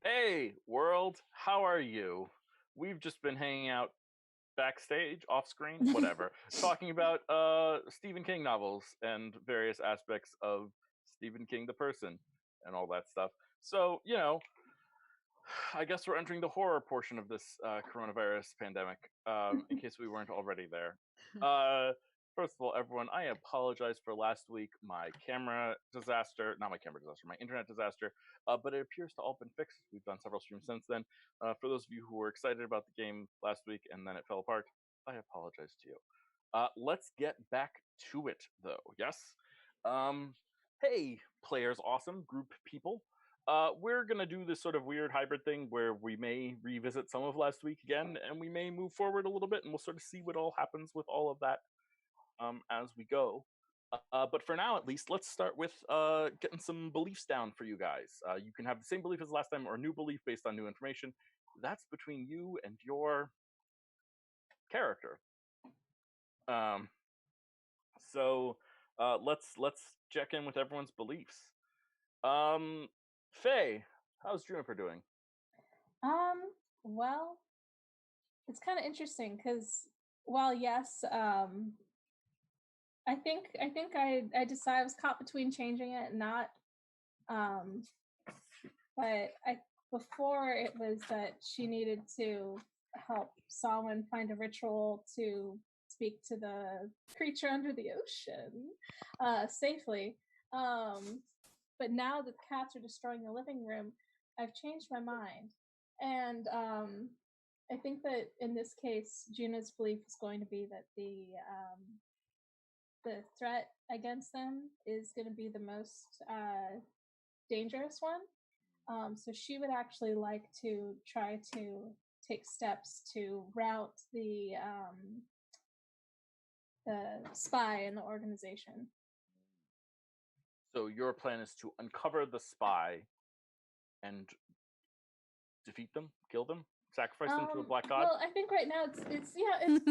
Hey, world, how are you? We've just been hanging out backstage, off screen, whatever, talking about Stephen King novels and various aspects of Stephen King the person and all that stuff. So, I guess we're entering the horror portion of this coronavirus pandemic, in case we weren't already there. Uh, First of all, everyone, I apologize for last week, my camera disaster, not my camera disaster, my internet disaster, but it appears to all been fixed. We've done several streams since then. For those of you who were excited about the game last week and then it fell apart, I apologize to you. Let's get back to it, though. Yes? Hey, players, awesome, group people. We're going to do this sort of weird hybrid thing where we may revisit some of last week again, and we may move forward a little bit, and we'll sort of see what all happens with all of that as we go. But for now, at least, let's start with getting some beliefs down for you guys. You can have the same belief as last time or a new belief based on new information. That's between you and your character. So let's check in with everyone's beliefs. Faye, how's Juniper doing? Well, it's kind of interesting because while yes, I think I decided I was caught between changing it and not. But before it was that she needed to help Samhain find a ritual to speak to the creature under the ocean safely. But now that the cats are destroying the living room, I've changed my mind. And I think that in this case, Juna's belief is going to be that the threat against them is going to be the most dangerous one. So she would actually like to try to take steps to route the spy in the organization. So your plan is to uncover the spy and defeat them, kill them, sacrifice them to a black god? Well, I think right now it's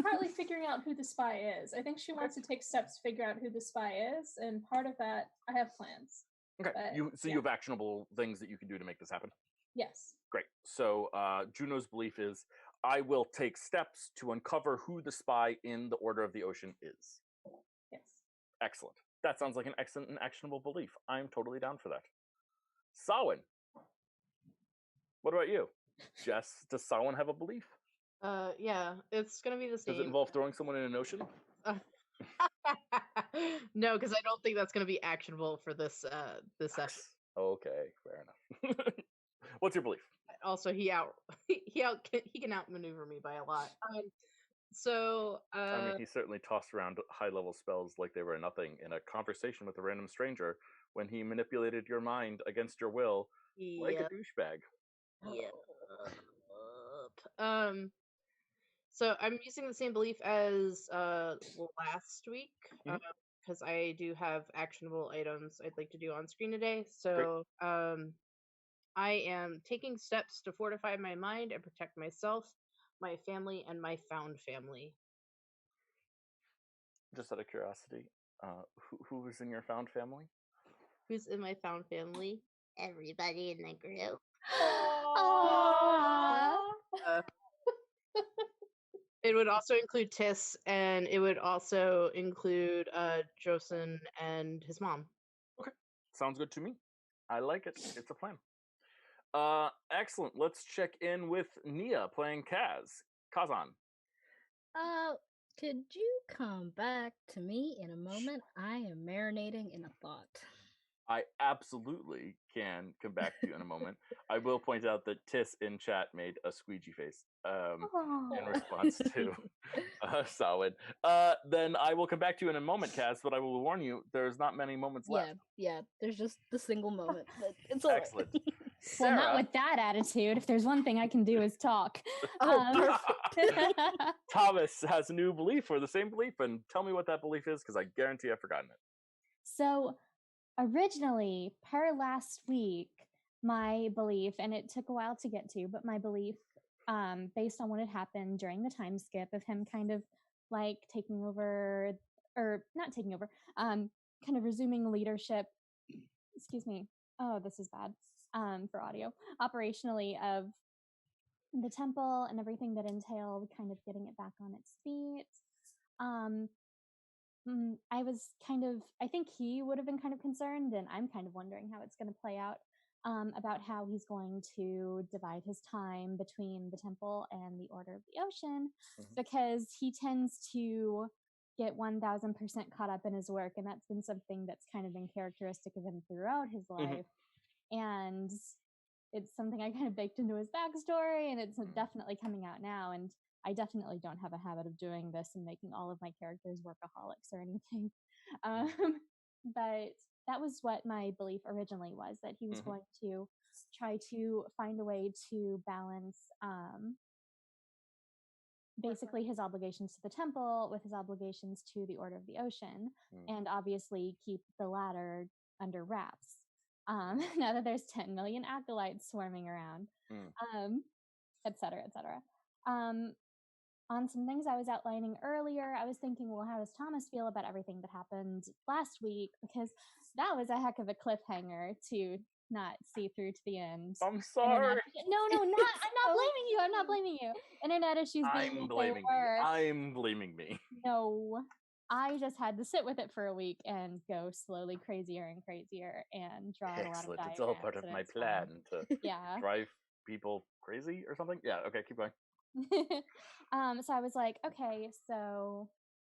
partly figuring out who the spy is. I think she wants to take steps to figure out who the spy is, and part of that I have plans. Okay, you have actionable things that you can do to make this happen? Yes. Great. So Juno's belief is, I will take steps to uncover who the spy in the Order of the Ocean is. Yes. Excellent. That sounds like an excellent and actionable belief. I'm totally down for that. Samhain, what about you? Jess, does Samhain have a belief? Yeah, it's gonna be the same. Does it involve throwing someone in an ocean? No, because I don't think that's gonna be actionable for this session. Okay, fair enough. What's your belief? Also, he can outmaneuver me by a lot. I mean, he certainly tossed around high-level spells like they were nothing in a conversation with a random stranger when he manipulated your mind against your will like a douchebag. Yeah. So I'm using the same belief as last week because I do have actionable items I'd like to do on screen today. So I am taking steps to fortify my mind and protect myself, my family, and my found family. Just out of curiosity, who is in your found family? Who's in my found family? Everybody in the group. It would also include Tiss, and it would also include Josen and his mom. Okay, sounds good to me. I like it. It's a plan. Excellent. Let's check in with Nia playing Kazan. Could you come back to me in a moment? I am marinating in a thought. I absolutely can come back to you in a moment. I will point out that Tiss in chat made a squeegee face in response to Samhain. Then I will come back to you in a moment, Kaz, but I will warn you, there's not many moments left. Yeah, there's just the single moment. But it's all excellent. Right. Well, not with that attitude. If there's one thing I can do is talk. Thomas has a new belief or the same belief, and tell me what that belief is, because I guarantee I've forgotten it. So originally, per last week, my belief, and it took a while to get to, but my belief, based on what had happened during the time skip of him kind of like taking over, or not taking over, kind of resuming leadership. Excuse me. Oh, this is bad. for audio, operationally of the temple and everything that entailed kind of getting it back on its feet. I was I think he would have been kind of concerned, and I'm kind of wondering how it's going to play out, about how he's going to divide his time between the temple and the Order of the Ocean, because he tends to get 1000% caught up in his work, and that's been something that's kind of been characteristic of him throughout his life. And it's something I kind of baked into his backstory, and it's definitely coming out now. And I definitely don't have a habit of doing this and making all of my characters workaholics or anything. But that was what my belief originally was, that he was going to try to find a way to balance basically his obligations to the temple with his obligations to the Order of the Ocean, and obviously keep the latter under wraps. Now that there's 10 million acolytes swarming around, et cetera, et cetera. On some things I was outlining earlier, I was thinking, well, how does Thomas feel about everything that happened last week? Because that was a heck of a cliffhanger to not see through to the end. I'm sorry. No, I'm not blaming you. I'm not blaming you. Internet issues being what they were. I'm blaming me. No, I just had to sit with it for a week and go slowly crazier and crazier and draw out a lot of diagrams. It's all part of my plan to drive people crazy or something. Yeah, okay, keep going. So I was like, okay, so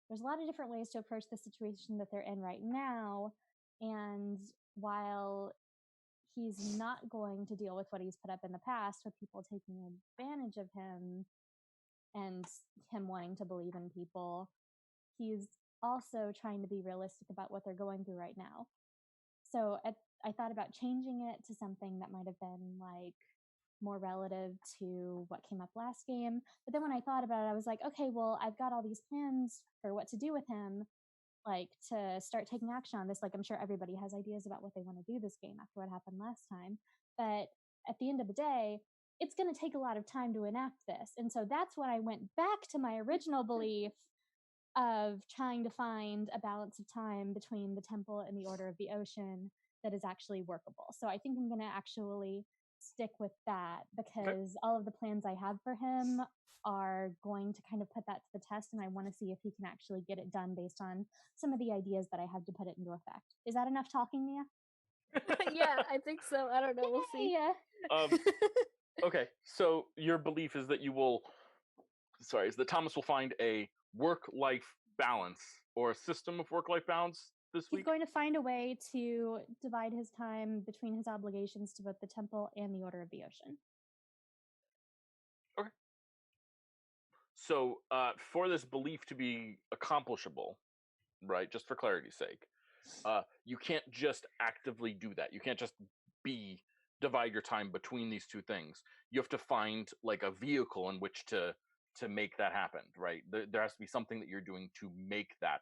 there's a lot of different ways to approach the situation that they're in right now, and while he's not going to deal with what he's put up in the past with people taking advantage of him and him wanting to believe in people, he's also trying to be realistic about what they're going through right now. So I thought about changing it to something that might have been like more relative to what came up last game. But then when I thought about it, I was like, okay, well, I've got all these plans for what to do with him, like to start taking action on this. Like, I'm sure everybody has ideas about what they want to do this game after what happened last time. But at the end of the day, it's going to take a lot of time to enact this. And so that's when I went back to my original belief of trying to find a balance of time between the temple and the Order of the Ocean that is actually workable. So I think I'm going to actually stick with that, because all of the plans I have for him are going to kind of put that to the test, and I want to see if he can actually get it done based on some of the ideas that I have to put it into effect. Is that enough talking, Mia? Yeah, I think so. I don't know. We'll see. Okay, so your belief is that is that Thomas will find a work-life balance or a system of work-life balance this week? He's going to find a way to divide his time between his obligations to both the temple and the Order of the Ocean. Okay. So for this belief to be accomplishable, right, just for clarity's sake, you can't just actively do that. You can't just divide your time between these two things. You have to find like a vehicle in which to make that happen, right? There has to be something that you're doing to make that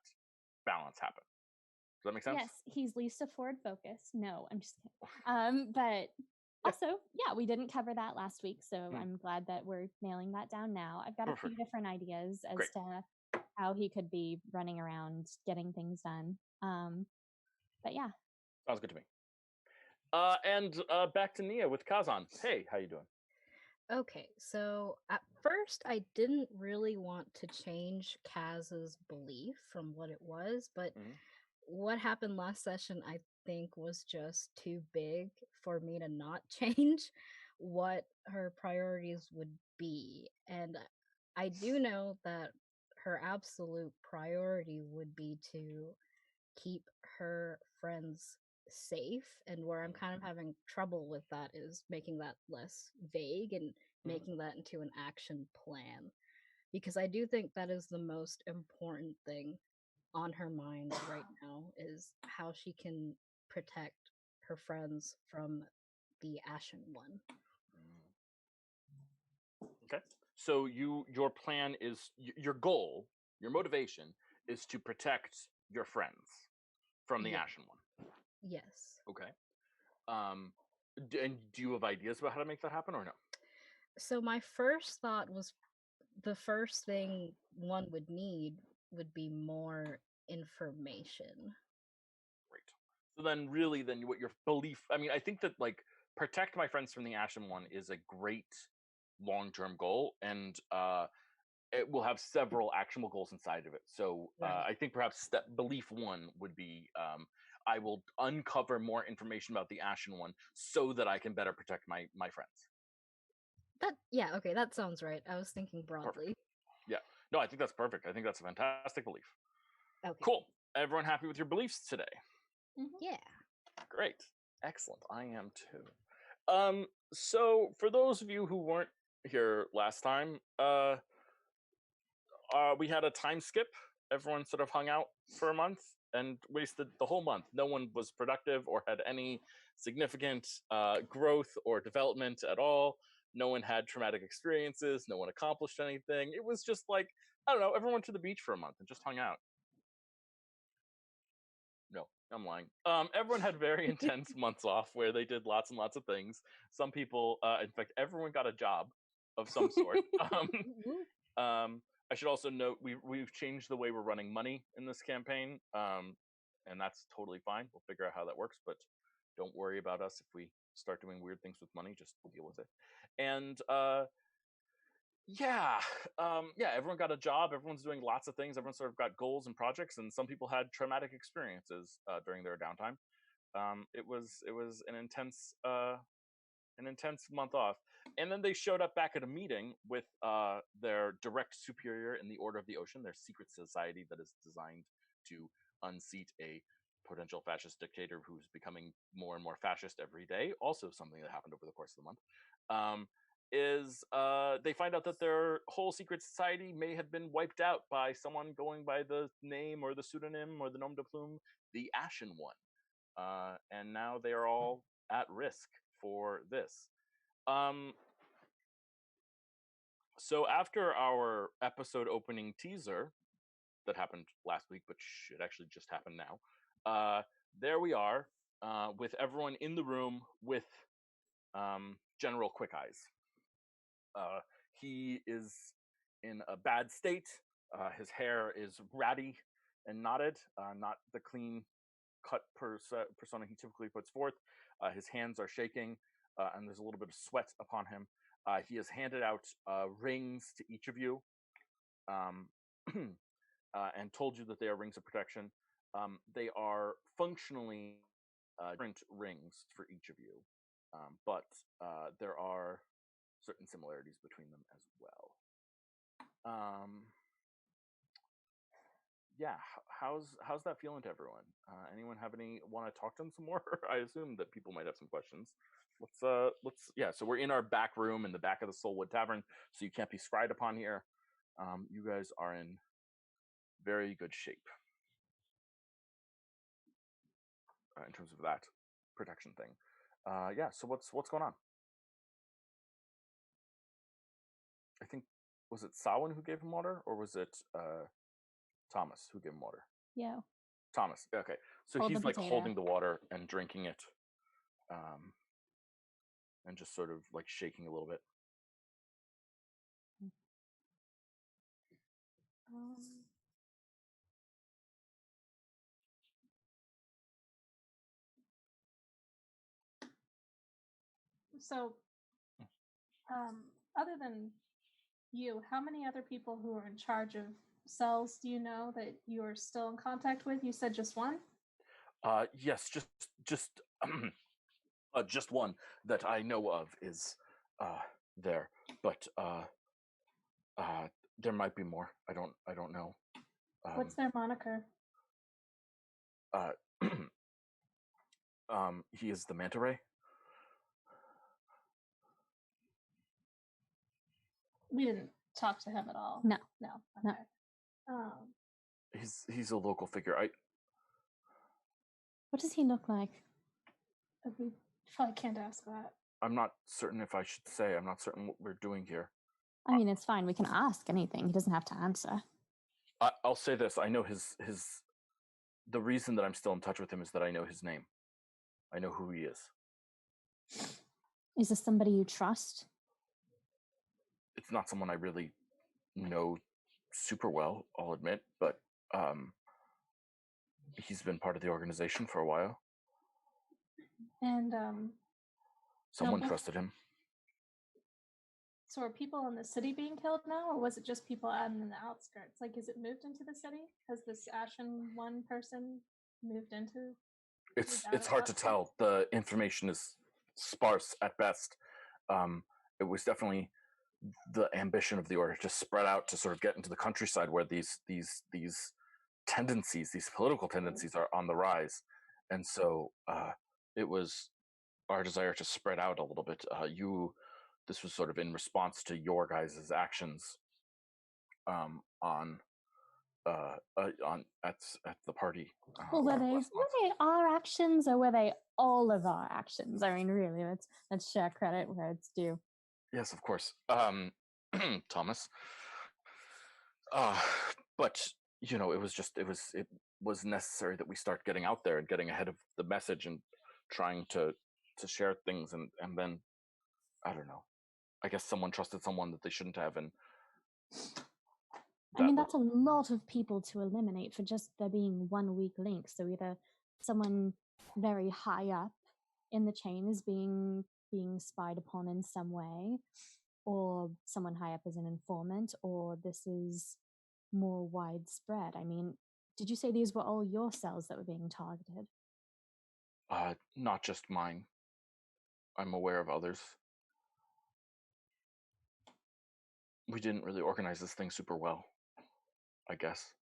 balance happen. Does that make sense? Yes, he's least a forward focus. No, I'm just kidding. But also, yeah, we didn't cover that last week, so I'm glad that we're nailing that down now. I've got a few different ideas as to how he could be running around getting things done. But yeah. Sounds good to me. And back to Nia with Kazan. Hey, how you doing? Okay, so at first I didn't really want to change Kaz's belief from what it was, but what happened last session I think was just too big for me to not change what her priorities would be. And I do know that her absolute priority would be to keep her friends safe, and where I'm kind of having trouble with that is making that less vague and making that into an action plan, because I do think that is the most important thing on her mind right now, is how she can protect her friends from the Ashen One. Okay, so your plan is, your goal, your motivation is to protect your friends from the Ashen One. Yes. Okay. And do you have ideas about how to make that happen or no? So my first thought was the first thing one would need would be more information. Great. So then what your belief, I mean, I think that like protect my friends from the Ashen One is a great long-term goal, and it will have several actionable goals inside of it. So I think perhaps step belief 1 would be I will uncover more information about the Ashen One so that I can better protect my friends. Okay, that sounds right. I was thinking broadly. Perfect. Yeah, no, I think that's perfect. I think that's a fantastic belief. Okay. Cool. Everyone happy with your beliefs today? Yeah. Great. Excellent. I am too. So for those of you who weren't here last time, we had a time skip. Everyone sort of hung out for a month and wasted the whole month. No one was productive or had any significant growth or development at all. No one had traumatic experiences. No one accomplished anything. It was just like, I don't know, everyone went to the beach for a month and just hung out. No, I'm lying. Everyone had very intense months off where they did lots and lots of things. Some people, in fact, everyone got a job of some sort. I should also note we've changed the way we're running money in this campaign, and that's totally fine. We'll figure out how that works, but don't worry about us if we start doing weird things with money. Just deal with it. And yeah, everyone got a job. Everyone's doing lots of things. Everyone sort of got goals and projects, and some people had traumatic experiences during their downtime. It was an intense month off. And then they showed up back at a meeting with their direct superior in the Order of the Ocean, their secret society that is designed to unseat a potential fascist dictator who's becoming more and more fascist every day. Also something that happened over the course of the month. They find out that their whole secret society may have been wiped out by someone going by the name or the pseudonym or the nom de plume, the Ashen One. And now they are all at risk for this. So after our episode opening teaser that happened last week, but should actually just happen now, there we are with everyone in the room with General Quick Eyes. He is in a bad state. His hair is ratty and knotted, not the clean cut persona he typically puts forth. His hands are shaking, and there's a little bit of sweat upon him. He has handed out rings to each of you, and told you that they are rings of protection. They are functionally different rings for each of you, but there are certain similarities between them as well. Yeah, how's that feeling to everyone? Anyone want to talk to them some more? I assume that people might have some questions. So we're in our back room in the back of the Soulwood Tavern, so you can't be scryed upon here. You guys are in very good shape in terms of that protection thing. So what's going on? I think, was it Samhain who gave him water, or was it Thomas who gave him water? Yeah. Thomas. Okay. So Hold he's the like potato. holding the water and drinking it, and just sort of like shaking a little bit. So, other than you, how many other people who are in charge of cells do you know that you are still in contact with? You said just one? Yes, just one that I know of is there, but there might be more. I don't know. What's their moniker? He is the Manta Ray. We didn't talk to him at all. No. Okay. He's a local figure. What does he look like? We probably can't ask that. I'm not certain if I should say. I'm not certain what we're doing here. I mean, it's fine. We can ask anything. He doesn't have to answer. I'll say this. I know his. The reason that I'm still in touch with him is that I know his name. I know who he is. Is this somebody you trust? It's not someone I really know super well, I'll admit, but he's been part of the organization for a while. And Someone trusted him. So are people in the city being killed now, or was it just people out in the outskirts? Like, is it moved into the city? Has this Ashen one person moved into? It's hard to tell. The information is sparse at best. It was definitely the ambition of the order to spread out to sort of get into the countryside where these tendencies, these political tendencies, are on the rise, and so it was our desire to spread out a little bit. This was sort of in response to your guys' actions at the party. Well, were they our actions, or were they all of our actions? I mean, really, let's share credit where it's due. Yes, of course, Thomas. But it was necessary that we start getting out there and getting ahead of the message and trying to share things, and then I don't know. I guess someone trusted someone that they shouldn't have, and I mean, that's a lot of people to eliminate for just there being one weak link. So either someone very high up in the chain is being spied upon in some way, or someone high up is an informant, or this is more widespread. I mean, did you say these were all your cells that were being targeted? Not just mine. I'm aware of others. We didn't really organize this thing super well, I guess.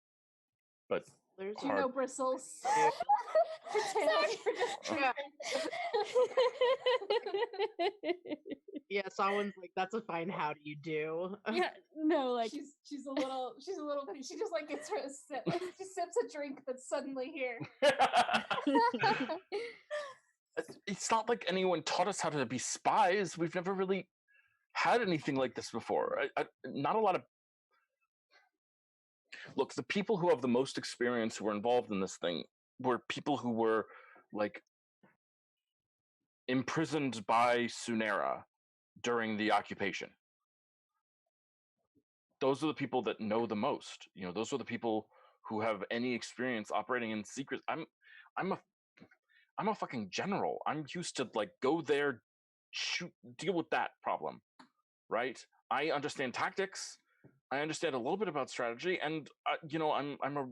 But There's bristles. Yeah, someone's like, "That's a fine. How do you do?" Yeah, no, like she's a little. She just like gets her a sip. She sips a drink that's suddenly here. It's not like anyone taught us how to be spies. We've never really had anything like this before. Not a lot of. Look, the people who have the most experience who were involved in this thing were people who were like imprisoned by Sunera during the occupation. Those are the people that know the most. Those are the people who have any experience operating in secret. I'm a fucking general. I'm used to like go there, shoot, deal with that problem, right? I understand tactics. I understand a little bit about strategy, and I'm a.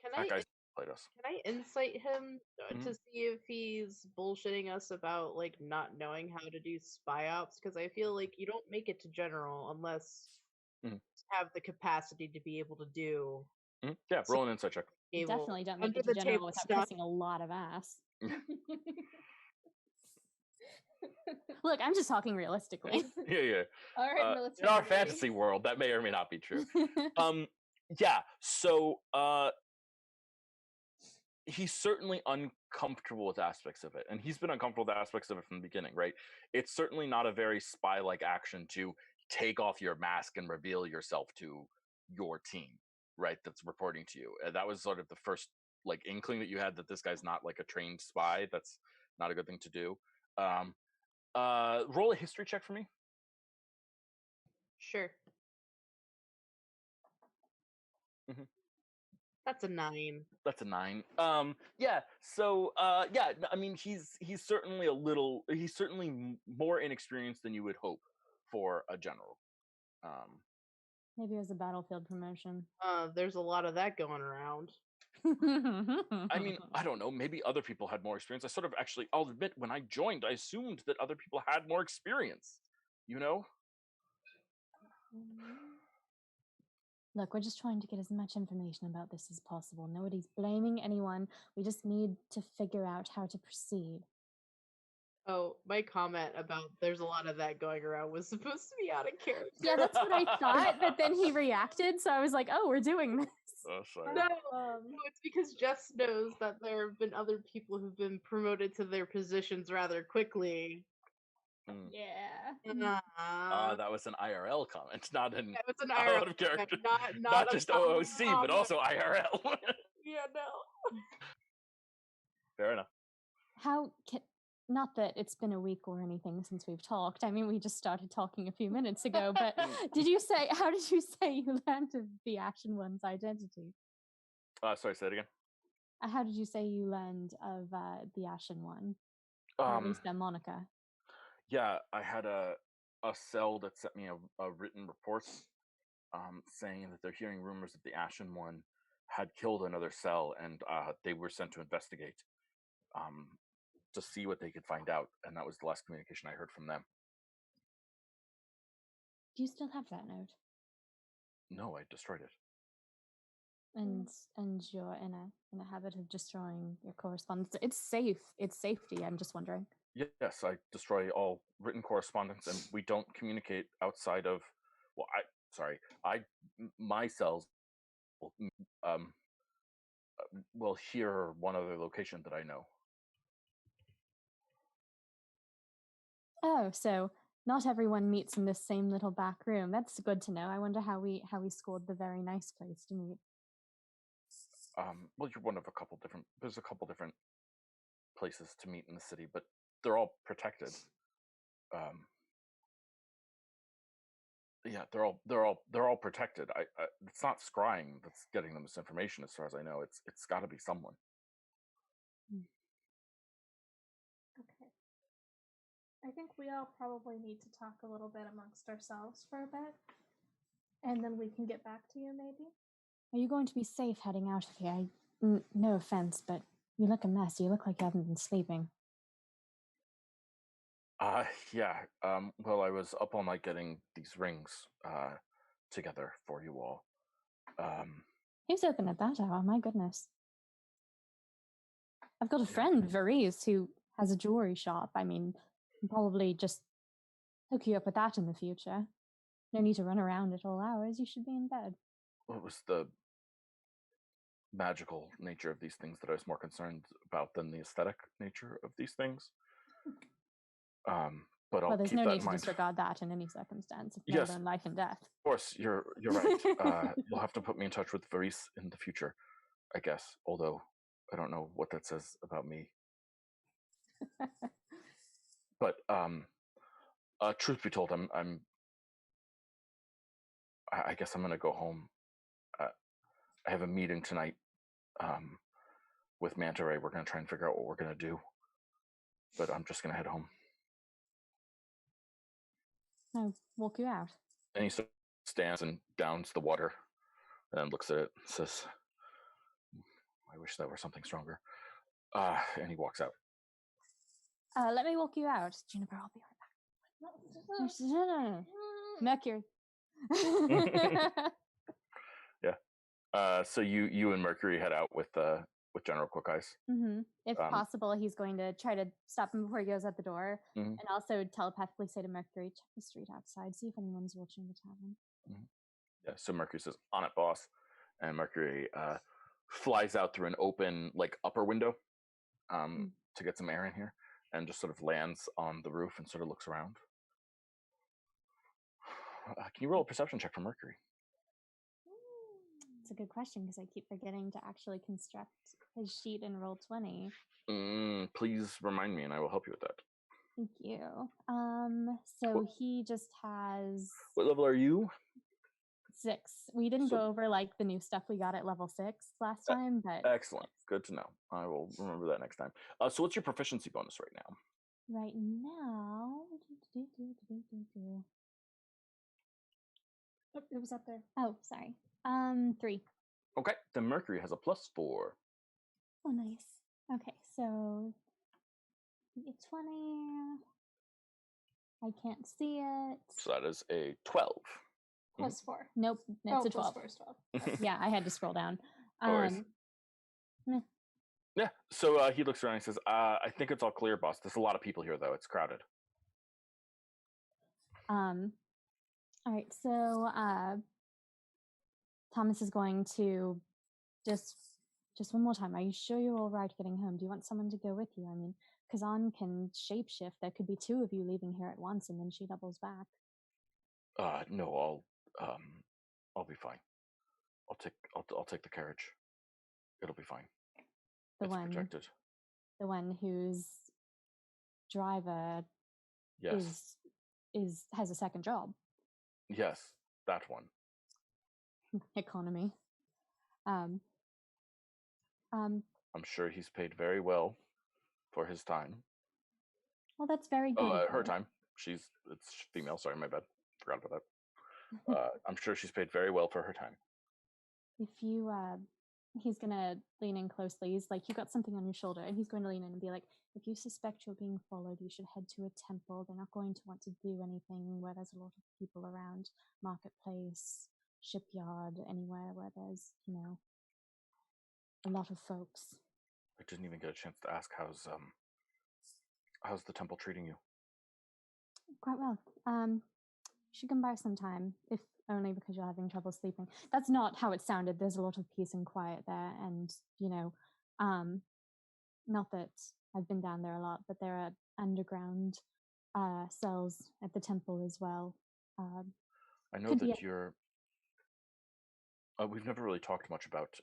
Can I insight him to see if he's bullshitting us about like not knowing how to do spy ops? Because I feel like you don't make it to general unless you have the capacity to be able to do. Yeah, roll an insight check. Definitely don't make it to general without kissing a lot of ass. Look, I'm just talking realistically. Yeah. All right, in our fantasy world, that may or may not be true. Yeah. So, he's certainly uncomfortable with aspects of it, and he's been uncomfortable with aspects of it from the beginning, right? It's certainly not a very spy-like action to take off your mask and reveal yourself to your team, right? That's reporting to you. That was sort of the first like inkling that you had that this guy's not like a trained spy. That's not a good thing to do. Roll a history check for me. Sure. That's a 9. That's a 9. Yeah. So, yeah. I mean, he's certainly he's certainly more inexperienced than you would hope for a general. Maybe it was a battlefield promotion. There's a lot of that going around. I mean, I don't know. Maybe other people had more experience. I'll admit, when I joined, I assumed that other people had more experience. Look, we're just trying to get as much information about this as possible. Nobody's blaming anyone. We just need to figure out how to proceed. Oh, my comment about there's a lot of that going around was supposed to be out of character. Yeah, that's what I thought, but then he reacted, so I was like, oh, we're doing this. Oh, sorry. No, it's because Jess knows that there have been other people who've been promoted to their positions rather quickly. Yeah. That was an IRL comment, not an IRL out of character. Not just OOC, but also IRL. Yeah, no. Fair enough. How not that it's been a week or anything since we've talked. I mean, we just started talking a few minutes ago, but how did you say you learned of the Ashen One's identity? Sorry, say it again. How did you say you learned of the Ashen One? Or at least Monica. Yeah, I had a cell that sent me a written report saying that they're hearing rumors that the Ashen One had killed another cell, and they were sent to investigate to see what they could find out, and that was the last communication I heard from them. Do you still have that note? No, I destroyed it. And you're in a habit of destroying your correspondence. It's safe. It's safety. I'm just wondering. Yes, I destroy all written correspondence, and we don't communicate outside of. Well, my cells will hear one other location that I know. Oh, so not everyone meets in this same little back room. That's good to know. I wonder how we scored the very nice place to meet. Well, you're one of a couple different. There's a couple different places to meet in the city, but they're all protected. Yeah, they're all protected. It's not scrying that's getting them this information, as far as I know. It's got to be someone. Okay. I think we all probably need to talk a little bit amongst ourselves for a bit, and then we can get back to you, maybe. Are you going to be safe heading out of here? No offense, but you look a mess. You look like you haven't been sleeping. Yeah. Well, I was up all night getting these rings together for you all. Who's open at that hour? My goodness. I've got a friend, Variz, who has a jewelry shop. I mean, can probably just hook you up with that in the future. No need to run around at all hours. You should be in bed. What was the magical nature of these things that I was more concerned about than the aesthetic nature of these things? But I'll there's keep no that need in to mind. disregard that in any circumstance. It's Yes, more than life and death. Of course, you're right. You'll have to put me in touch with Variz in the future, I guess. Although I don't know what that says about me. But truth be told, I guess I'm gonna go home. I have a meeting tonight with Manta Ray. We're gonna try and figure out what we're gonna do. But I'm just gonna head home. I'll walk you out. And he stands and downs the water, and then looks at it and says, "I wish that were something stronger." And he walks out. Let me walk you out, Juniper. I'll be right back. No. Mercury. Yeah. So you and Mercury head out with General Quick Eyes. Mm-hmm. If possible, he's going to try to stop him before he goes out the door, and also telepathically say to Mercury, check the street outside, see if anyone's watching the tavern. Yeah. So Mercury says, "On it, boss," and Mercury flies out through an open upper window to get some air in here, and just sort of lands on the roof and sort of looks around. Can you roll a perception check for Mercury? It's a good question because I keep forgetting to actually construct his sheet and roll 20. Please remind me, and I will help you with that. Thank you. So he just has. What level are you? 6. We didn't go over the new stuff we got at level 6 last time, but excellent. Good to know. I will remember that next time. So what's your proficiency bonus right now? Right now, it was up there. Oh, sorry. 3. Okay, then Mercury has a +4. Oh, nice. Okay, so 20. I can't see it. So that is a 12. +4. Nope, that's a 12. +4 is 12. Yeah, I had to scroll down. Yeah, so he looks around and says, I think it's all clear, boss. There's a lot of people here, though. It's crowded. All right, so Thomas is going to just one more time. Are you sure you're all right getting home? Do you want someone to go with you? I mean, Kazan can shapeshift. There could be 2 of you leaving here at once, and then she doubles back. No, I'll be fine. I'll take the carriage. It'll be fine. It's protected. The one who's driver Yes. has a second job. Yes, that one. Economy. I'm sure he's paid very well for his time. Well, that's very good. Oh, her time. It's female. Sorry, my bad. Forgot about that. I'm sure she's paid very well for her time. If you, he's gonna lean in closely. He's like, you got something on your shoulder, and he's going to lean in and be like, if you suspect you're being followed, you should head to a temple. They're not going to want to do anything where there's a lot of people around. Marketplace, shipyard, anywhere where there's, a lot of folks. I didn't even get a chance to ask how's the temple treating you? Quite well. You should come by sometime, if only because you're having trouble sleeping. That's not how it sounded. There's a lot of peace and quiet there, and not that I've been down there a lot, but there are underground cells at the temple as well. I know that you're. We've never really talked much about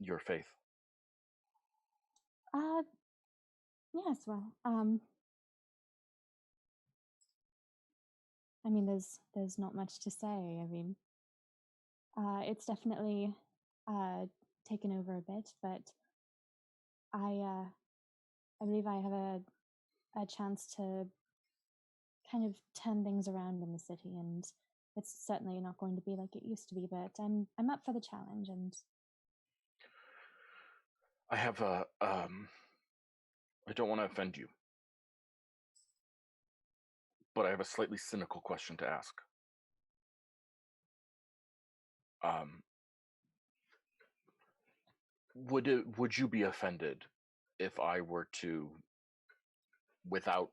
your faith. Yes, well, I mean, there's not much to say. I mean, it's definitely taken over a bit, but I believe I have a chance to kind of turn things around in the city, and it's certainly not going to be like it used to be. But I'm up for the challenge, and I have I don't want to offend you, but I have a slightly cynical question to ask. Would you be offended if I were to, without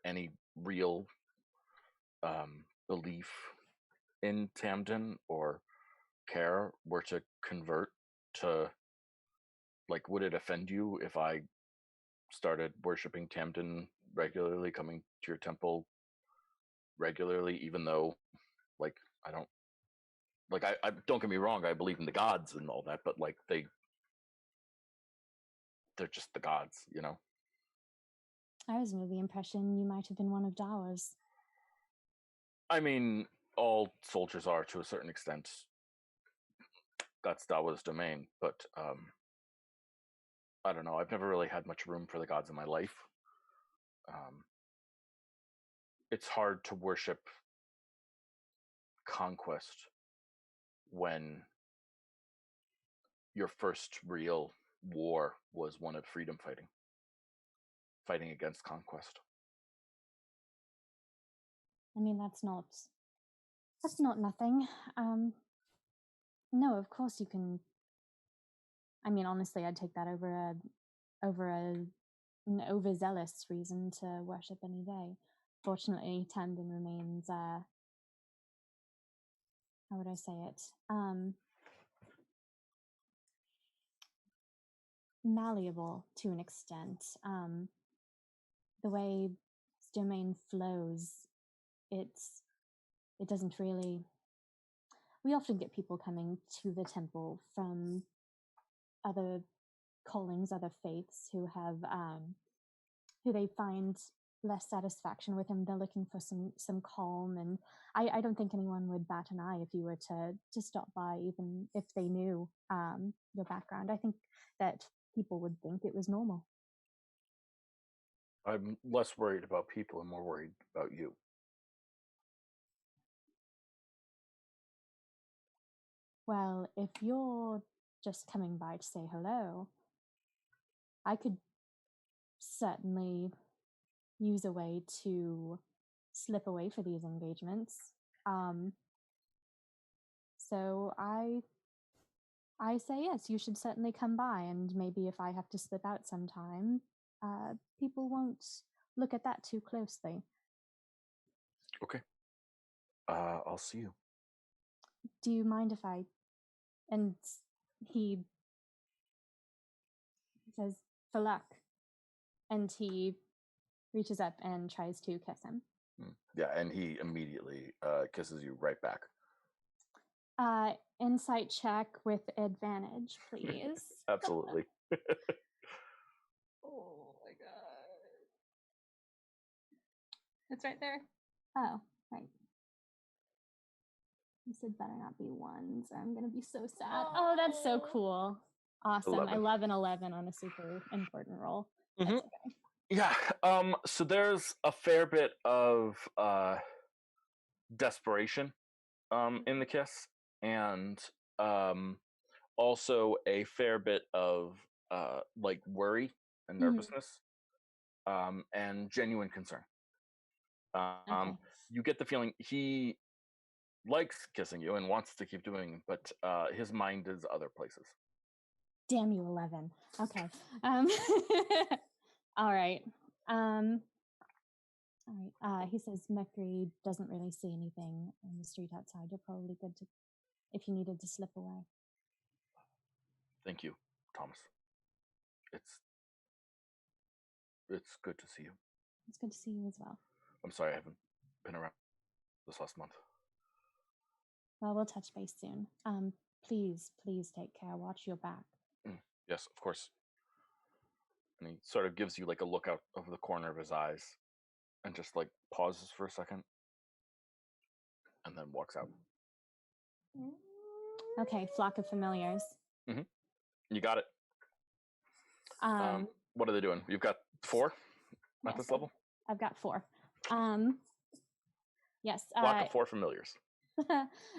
any real belief in Tamden or care, were to convert to, like, would it offend you if I started worshiping Tamden regularly, coming to your temple regularly, even though, like, I don't, like, I don't get me wrong, I believe in the gods and all that, but like they're just the gods, I was under the impression you might have been one of Dawa's. I mean, all soldiers are to a certain extent. That's Dawa's domain, but I don't know. I've never really had much room for the gods in my life. It's hard to worship conquest when your first real war was one of freedom fighting against conquest. I mean, that's not nothing. No, of course you can. I mean, honestly, I'd take that over an overzealous reason to worship any day. Fortunately, Tamden remains, how would I say it? Malleable to an extent. The way its domain flows, it doesn't really. We often get people coming to the temple from other callings, other faiths who have who they find less satisfaction with him. They're looking for some calm, and I don't think anyone would bat an eye if you were to stop by, even if they knew your background. I think that people would think it was normal. I'm less worried about people and more worried about you. Well, if you're just coming by to say hello, I could certainly use a way to slip away for these engagements. So I say yes, you should certainly come by, and maybe if I have to slip out sometime, people won't look at that too closely. Okay. I'll see you. Do you mind if I... And he says, for luck. And he reaches up and tries to kiss him. Yeah, and he immediately kisses you right back. Insight check with advantage, please. Absolutely. Oh my It's right there. Oh, right. You said better not be ones, or I'm gonna be so sad. Oh, that's so cool. Awesome. 11. I love an 11 on a super important roll. That's okay. Yeah. So there's a fair bit of desperation in the kiss, and also a fair bit of like worry and nervousness, and genuine concern. Okay. You get the feeling he likes kissing you and wants to keep doing it, but his mind is other places. Damn you, 11. Okay. All right. He says Mercury doesn't really see anything on the street outside. You're probably good to, if you needed to slip away. Thank you, Thomas. It's good to see you. It's good to see you as well. I'm sorry I haven't been around this last month. Well, we'll touch base soon. Please take care. Watch your back. Yes, of course. And he sort of gives you like a look out of the corner of his eyes and just like pauses for a second and then walks out. Okay, flock of familiars. You got it. What are they doing? You've got 4 at this level? I've got 4. Yes. Flock of 4 familiars.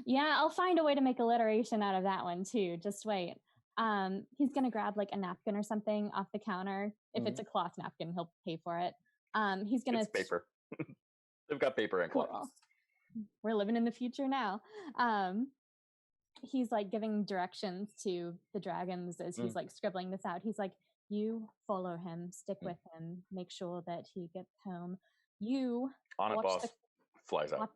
Yeah, I'll find a way to make alliteration out of that one too. Just wait. He's gonna grab like a napkin or something off the counter. If it's a cloth napkin, he'll pay for it. He's gonna. It's paper. They've got paper and cloth. Cool. We're living in the future now. He's like giving directions to the dragons as he's like scribbling this out. He's like, "You follow him, stick with him, make sure that he gets home. You on it, boss." Flies out.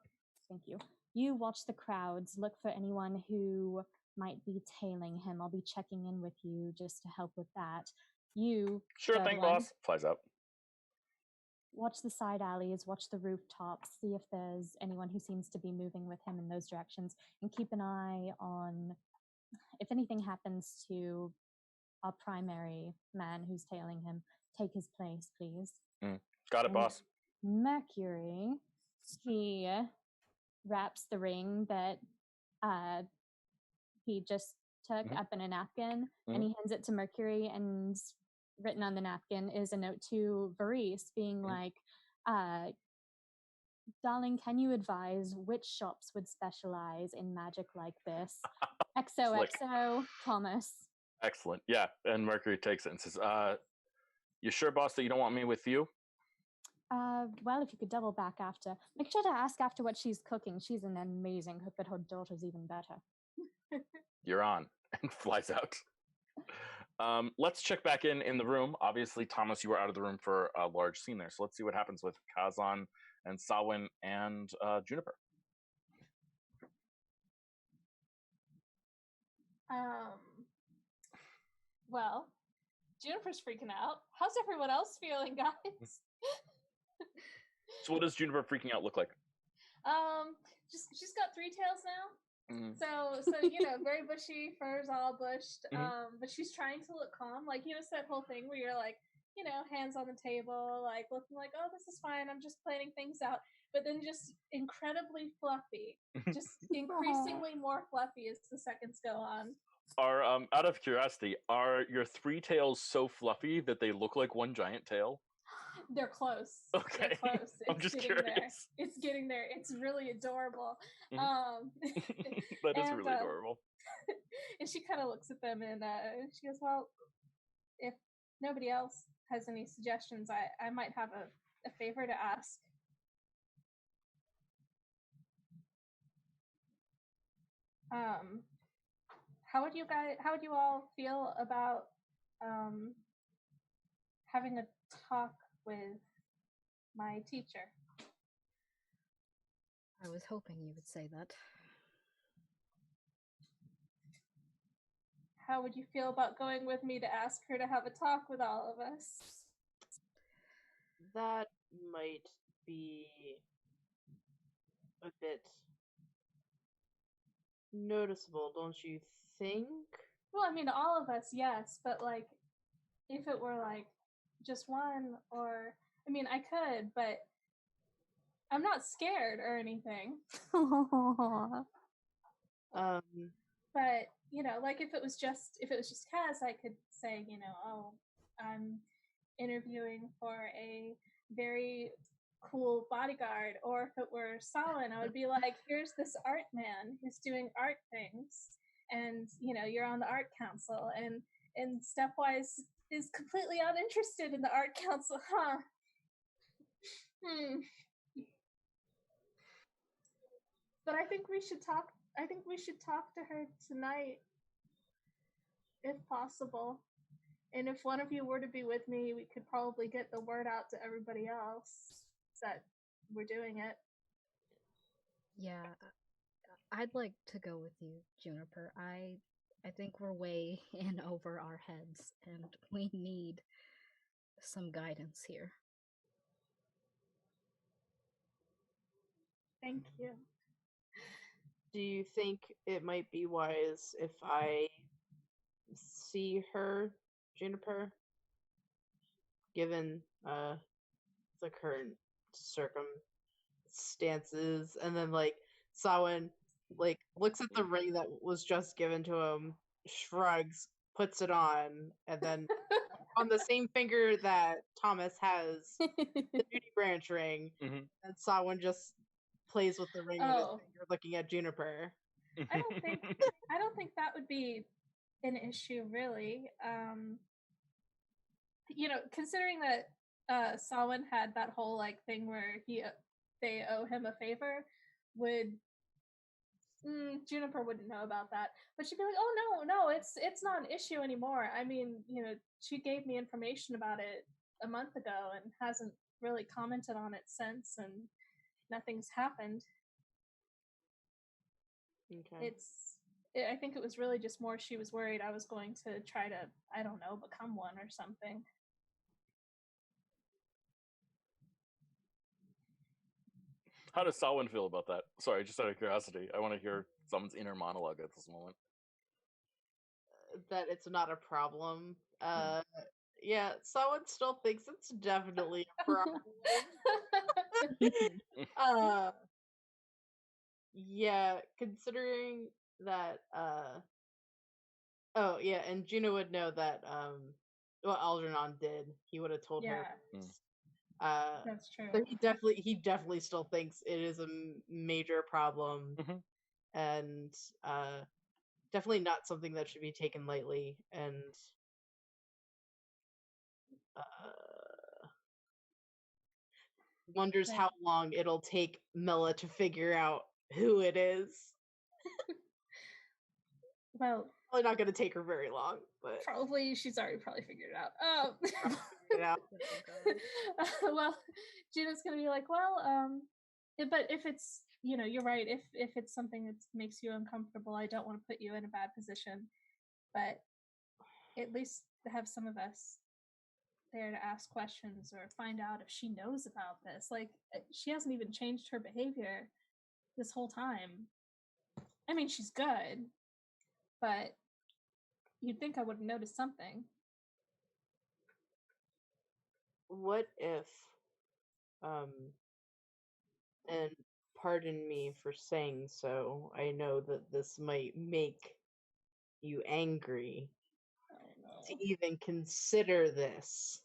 Thank you. You watch the crowds. Look for anyone who might be tailing him. I'll be checking in with you just to help with that. You sure thing, boss. Flies out. Watch the side alleys, watch the rooftops, see if there's anyone who seems to be moving with him in those directions, and keep an eye on if anything happens to our primary man who's tailing him. Take his place, please. Got it, boss. Mercury, he wraps the ring that he just took up in a napkin, and he hands it to Mercury, and written on the napkin is a note to Varese being like, "Darling, can you advise which shops would specialize in magic like this? XOXO, Thomas." Excellent. Yeah, and Mercury takes it and says, "You sure, boss, that you don't want me with you?" Well, if you could double back after. Make sure to ask after what she's cooking. She's an amazing cook, but her daughter's even better. You're on. And flies out. Let's check back in the room. Obviously, Thomas, you were out of the room for a large scene there. So let's see what happens with Kazan and Sawin and Juniper. Well, Juniper's freaking out. How's everyone else feeling, guys? So what does Juniper freaking out look like? She's got 3 tails now. So you know, very bushy, furs all bushed. But she's trying to look calm. Like, you know, it's that whole thing where you're like, you know, hands on the table, like looking like, oh, this is fine. I'm just planning things out. But then just incredibly fluffy, just increasingly more fluffy as the seconds go on. Are out of curiosity, are your 3 tails so fluffy that they look like one giant tail? They're close. Okay. They're close. I'm just curious. There. It's getting there. It's really adorable. That is really adorable. And she kind of looks at them and she goes, "Well, if nobody else has any suggestions, I might have a favor to ask." How would you all feel about having a talk with my teacher? I was hoping you would say that. How would you feel about going with me to ask her to have a talk with all of us? That might be a bit noticeable, don't you think? Well, I mean, all of us, yes, but like, if it were like just one, or I mean, I could, but I'm not scared or anything. But like if it was just Kaz, I could say, oh, I'm interviewing for a very cool bodyguard. Or if it were Solon, I would be like, here's this art man who's doing art things, and you're on the art council, and Stepwise is completely uninterested in the art council, huh? But I think we should talk to her tonight, if possible. And if one of you were to be with me, we could probably get the word out to everybody else that we're doing it. Yeah, I'd like to go with you, Juniper. I think we're way in over our heads, and we need some guidance here. Thank you. Do you think it might be wise if I see her, Juniper? Given the current circumstances, and then Samhain looks at the ring that was just given to him, shrugs, puts it on, and then on the same finger that Thomas has the Duty Branch ring, and Samhain just plays with the ring in his finger, looking at Juniper. I don't think that would be an issue, really. Considering that Samhain had that whole thing where they owe him a favor, Juniper wouldn't know about that, but she'd be like, "Oh no, it's not an issue anymore. I mean, she gave me information about it a month ago and hasn't really commented on it since, and nothing's happened." Okay. I think it was really just more she was worried I was going to try to, I don't know, become one or something. How does Samhain feel about that? Sorry, just out of curiosity. I want to hear someone's inner monologue at this moment. That it's not a problem. Yeah, Samhain still thinks it's definitely a problem. Yeah, considering that oh yeah, and Juno would know that well, Algernon did. He would have told her. That's true. But he definitely still thinks it is a major problem, and definitely not something that should be taken lightly. And wonders how long it'll take Mela to figure out who it is. Well, probably not going to take her very long, but she's already figured it out. Well, Gina's gonna be like, well, but if it's, you're right. If it's something that makes you uncomfortable, I don't want to put you in a bad position. But at least have some of us there to ask questions or find out if she knows about this. She hasn't even changed her behavior this whole time. I mean, she's good, but you'd think I would have noticed something. What if, and pardon me for saying so, I know that this might make you angry to even consider this,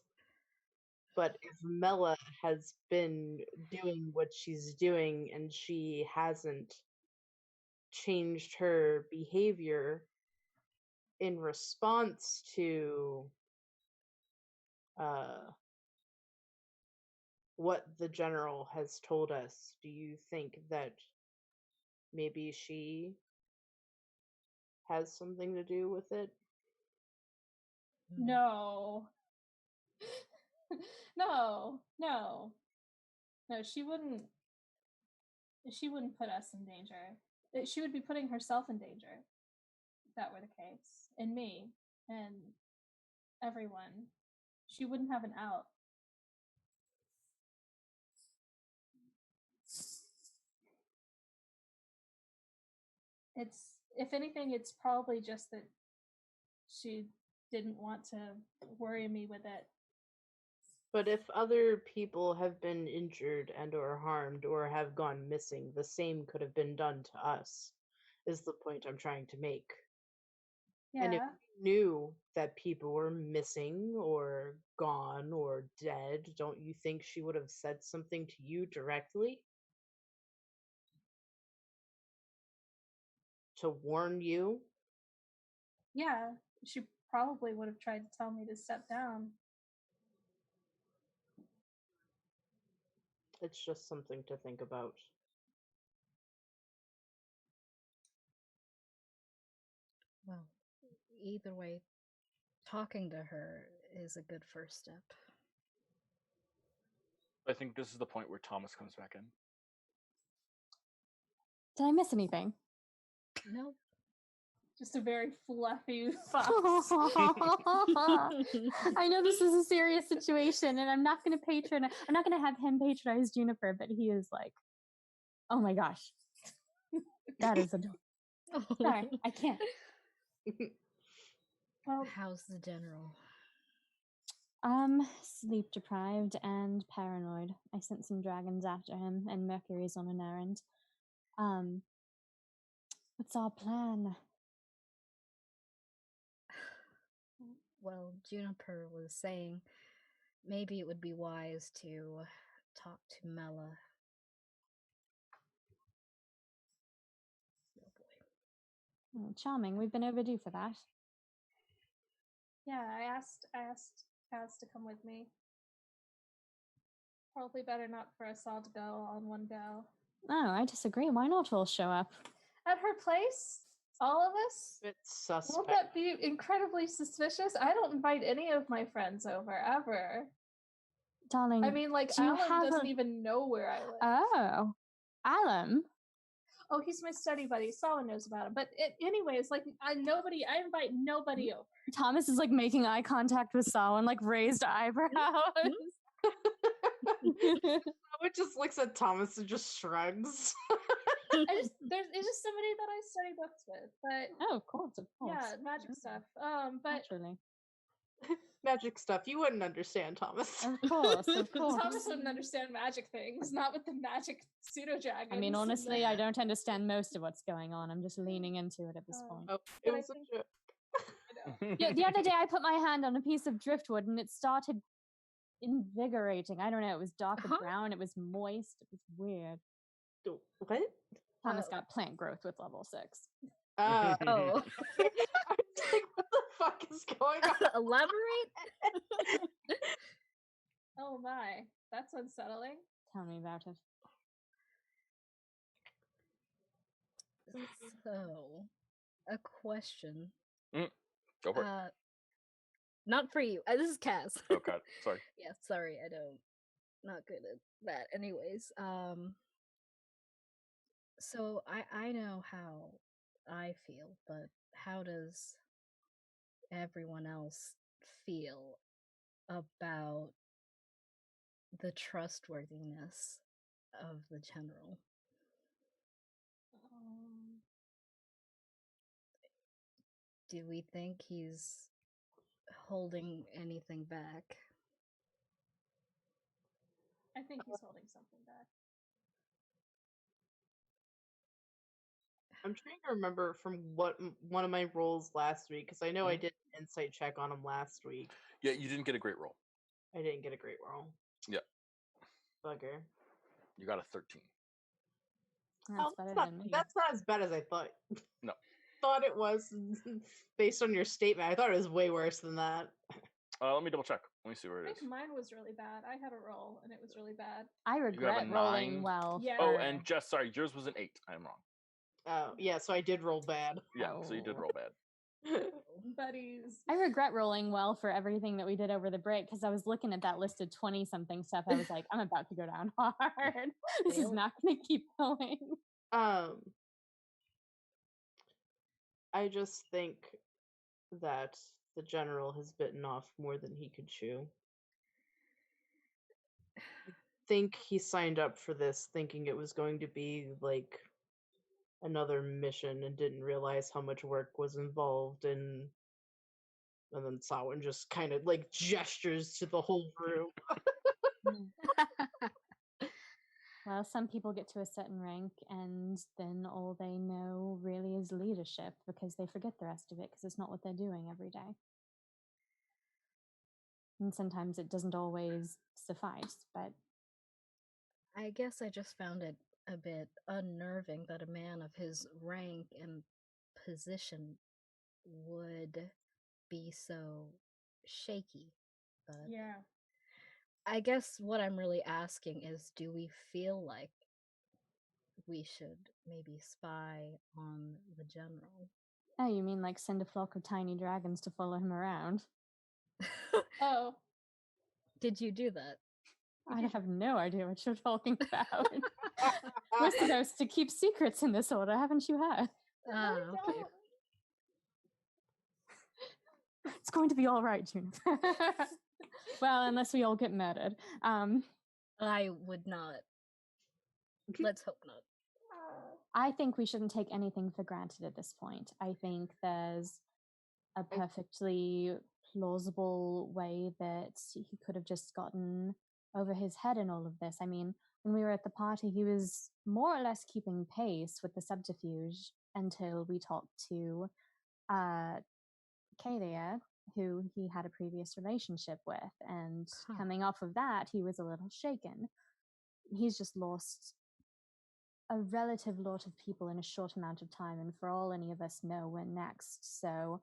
but if Mela has been doing what she's doing and she hasn't changed her behavior in response to what the general has told us, do you think that maybe she has something to do with it? No. No, she wouldn't put us in danger. She would be putting herself in danger if that were the case. And me and everyone. She wouldn't have an out. If anything, it's probably just that she didn't want to worry me with it. But if other people have been injured and or harmed or have gone missing, the same could have been done to us, is the point I'm trying to make. And if Yeah. we knew that people were missing or gone or dead, don't you think she would have said something to you directly? To warn you? Yeah. She probably would have tried to tell me to step down. It's just something to think about. Well, either way, talking to her is a good first step. I think this is the point where Thomas comes back in. Did I miss anything? No. Just a very fluffy fox. I know this is a serious situation, and I'm not going to have him patronize Juniper, but he is like, oh my gosh, that is adorable. Sorry, I can't. Well, How's the general? Sleep deprived and paranoid. I sent some dragons after him, and Mercury's on an errand. What's our plan? Well, Juniper was saying maybe it would be wise to talk to Mela. Oh boy. Oh, charming. We've been overdue for that. yeah, I asked Kaz to come with me. Probably better not for us all to go on one go. Oh, I disagree. Why not all show up? At her place? All of us? It's Won't suspect. that be incredibly suspicious? I don't invite any of my friends over, ever. Darling, I mean, like, do you Alan have doesn't even know where I live. Oh, Alan. Oh, he's my study buddy. Solid knows about him. But anyways, like, I invite nobody over. Thomas is like making eye contact with Saul and like raised eyebrows. It just looks at Thomas and just shrugs. It's just somebody that I study books with. But Oh, of course. yeah, magic stuff. But Naturally. Magic stuff. You wouldn't understand, Thomas. Of course. Thomas wouldn't understand magic things, not with the magic pseudo dragons. I mean, honestly, I don't understand most of what's going on. I'm just leaning into it at this point. Oh, it But I was think- a joke. Yeah, the other day I put my hand on a piece of driftwood and it started invigorating. I don't know. It was darker brown. It was moist. It was weird. What? Thomas got plant growth with level 6. Oh. I was like, what the fuck is going on? Elaborate? Oh my, that's unsettling. Tell me about it. So, a question. Go for it. Not for you. This is Kaz. Oh god, sorry. Yeah, sorry, I don't. Not good at that. Anyways, so I know how I feel, but how does everyone else feel about the trustworthiness of the general? Do we think he's holding anything back? I think he's holding something back. I'm trying to remember from what one of my rolls last week, because I know I did an insight check on him last week. Yeah, you didn't get a great roll. I didn't get a great roll. Yeah. Bugger. You got a 13. That's better than me. That's not as bad as I thought. No. Thought it was based on your statement. I thought it was way worse than that. Let me double check. Let me see where I it is. think mine was really bad. I had a roll and it was really bad. I regret rolling 9? well. Yeah. Oh, and Jess, sorry, yours was an 8. I'm wrong. Oh, yeah, so I did roll bad. Yeah, so you did roll bad. Buddies. I regret rolling well for everything that we did over the break because I was looking at that list of 20-something stuff. I was like, I'm about to go down hard. This is not going to keep going. I just think that the general has bitten off more than he could chew. I think he signed up for this thinking it was going to be like another mission and didn't realize how much work was involved in And then Samhain just kind of like gestures to the whole room. Well, some people get to a certain rank and then all they know really is leadership because they forget the rest of it because it's not what they're doing every day. And sometimes it doesn't always suffice, but I guess I just found it a bit unnerving that a man of his rank and position would be so shaky. But Yeah. I guess what I'm really asking is, do we feel like we should maybe spy on the general? oh, you mean like send a flock of tiny dragons to follow him around? Oh. Did you do that? I have no idea what you're talking about. We're supposed to keep secrets in this order, haven't you heard? Ah, okay. It's going to be all right, June. Well, unless we all get murdered. I would not. Let's hope not. I think we shouldn't take anything for granted at this point. I think there's a perfectly plausible way that he could have just gotten over his head in all of this. I mean, when we were at the party, he was more or less keeping pace with the subterfuge until we talked to Kalia, who he had a previous relationship with. And coming off of that, he was a little shaken. He's just lost a relative lot of people in a short amount of time, and for all any of us know, we're next. So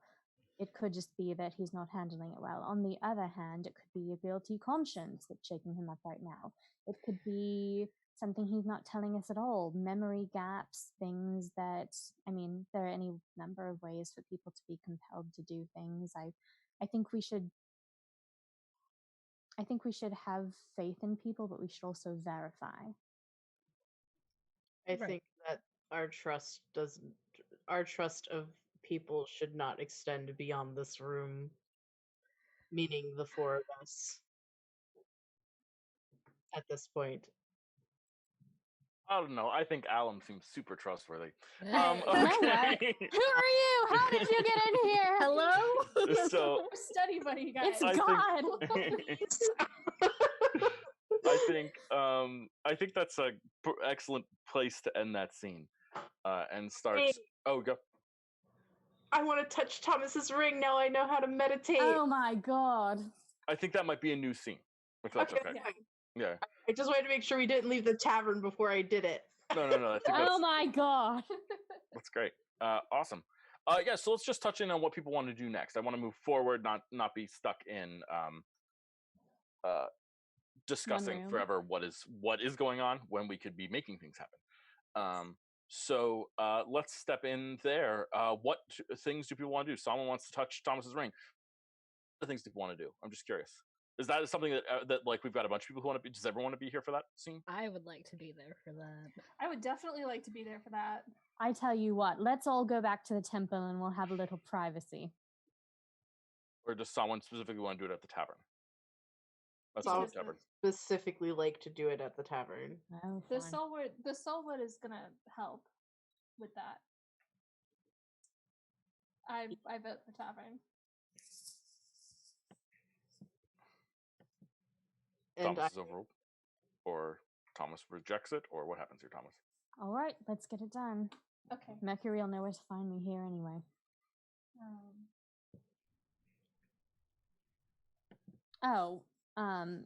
it could just be that he's not handling it well. On the other hand, it could be a guilty conscience that's shaking him up right now. It could be something he's not telling us at all. Memory gaps, things that, I mean, there are any number of ways for people to be compelled to do things. I think we should have faith in people, but we should also verify. I think that our trust of people should not extend beyond this room, meaning the four of us at this point. I don't know. I think Alum seems super trustworthy. You know what? Who are you? How did you get in here? Hello? So Study buddy, guys. It's God. I think that's a excellent place to end that scene, and start. Hey. Oh, go. I want to touch Thomas's ring now. I know how to meditate. Oh my God. I think that might be a new scene. If that's okay. Yeah. I just wanted to make sure we didn't leave the tavern before I did it. No. I think oh my God. That's great. Awesome. Yeah. So let's just touch in on what people want to do next. I want to move forward, not be stuck in discussing forever what is going on when we could be making things happen. So let's step in there. What things do people want to do? Someone wants to touch Thomas's ring. What things do people want to do? I'm just curious. Is that something that like we've got a bunch of people who want to be? Does everyone want to be here for that scene? I would like to be there for that. I would definitely like to be there for that. I tell you what, let's all go back to the temple and we'll have a little privacy. Or does someone specifically want to do it at the tavern? That's So the tavern. Specifically like to do it at the tavern. Oh, The soulwood is gonna help with that. I vote the tavern. And Thomas is overruled, or Thomas rejects it, or what happens here, Thomas? all right, let's get it done. Okay. Mercury will know where to find me here anyway.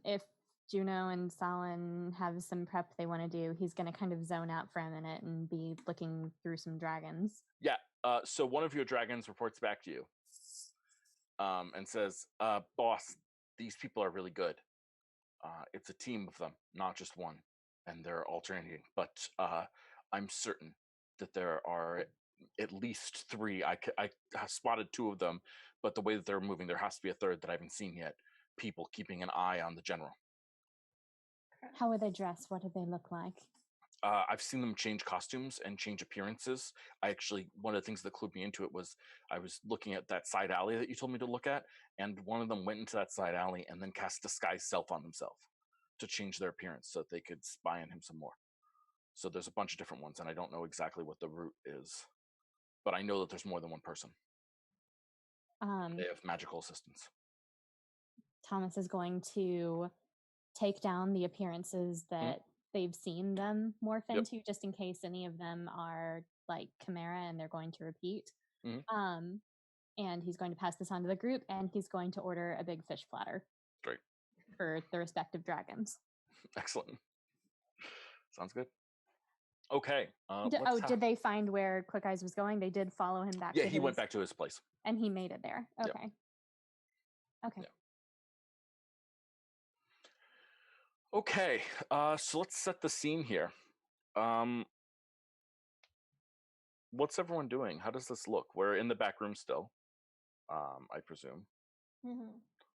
If Juno and Salin have some prep they want to do, he's going to kind of zone out for a minute and be looking through some dragons. Yeah. So one of your dragons reports back to you, and says, "Boss, these people are really good. It's a team of them, not just one, and they're alternating. But I'm certain that there are at least three. I spotted two of them, but the way that they're moving, there has to be a third that I haven't seen yet. People keeping an eye on the general." How are they dressed? What do they look like? I've seen them change costumes and change appearances. One of the things that clued me into it was I was looking at that side alley that you told me to look at, and one of them went into that side alley and then cast disguise self on themselves to change their appearance so that they could spy on him some more. So there's a bunch of different ones, and I don't know exactly what the route is, but I know that there's more than one person. They have magical assistance. Thomas is going to take down the appearances that they've seen them morph into, just in case any of them are like Chimera and they're going to repeat. And he's going to pass this on to the group, and he's going to order a big fish platter. Great. For the respective dragons. Excellent. Sounds good. Okay. Did they find where Quick Eyes was going? They did follow him back. Yeah, he went back to his place. And he made it there. Okay. Yep. Okay. Yeah. Okay. So let's set the scene here. What's everyone doing? How does this look? We're in the back room still, I presume.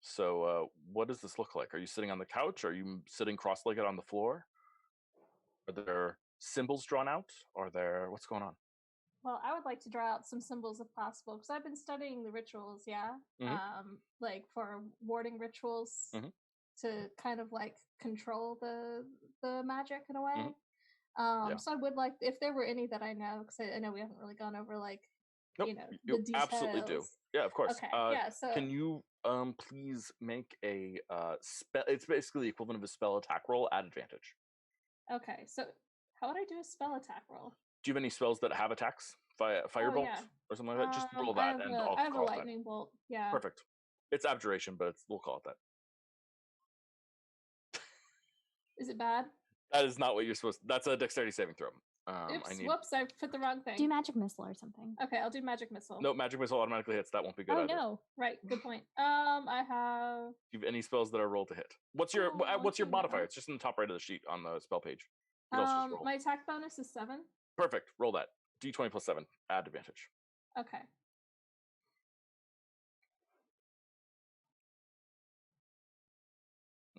So what does this look like? Are you sitting on the couch? Are you sitting cross-legged on the floor? Are there symbols drawn out? What's going on? Well, I would like to draw out some symbols if possible, because I've been studying the rituals, like for warding rituals to kind of like control the magic in a way. So I would like, if there were any that I know, because I know we haven't really gone over like, the details. Absolutely do. Yeah, of course. Okay. So can you please make a spell? It's basically the equivalent of a spell attack roll at advantage. Okay, so how would I do a spell attack roll? Do you have any spells that have attacks? Firebolt or something like that? Just roll that, I have a lightning bolt. Yeah. Perfect. It's abjuration, but we'll call it that. Is it bad? That is not what you're supposed to. That's a dexterity saving throw. Whoops, I put the wrong thing. Do magic missile or something. Okay, I'll do magic missile. No, magic missile automatically hits. That won't be good either. No. Right, good point. I have... Do you have any spells that are rolled to hit? What's your modifier? It's just in the top right of the sheet on the spell page. My attack bonus is 7. Perfect. Roll that. D20 plus 7. Add advantage. Okay.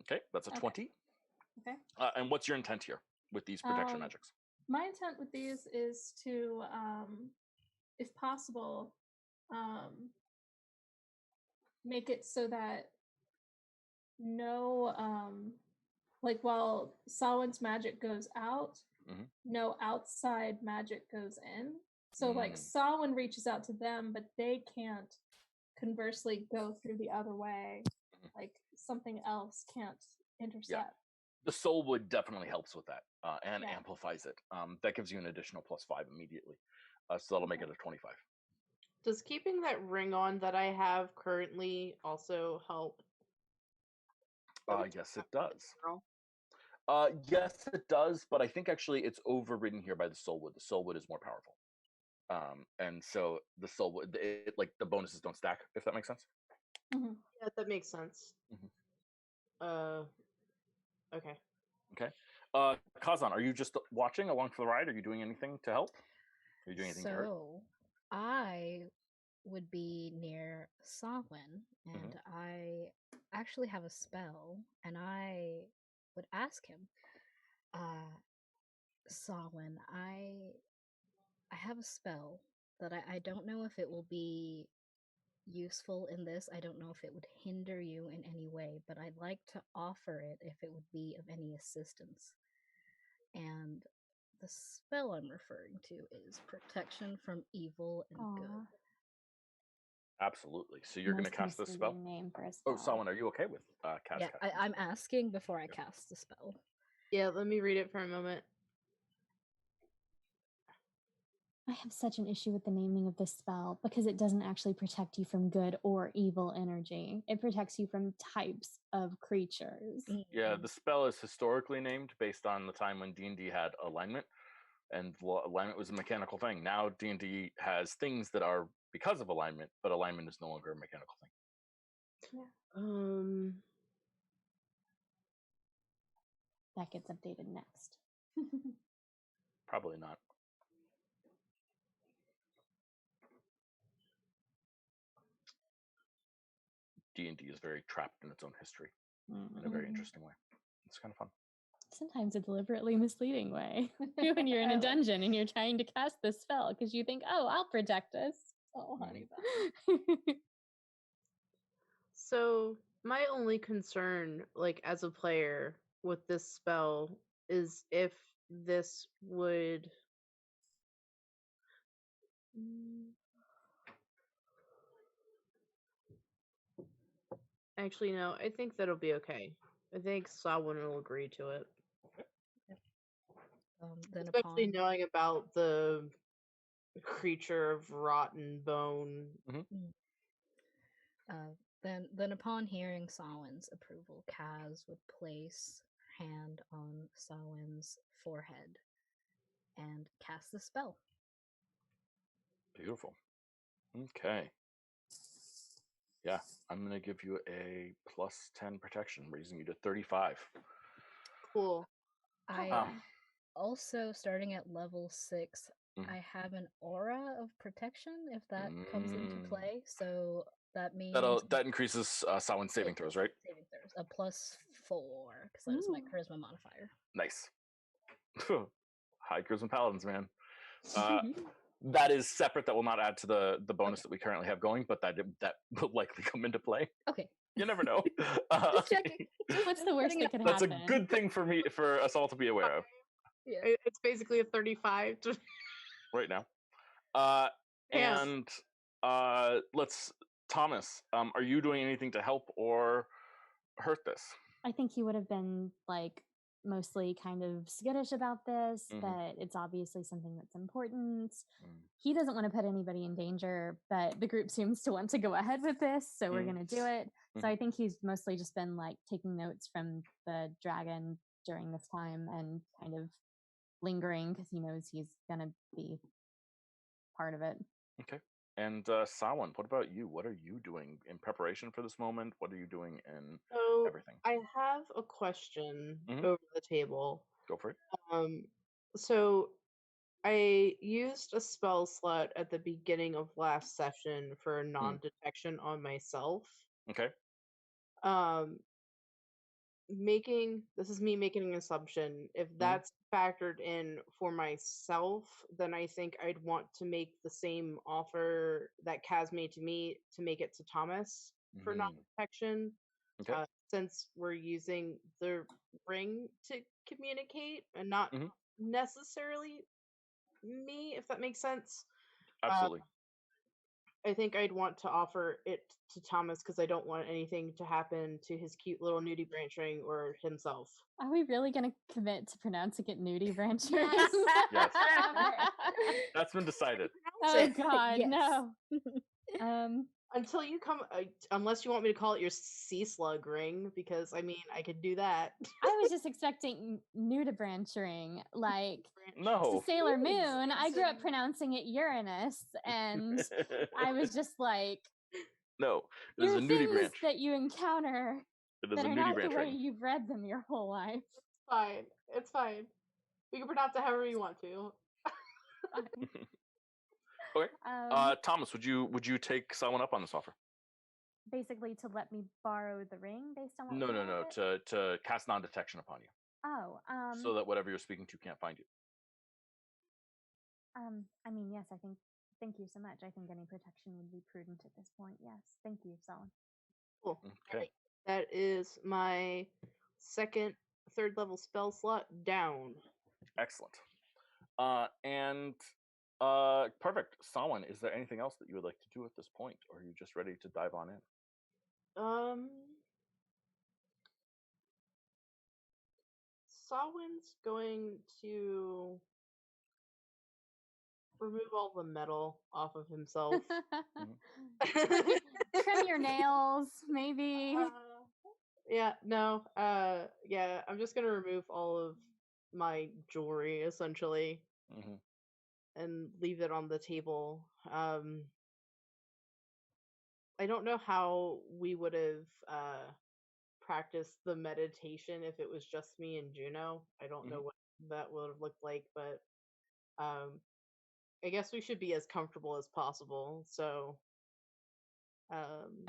Okay, that's a 20. Okay. And what's your intent here with these protection magics? My intent with these is to, if possible, make it so that no, like while Samhain's magic goes out, no outside magic goes in. So like Samhain reaches out to them, but they can't conversely go through the other way. Like something else can't intercept. Yeah. The soul wood definitely helps with that and amplifies it. That gives you an additional +5 immediately. So that'll make it a 25. Does keeping that ring on that I have currently also help? Yes, it does. Yes, it does, but I think actually it's overridden here by the soul wood. The soul wood is more powerful. And so the soul wood, like the bonuses don't stack, if that makes sense. Yeah, that makes sense. Okay. Okay. Kazan, are you just watching along for the ride? Are you doing anything to help? Are you doing anything to hurt? So I would be near Samhain, and I actually have a spell, and I would ask him, Samhain, I have a spell that I don't know if it will be useful in this. I don't know if it would hinder you in any way, but I'd like to offer it if it would be of any assistance. And the spell I'm referring to is protection from evil and good. Absolutely. So you're going to cast this spell? Name for a spell. Oh, Salman, are you okay with casting? Yeah, I'm asking before I cast the spell. Yeah, let me read it for a moment. I have such an issue with the naming of this spell because it doesn't actually protect you from good or evil energy. It protects you from types of creatures. Yeah, the spell is historically named based on the time when D&D had alignment, and alignment was a mechanical thing. Now D&D has things that are because of alignment, but alignment is no longer a mechanical thing. Yeah. That gets updated next. Probably not. D&D is very trapped in its own history in a very interesting way. It's kind of fun. Sometimes a deliberately misleading way. When you're in a dungeon and you're trying to cast this spell because you think, oh, I'll protect us. Oh, honey. So my only concern, like as a player with this spell, is if this would Actually, no, I think that'll be okay. I think Samhain will agree to it. Then Especially upon knowing about the creature of rotten bone. then upon hearing Samhain's approval, Kaz would place her hand on Samhain's forehead and cast the spell. Beautiful. Okay. Yeah, I'm gonna give you a +10 protection, raising you to 35. Cool. I also, starting at level 6, I have an aura of protection if that comes into play. So that means that increases Samhain's saving throws, right? Saving throws, a +4, because that is my charisma modifier. Nice. High charisma paladins, man. That is separate. That will not add to the bonus that we currently have going, but that will likely come into play. Okay. You never know. Just checking. What's the worst that could That's happen? a good thing for us all to be aware of. Yeah. It's basically a 35 right now. And Thomas, are you doing anything to help or hurt this? I think he would have been like mostly kind of skittish about this, but it's obviously something that's important. He doesn't want to put anybody in danger, but the group seems to want to go ahead with this, so we're going to do it. So I think he's mostly just been like taking notes from the dragon during this time and kind of lingering because he knows he's going to be part of it. Okay. And Samhain, what about you? What are you doing in preparation for this moment? What are you doing in everything? I have a question over the table. Go for it. So I used a spell slot at the beginning of last session for non-detection on myself. Okay. This is me making an assumption. If that's factored in for myself, then I think I'd want to make the same offer that Kaz made to me to make it to Thomas for non-detection. Okay. Since we're using the ring to communicate and not necessarily me, if that makes sense. Absolutely. I think I'd want to offer it to Thomas because I don't want anything to happen to his cute little nudie branch ring or himself. Are we really going to commit to pronouncing it nudie branch ring? Yes. That's been decided. Oh God, no. Until you come, unless you want me to call it your sea slug ring, because I mean, I could do that. I was just expecting nudibranch ring, like no. Sailor Moon. I grew up pronouncing it Uranus, and I was just like, no, there's a nudie branch that you encounter that are not the way you've read them your whole life. It's fine. It's fine. We can pronounce it however you want to. Okay. Thomas, would you take someone up on this offer? Basically, to let me borrow the ring based on what? No. To cast non-detection upon you. Oh. So that whatever you're speaking to can't find you. I mean, yes. I think. Thank you so much. I think any protection would be prudent at this point. Yes. Thank you, Solon. Cool. Okay. That is my third level spell slot down. Excellent. Perfect. Samhain, is there anything else that you would like to do at this point, or are you just ready to dive on in? Samhain's going to remove all the metal off of himself. Trim your nails, maybe. I'm just gonna remove all of my jewelry essentially and leave it on the table. I don't know how we would have practiced the meditation if it was just me and Juno. I don't know what that would have looked like, but I guess we should be as comfortable as possible. So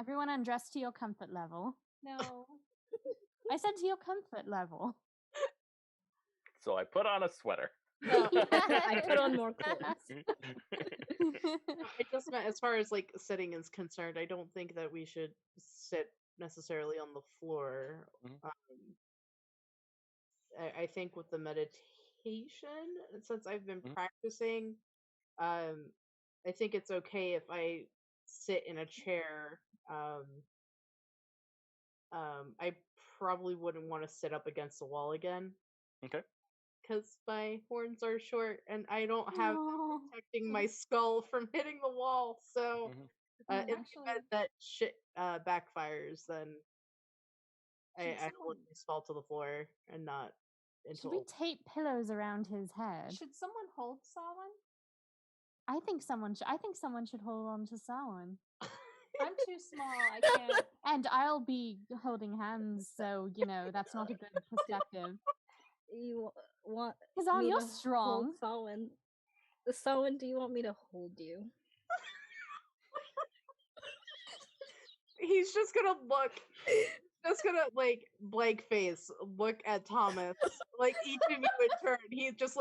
everyone undress to your comfort level. No. I said to your comfort level. So I put on a sweater. No. I put on more clothes. I just meant as far as like sitting is concerned, I don't think that we should sit necessarily on the floor. I think with the meditation, since I've been practicing, I think it's okay if I sit in a chair I probably wouldn't want to sit up against the wall again. Okay. Because my horns are short and I don't have Oh. protecting my skull from hitting the wall. So if the event that shit backfires, then I will just fall to the floor and not into. Should we tape pillows around his head? Should someone hold Solon? I think someone should hold on to Samhain. I'm too small. I can't. And I'll be holding hands, so that's not a good perspective. You want Because me you're to strong. hold Samhain? Samhain, do you want me to hold you? He's just gonna look. Just gonna blank face look at Thomas. Like each of you in turn. He just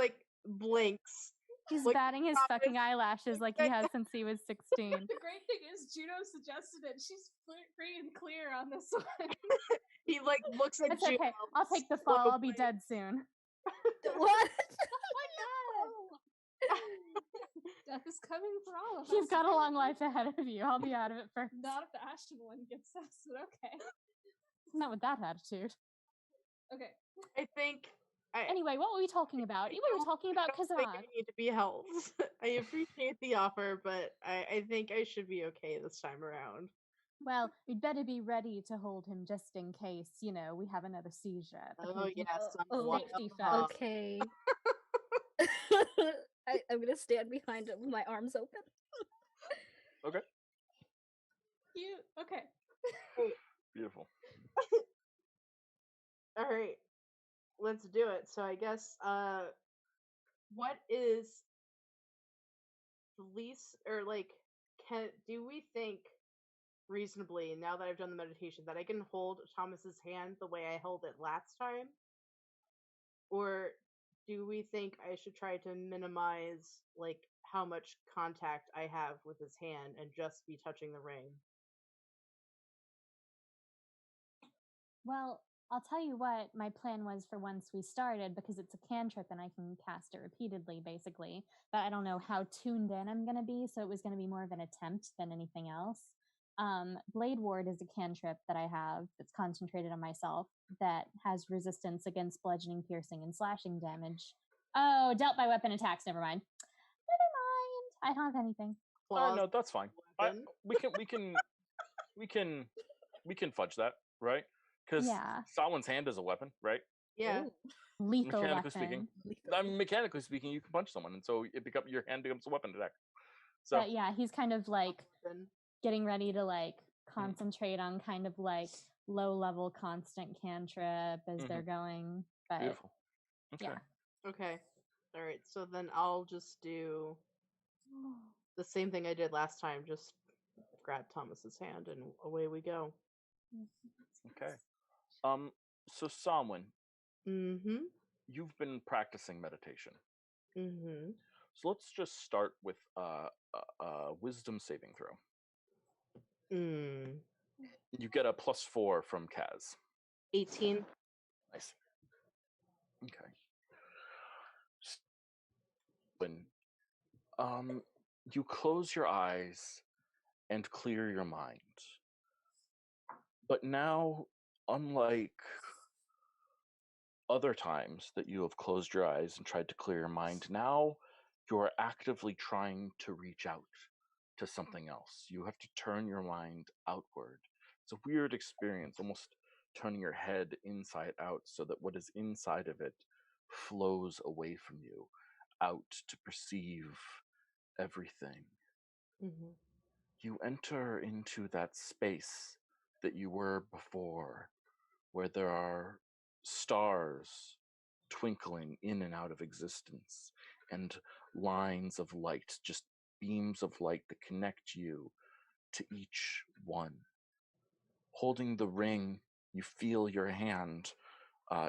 blinks. He's Look batting his Thomas. fucking eyelashes like he has since he was 16. The great thing is Juno suggested it. She's free and clear on this one. He looks at It's Juno. okay. I'll take the fall. I'll be dead soon. What? Oh my god! Death is coming for all of us. You've got a long life ahead of you. I'll be out of it first. Not if the Ashton one gets us, but okay. Not with that attitude. Okay. I think. Anyway, what were we talking about? We were talking about I think I Kazan. need to be helped. I appreciate the offer, but I think I should be okay this time around. Well, we'd better be ready to hold him just in case, we have another seizure. Oh yes, safety first. Okay. I'm gonna stand behind him with my arms open. Okay. Cute. Okay. Beautiful. All right, let's do it. So I guess, what is the least, or do we think reasonably, now that I've done the meditation, that I can hold Thomas's hand the way I held it last time? Or do we think I should try to minimize how much contact I have with his hand and just be touching the ring? Well, I'll tell you what my plan was for once we started, because it's a cantrip and I can cast it repeatedly, basically. But I don't know how tuned in I'm going to be, so it was going to be more of an attempt than anything else. Blade Ward is a cantrip that I have that's concentrated on myself that has resistance against bludgeoning, piercing, and slashing damage. Oh, dealt by weapon attacks. Never mind. I don't have anything. No, that's fine. We can fudge that, right? Because Samhain's hand is a weapon, right? Yeah. Ooh. Lethal mechanically weapon. speaking. Mechanically speaking, you can punch someone, and so your hand becomes a weapon attack. So but yeah, he's kind of getting ready to concentrate on kind of low level constant cantrip as they're going. But beautiful. Okay. Yeah. Okay. All right. So then I'll just do the same thing I did last time. Just grab Thomas's hand and away we go. Okay. So Samhain, Mm-hmm. you've been practicing meditation. Mm-hmm. So let's just start with wisdom saving throw. You get a +4 from Kaz. 18. Nice. Okay. When you close your eyes and clear your mind. But now, unlike other times that you have closed your eyes and tried to clear your mind, now you're actively trying to reach out to something else. You have to turn your mind outward. It's a weird experience, almost turning your head inside out so that what is inside of it flows away from you, out to perceive everything. Mm-hmm. You enter into that space that you were before, where there are stars twinkling in and out of existence, and lines of light, just beams of light that connect you to each one. Holding the ring, you feel your hand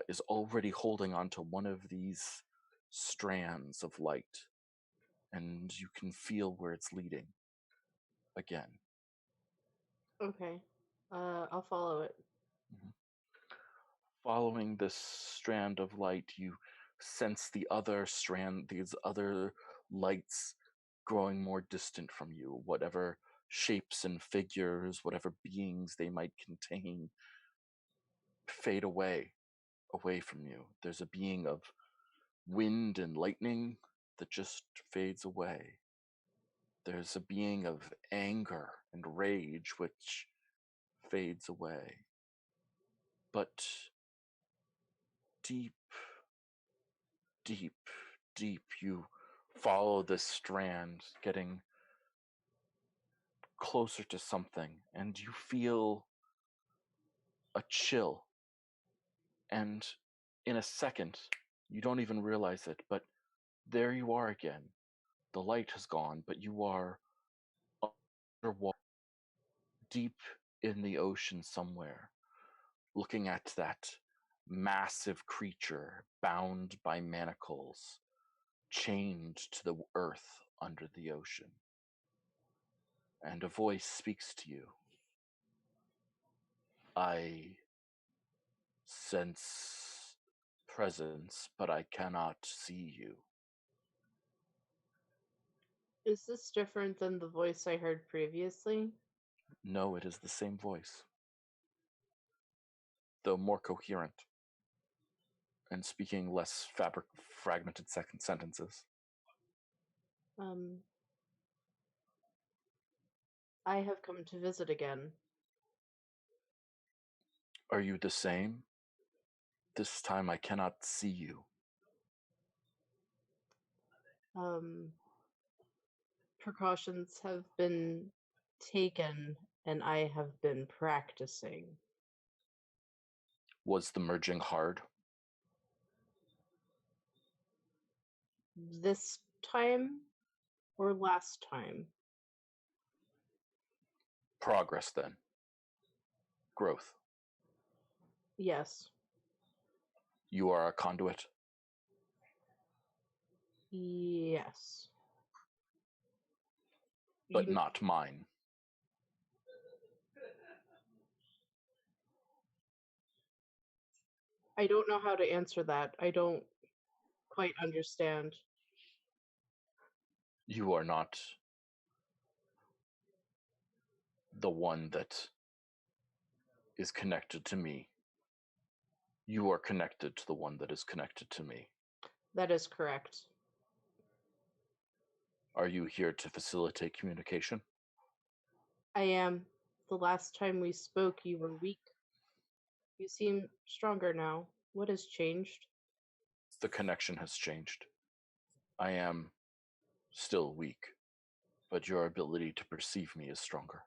is already holding onto one of these strands of light, and you can feel where it's leading again. Okay. I'll follow it. Following this strand of light, you sense these other lights growing more distant from you, whatever shapes and figures, whatever beings they might contain. fade away from you. There's a being of wind and lightning that just fades away. There's a being of anger and rage which fades away. But deep, deep, deep, you follow this strand, getting closer to something, and you feel a chill. And in a second, you don't even realize it, but there you are again. The light has gone, but you are underwater, deep in the ocean somewhere, looking at that massive creature bound by manacles, chained to the earth under the ocean. And a voice speaks to you. I sense presence, but I cannot see you. Is this different than the voice I heard previously? No, it is the same voice, though more coherent and speaking less fragmented sentences. I have come to visit again. Are you the same? This time I cannot see you. Precautions have been taken, and I have been practicing. Was the merging hard? This time or last time? Progress, then. Growth. Yes. You are a conduit? Yes. But not mine. I don't know how to answer that. I don't quite understand. You are not the one that is connected to me. You are connected to the one that is connected to me. That is correct. Are you here to facilitate communication? I am. The last time we spoke, you were weak. You seem stronger now. What has changed? The connection has changed. I am still weak, but your ability to perceive me is stronger.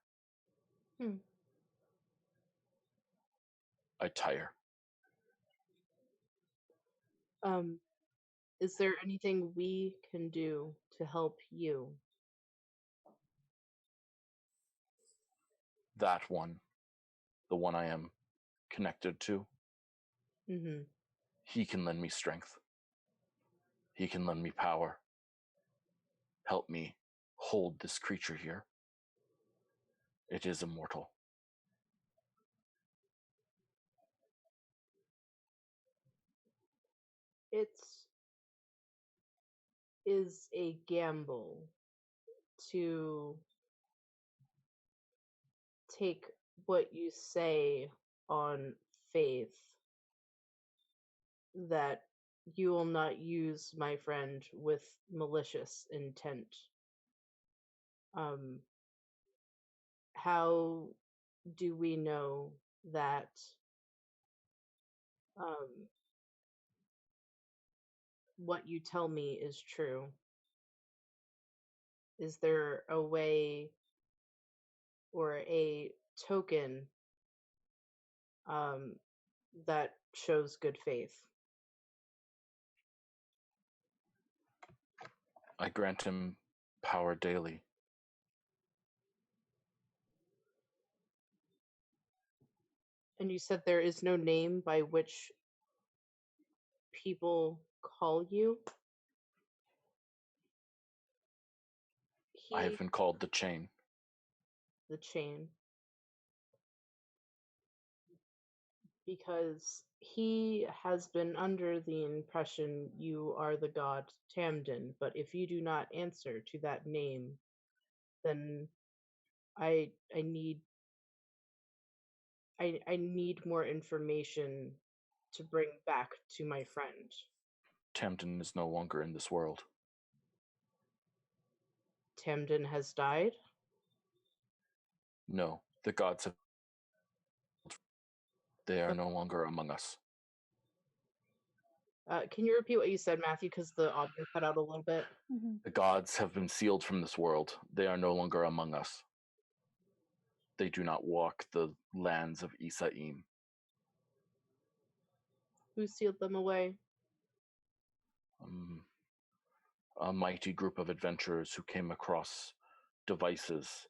I tire. Is there anything we can do to help you? That one, the one I am connected to, he can lend me strength. He can lend me power. Help me hold this creature here. It is immortal. It is a gamble to take what you say on faith that you will not use my friend with malicious intent. How do we know that what you tell me is true? Is there a way or a token that shows good faith? I grant him power daily. And you said there is no name by which people call you? I have been called the Chain. The Chain. Because he has been under the impression you are the god Tamden, but if you do not answer to that name, then I I need more information to bring back to my friend. Tamden is no longer in this world. Tamden has died? No, the gods have... They are no longer among us. Can you repeat what you said, Matthew, because the audio cut out a little bit? Mhm. The gods have been sealed from this world. They are no longer among us. They do not walk the lands of Isaim. Who sealed them away? A mighty group of adventurers who came across devices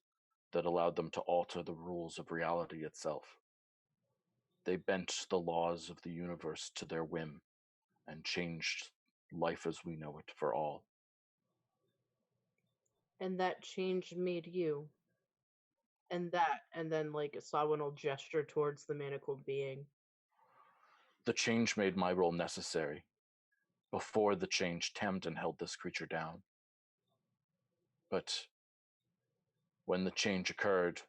that allowed them to alter the rules of reality itself. They bent the laws of the universe to their whim and changed life as we know it for all. And that change made you. And then like Sawin will gesture towards the manacled being. The change made my role necessary. Before the change, Tamden held this creature down. But when the change occurred,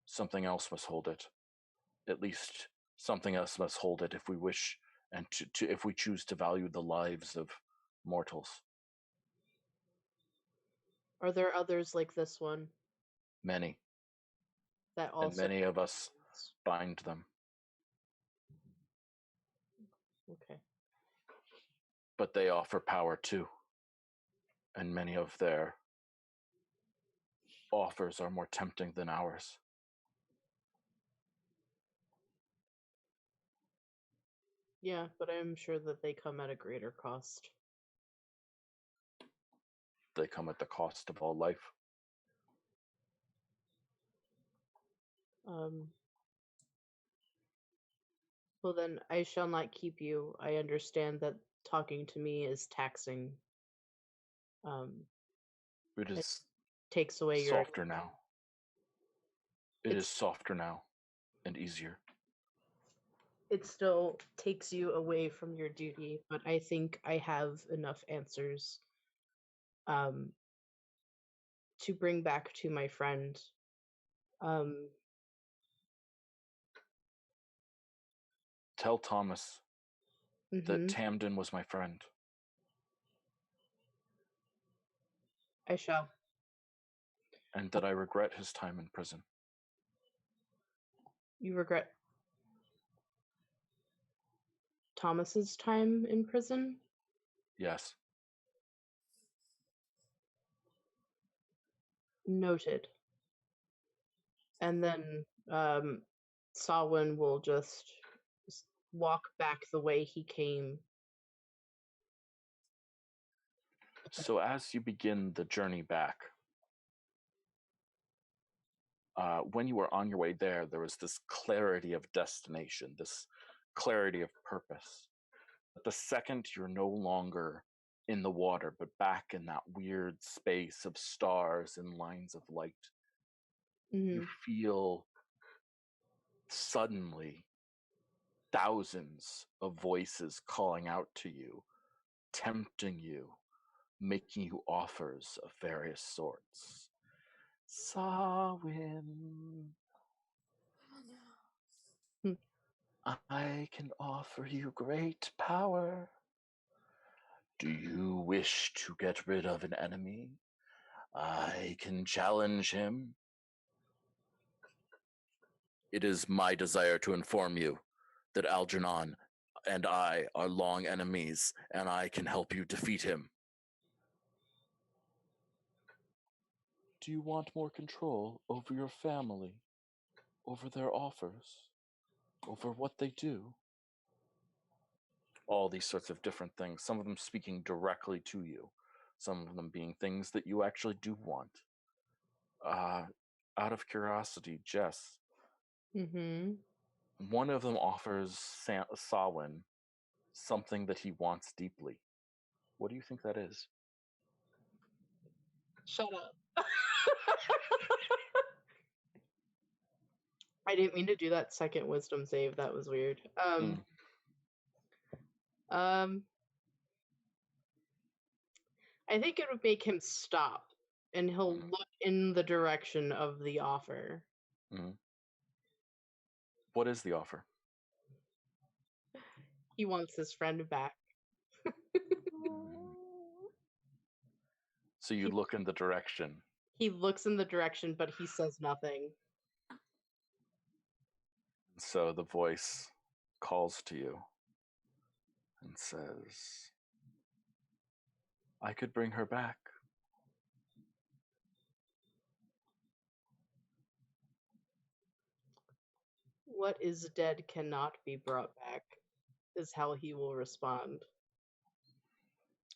something else must hold it. At least something else must hold it if we wish and if we choose to value the lives of mortals. Are there others like this one? Many. That also. And many of us bind them. Okay. But they offer power too. And many of their offers are more tempting than ours. Yeah, but I'm sure that they come at a greater cost. They come at the cost of all life. Well then, I shall not keep you. I understand that talking to me is taxing. It is takes away your softer now. It is softer now and easier. It still takes you away from your duty, but I think I have enough answers to bring back to my friend. Tell Thomas that Tamden was my friend. I shall. And that I regret his time in prison. You regret Thomas's time in prison? Yes. Noted. And then Sawin will just walk back the way he came. So as you begin the journey back, when you were on your way there was this clarity of destination, this clarity of purpose. But the second you're no longer in the water, but back in that weird space of stars and lines of light, you feel suddenly thousands of voices calling out to you, tempting you, making you offers of various sorts. Sawin, I can offer you great power. Do you wish to get rid of an enemy? I can challenge him. It is my desire to inform you that Algernon and I are long enemies, and I can help you defeat him. Do you want more control over your family, over their offers, over what they do? All these sorts of different things, some of them speaking directly to you, some of them being things that you actually do want. Out of curiosity, Jess, one of them offers Sawin something that he wants deeply. What do you think that is? Shut up. I didn't mean to do that second wisdom save. That was weird. I think it would make him stop, and he'll look in the direction of the offer. What is the offer? He wants his friend back. So you look in the direction. He looks in the direction, but he says nothing. So the voice calls to you and says, I could bring her back. What is dead cannot be brought back, is how he will respond.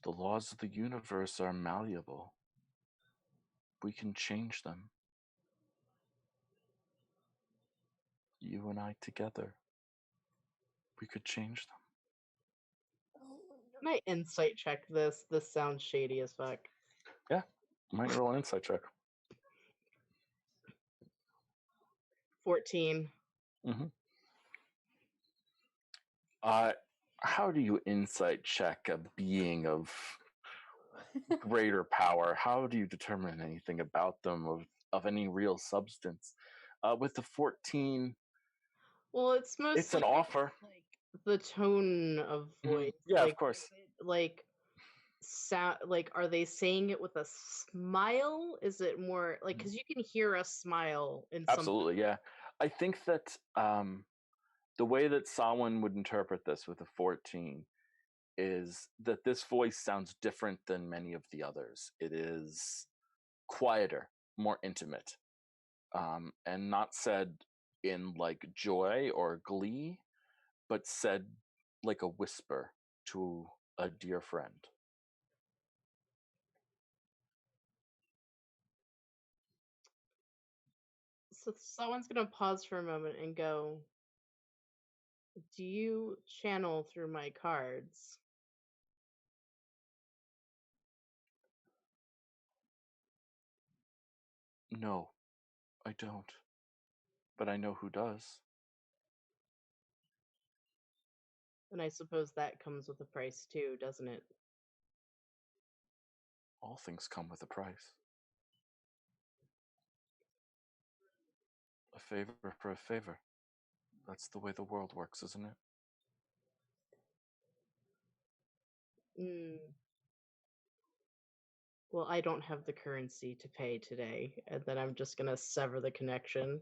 The laws of the universe are malleable. We can change them. You and I together, we could change them. Can I insight check this? This sounds shady as fuck. Yeah, might roll an insight check. 14. Mm-hmm. How do you insight check a being of greater power? How do you determine anything about them of any real substance? With the 14, Well, it's mostly it's an offer. like the tone of voice. Yeah, like, of course. Like, like, are they saying it with a smile? Is it more like, because you can hear a smile in some. Absolutely, yeah. I think that the way that Samhain would interpret this with a 14 is that this voice sounds different than many of the others. It is quieter, more intimate, and not said in like joy or glee, but said like a whisper to a dear friend. So someone's gonna pause for a moment and go, do you channel through my cards? No, I don't. But I know who does. And I suppose that comes with a price too, doesn't it? All things come with a price. A favor for a favor. That's the way the world works, isn't it? Well, I don't have the currency to pay today, and then I'm just gonna sever the connection.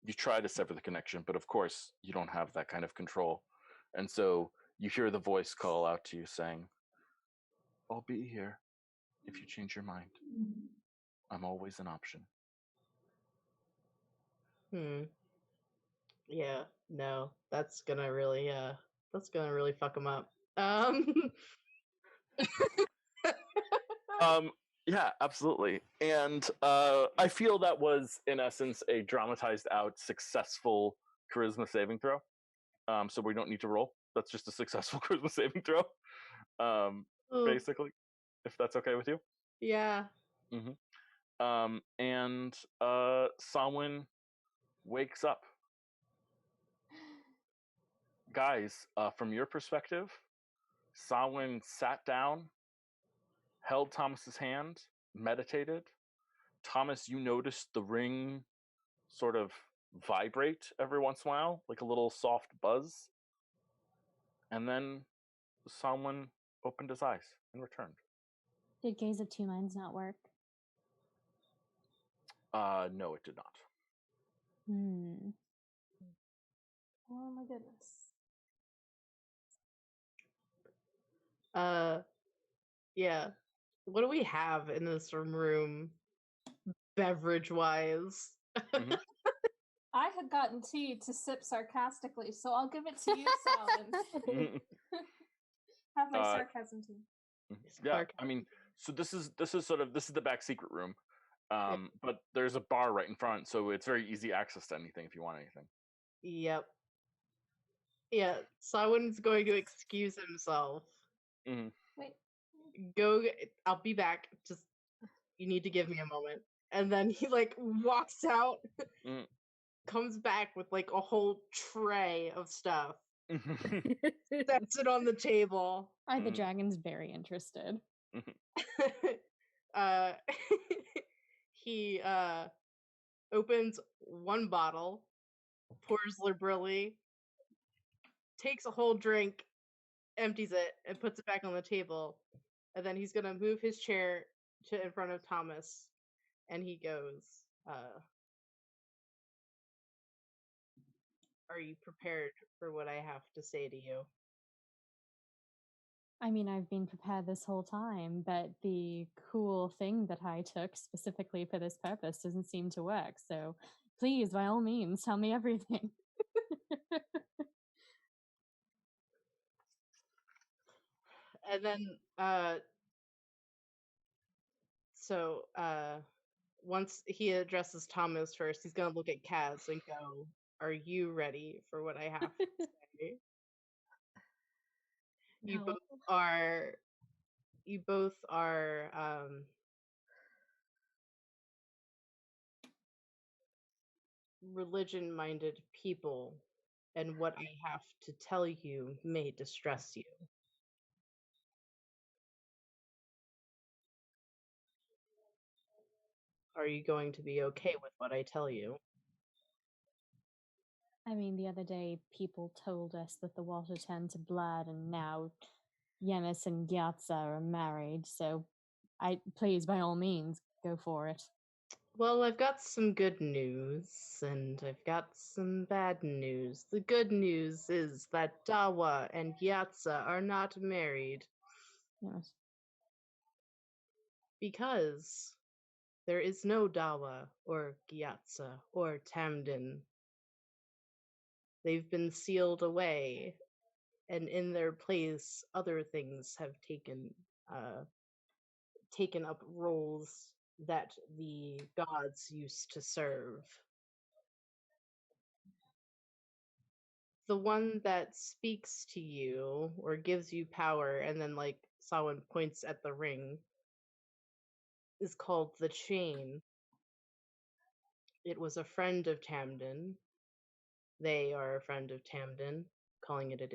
You try to sever the connection, but of course you don't have that kind of control. And so you hear the voice call out to you saying, I'll be here if you change your mind. I'm always an option. Yeah, no, that's gonna really fuck him up. Yeah, absolutely. And I feel that was, in essence, a dramatized out, successful charisma saving throw. So we don't need to roll. That's just a successful charisma saving throw, basically, if that's okay with you. Yeah. And Samhain wakes up. Guys, from your perspective, Samhain sat down, held Thomas's hand, meditated. Thomas, you noticed the ring sort of vibrate every once in a while, like a little soft buzz. And then someone opened his eyes and returned. Did Gaze of Two Minds not work? No, it did not. Oh my goodness. Yeah. What do we have in this room, beverage-wise? I had gotten tea to sip sarcastically, so I'll give it to you, Salin. Have my sarcasm tea. Yeah, I mean, so this is the back secret room, but there's a bar right in front, so it's very easy access to anything if you want anything. Yep. Yeah, someone's going to excuse himself. Wait. Go. I'll be back. Just you need to give me a moment. And then he like walks out, comes back with like a whole tray of stuff. Sets it on the table. The dragon's very interested. He opens one bottle, pours liberally, takes a whole drink, empties it, and puts it back on the table. And then he's gonna move his chair to in front of Thomas, and he goes, "Are you prepared for what I have to say to you?" I mean, I've been prepared this whole time, but the cool thing that I took specifically for this purpose doesn't seem to work. So please, by all means, tell me everything. And then, once he addresses Thomas first, he's gonna look at Kaz and go, "Are you ready for what I have to say?" You No. both are. You both are. Religion-minded people, and what I have to tell you may distress you. Are you going to be okay with what I tell you? I mean, the other day people told us that the water turned to blood, and now Yemis and Gyatso are married. So, please, by all means, go for it. Well, I've got some good news, and I've got some bad news. The good news is that Dawa and Gyatso are not married. Yes. Because there is no Dawa or Gyatso or Tamdin. They've been sealed away, and in their place, other things have taken up roles that the gods used to serve. The one that speaks to you or gives you power, and then like someone points at the ring, is called the Chain. It was a friend of Tamdin. They are a friend of Tamdin. Calling it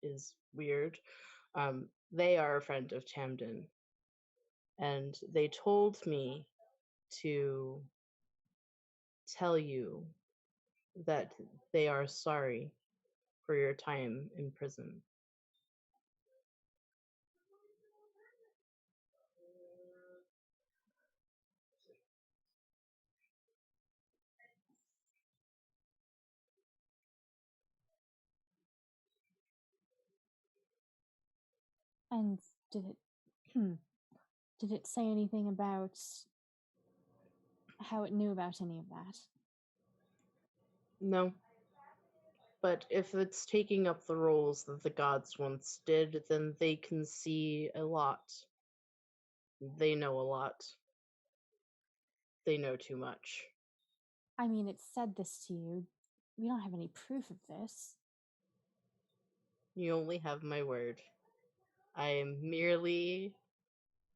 is weird. They are a friend of Tamdin. And they told me to tell you that they are sorry for your time in prison. And did it say anything about how it knew about any of that? No. But if it's taking up the roles that the gods once did, then they can see a lot. They know a lot. They know too much. I mean, it said this to you. We don't have any proof of this. You only have my word. I am merely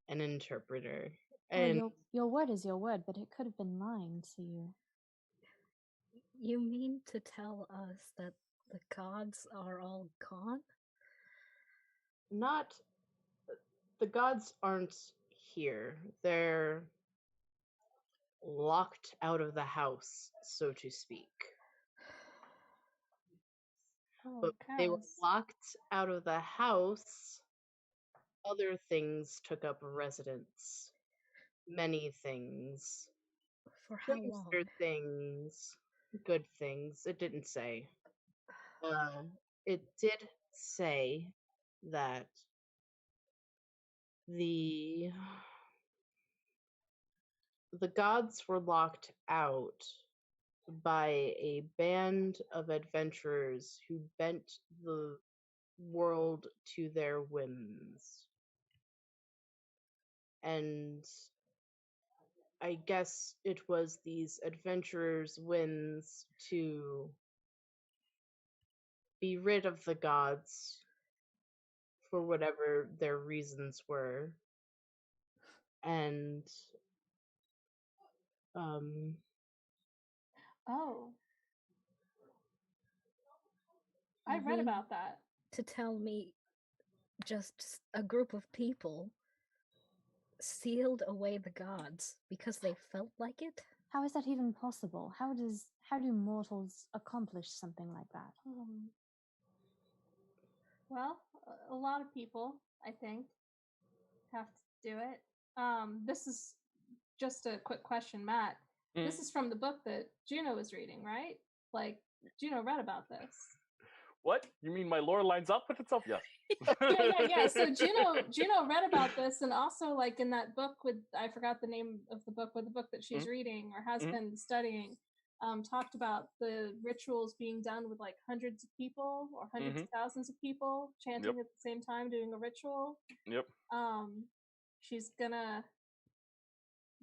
an interpreter. And Well, your word is your word, but it could have been lying to you. You mean to tell us that the gods are all gone? not the gods aren't here. They're locked out of the house, so to speak. Oh, But they were Kaz. locked out of the house. Other things took up residence. Many things. For how long? Sinister things. Good things. It didn't say. It did say that the gods were locked out by a band of adventurers who bent the world to their whims. And I guess it was these adventurers' whims to be rid of the gods for whatever their reasons were. And Oh. I You read mean about that. to tell me just a group of people sealed away the gods because they felt like it? How is that even possible? How do mortals accomplish something like that? Well, a lot of people, I think, have to do it. This is just a quick question, Matt. This is from the book that Juno was reading, right? Like, Juno read about this. What? You mean my lore lines up with itself? Yes. yeah. So Juno read about this, and also like in that book with, I forgot the name of the book, but the book that she's reading or has been studying, talked about the rituals being done with like hundreds of people or hundreds of thousands of people chanting at the same time, doing a ritual. Yep. She's gonna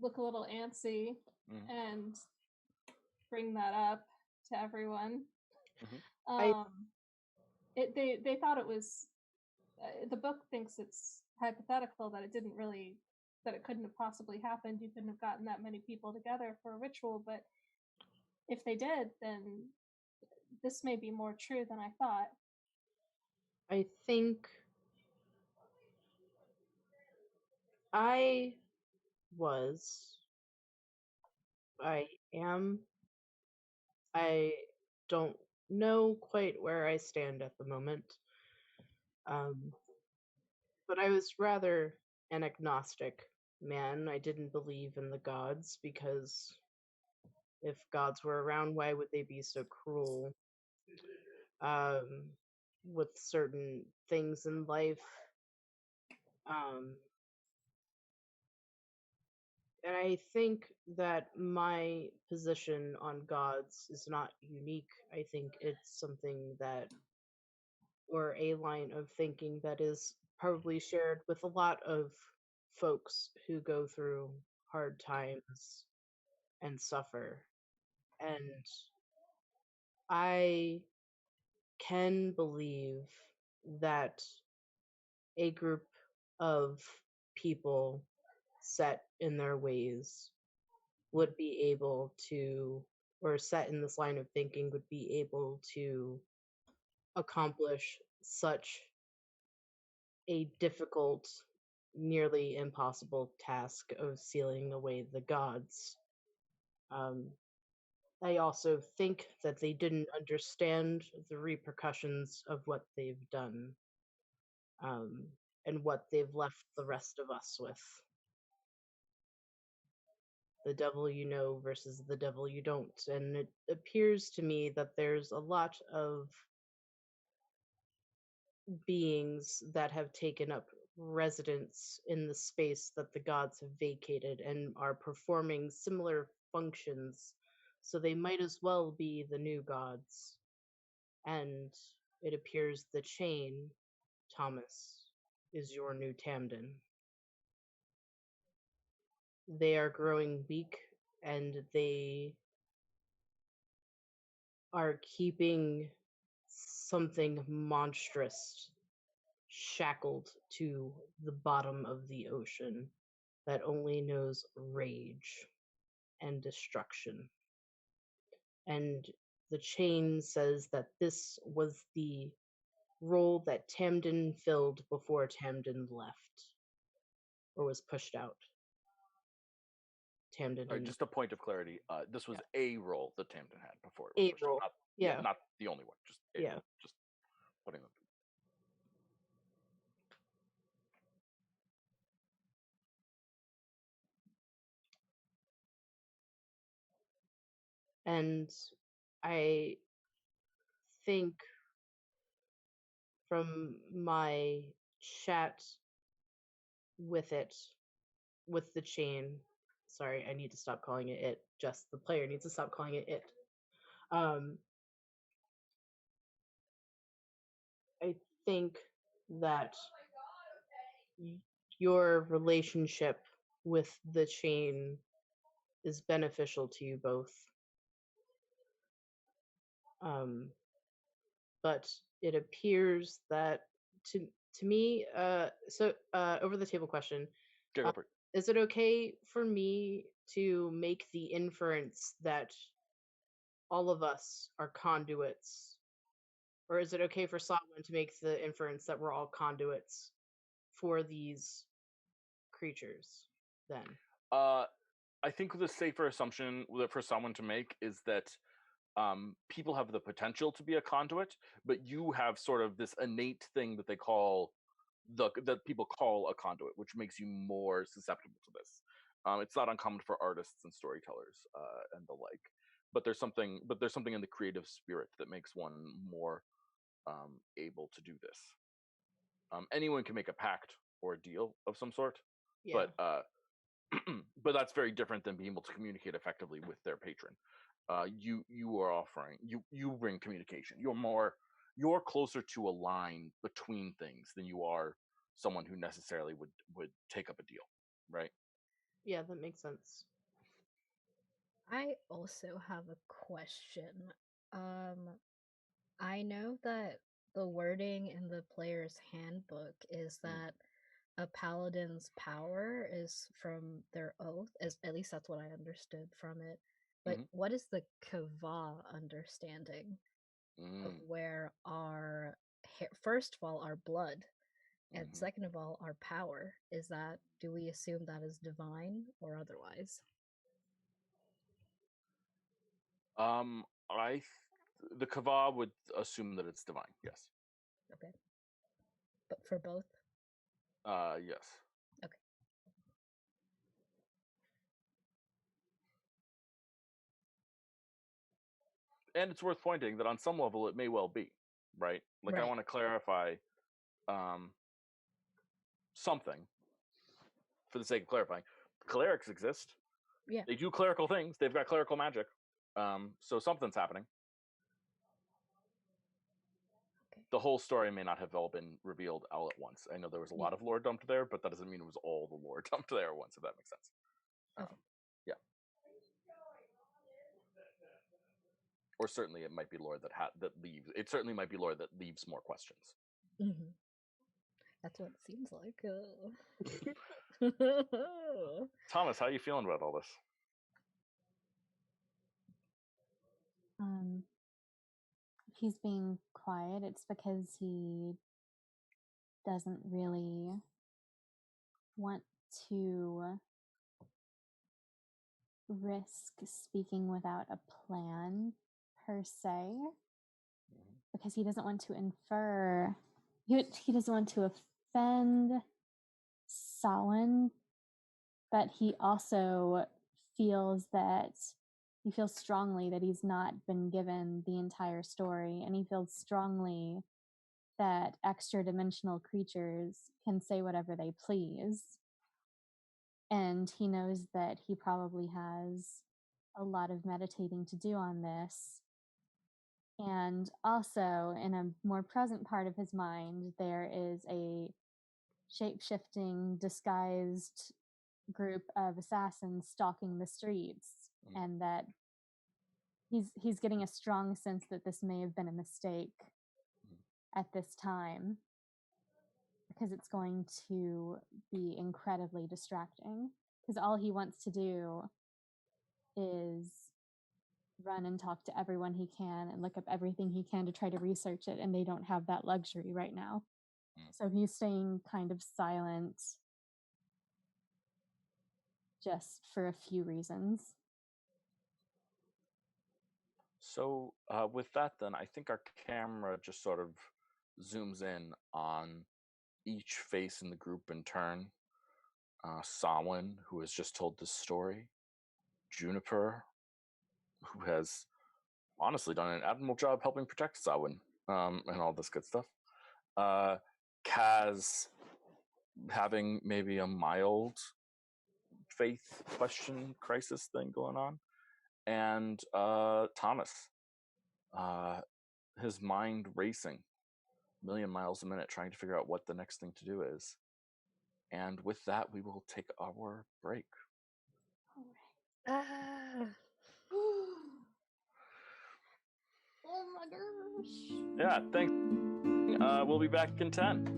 look a little antsy and bring that up to everyone. They thought it was the book thinks it's hypothetical, that it didn't really, that it couldn't have possibly happened. You couldn't have gotten that many people together for a ritual, but if they did, then this may be more true than I thought. I think I am. I don't know quite where I stand at the moment. But I was rather an agnostic man. I didn't believe in the gods because if gods were around, why would they be so cruel with certain things in life? And I think that my position on gods is not unique. I think it's something that, or a line of thinking that is probably shared with a lot of folks who go through hard times and suffer. And I can believe that a group of people set in their ways would be able to, or set in this line of thinking, would be able to accomplish such a difficult, nearly impossible task of sealing away the gods. I also think that they didn't understand the repercussions of what they've done, and what they've left the rest of us with. The devil you know versus the devil you don't. And it appears to me that there's a lot of beings that have taken up residence in the space that the gods have vacated and are performing similar functions, so they might as well be the new gods. And it appears the chain, Thomas, is your new Tamden. They are growing weak, and they are keeping something monstrous shackled to the bottom of the ocean that only knows rage and destruction. And the chain says that this was the role that Tamden filled before Tamden left, or was pushed out. Tamden. Right, just a point of clarity. This was a role that Tamden had before. A role. Not, not the only one. Just a role. Just putting them. And I think from my chat with the chain, sorry, I need to stop calling it, just the player needs to stop calling it. I think that your relationship with the chain is beneficial to you both. But it appears that to me, over the table question, is it okay for me to make the inference that all of us are conduits? Or is it okay for someone to make the inference that we're all conduits for these creatures then? I think the safer assumption for someone to make is that people have the potential to be a conduit, but you have sort of this innate thing that that people call a conduit, which makes you more susceptible to this. It's not uncommon for artists and storytellers and the like, but there's something in the creative spirit that makes one more able to do this. Anyone can make a pact or a deal of some sort, Yeah. but but that's very different than being able to communicate effectively with their patron. You are offering you bring communication. You're closer to a line between things than you are someone who necessarily would take up a deal, right? Yeah, that makes sense. I also have a question. I know that the wording in the player's handbook is that a paladin's power is from their oath, at least that's what I understood from it. But what is the Kava understanding of where our first of all our blood and second of all our power is? That, do we assume that is divine or otherwise? The Kava would assume that it's divine. Yes. Okay. But for both? Yes. Okay. And it's worth pointing that on some level it may well be, right? Like, right. I want to clarify something for the sake of clarifying. Clerics exist. Yeah. They do clerical things. They've got clerical magic. So something's happening. Okay. The whole story may not have all been revealed all at once. I know there was a lot of lore dumped there, but that doesn't mean it was all the lore dumped there at once, if that makes sense. Okay. Yeah. Or certainly it might be lore that leaves. It certainly might be lore that leaves more questions. Mm-hmm. That's what it seems like. Thomas, how are you feeling about all this? If he's being quiet, it's because he doesn't really want to risk speaking without a plan per se, because he doesn't want to infer, he doesn't want to offend Samhain, but he also feels strongly that he's not been given the entire story, and he feels strongly that extra dimensional creatures can say whatever they please. And he knows that he probably has a lot of meditating to do on this. And also, in a more present part of his mind, there is a shape-shifting, disguised group of assassins stalking the streets, and that he's getting a strong sense that this may have been a mistake at this time, because it's going to be incredibly distracting, because all he wants to do is run and talk to everyone he can and look up everything he can to try to research it, and they don't have that luxury right now. So he's staying kind of silent just for a few reasons. So with that, then, I think our camera just sort of zooms in on each face in the group in turn. Samhain, who has just told this story. Juniper, who has honestly done an admirable job helping protect Samhain and all this good stuff. Kaz, having maybe a mild faith question crisis thing going on. And Thomas, his mind racing a million miles a minute, trying to figure out what the next thing to do is. And with that, we will take our break. Oh my gosh. Yeah, thanks. We'll be back in 10.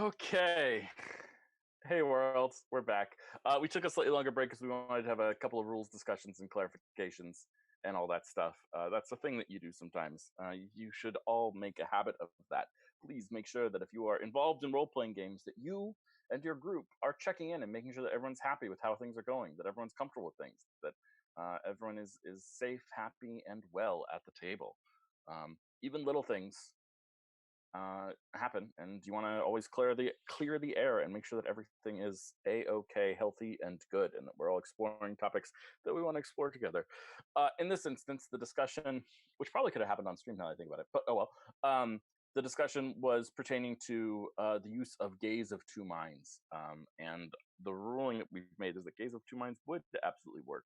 Okay. Hey world, we're back. We took a slightly longer break because we wanted to have a couple of rules discussions and clarifications and all that stuff. That's a thing that you do sometimes. You should all make a habit of that. Please make sure that if you are involved in role-playing games, that you and your group are checking in and making sure that everyone's happy with how things are going, that everyone's comfortable with things, that everyone is safe, happy, and well at the table. Even little things happen, and you want to always clear the air and make sure that everything is a-okay, healthy, and good, and that we're all exploring topics that we want to explore together. In this instance, the discussion, which probably could have happened on stream now that I think about it, but oh well. The discussion was pertaining to the use of Gaze of Two Minds, and the ruling that we've made is that Gaze of Two Minds would absolutely work.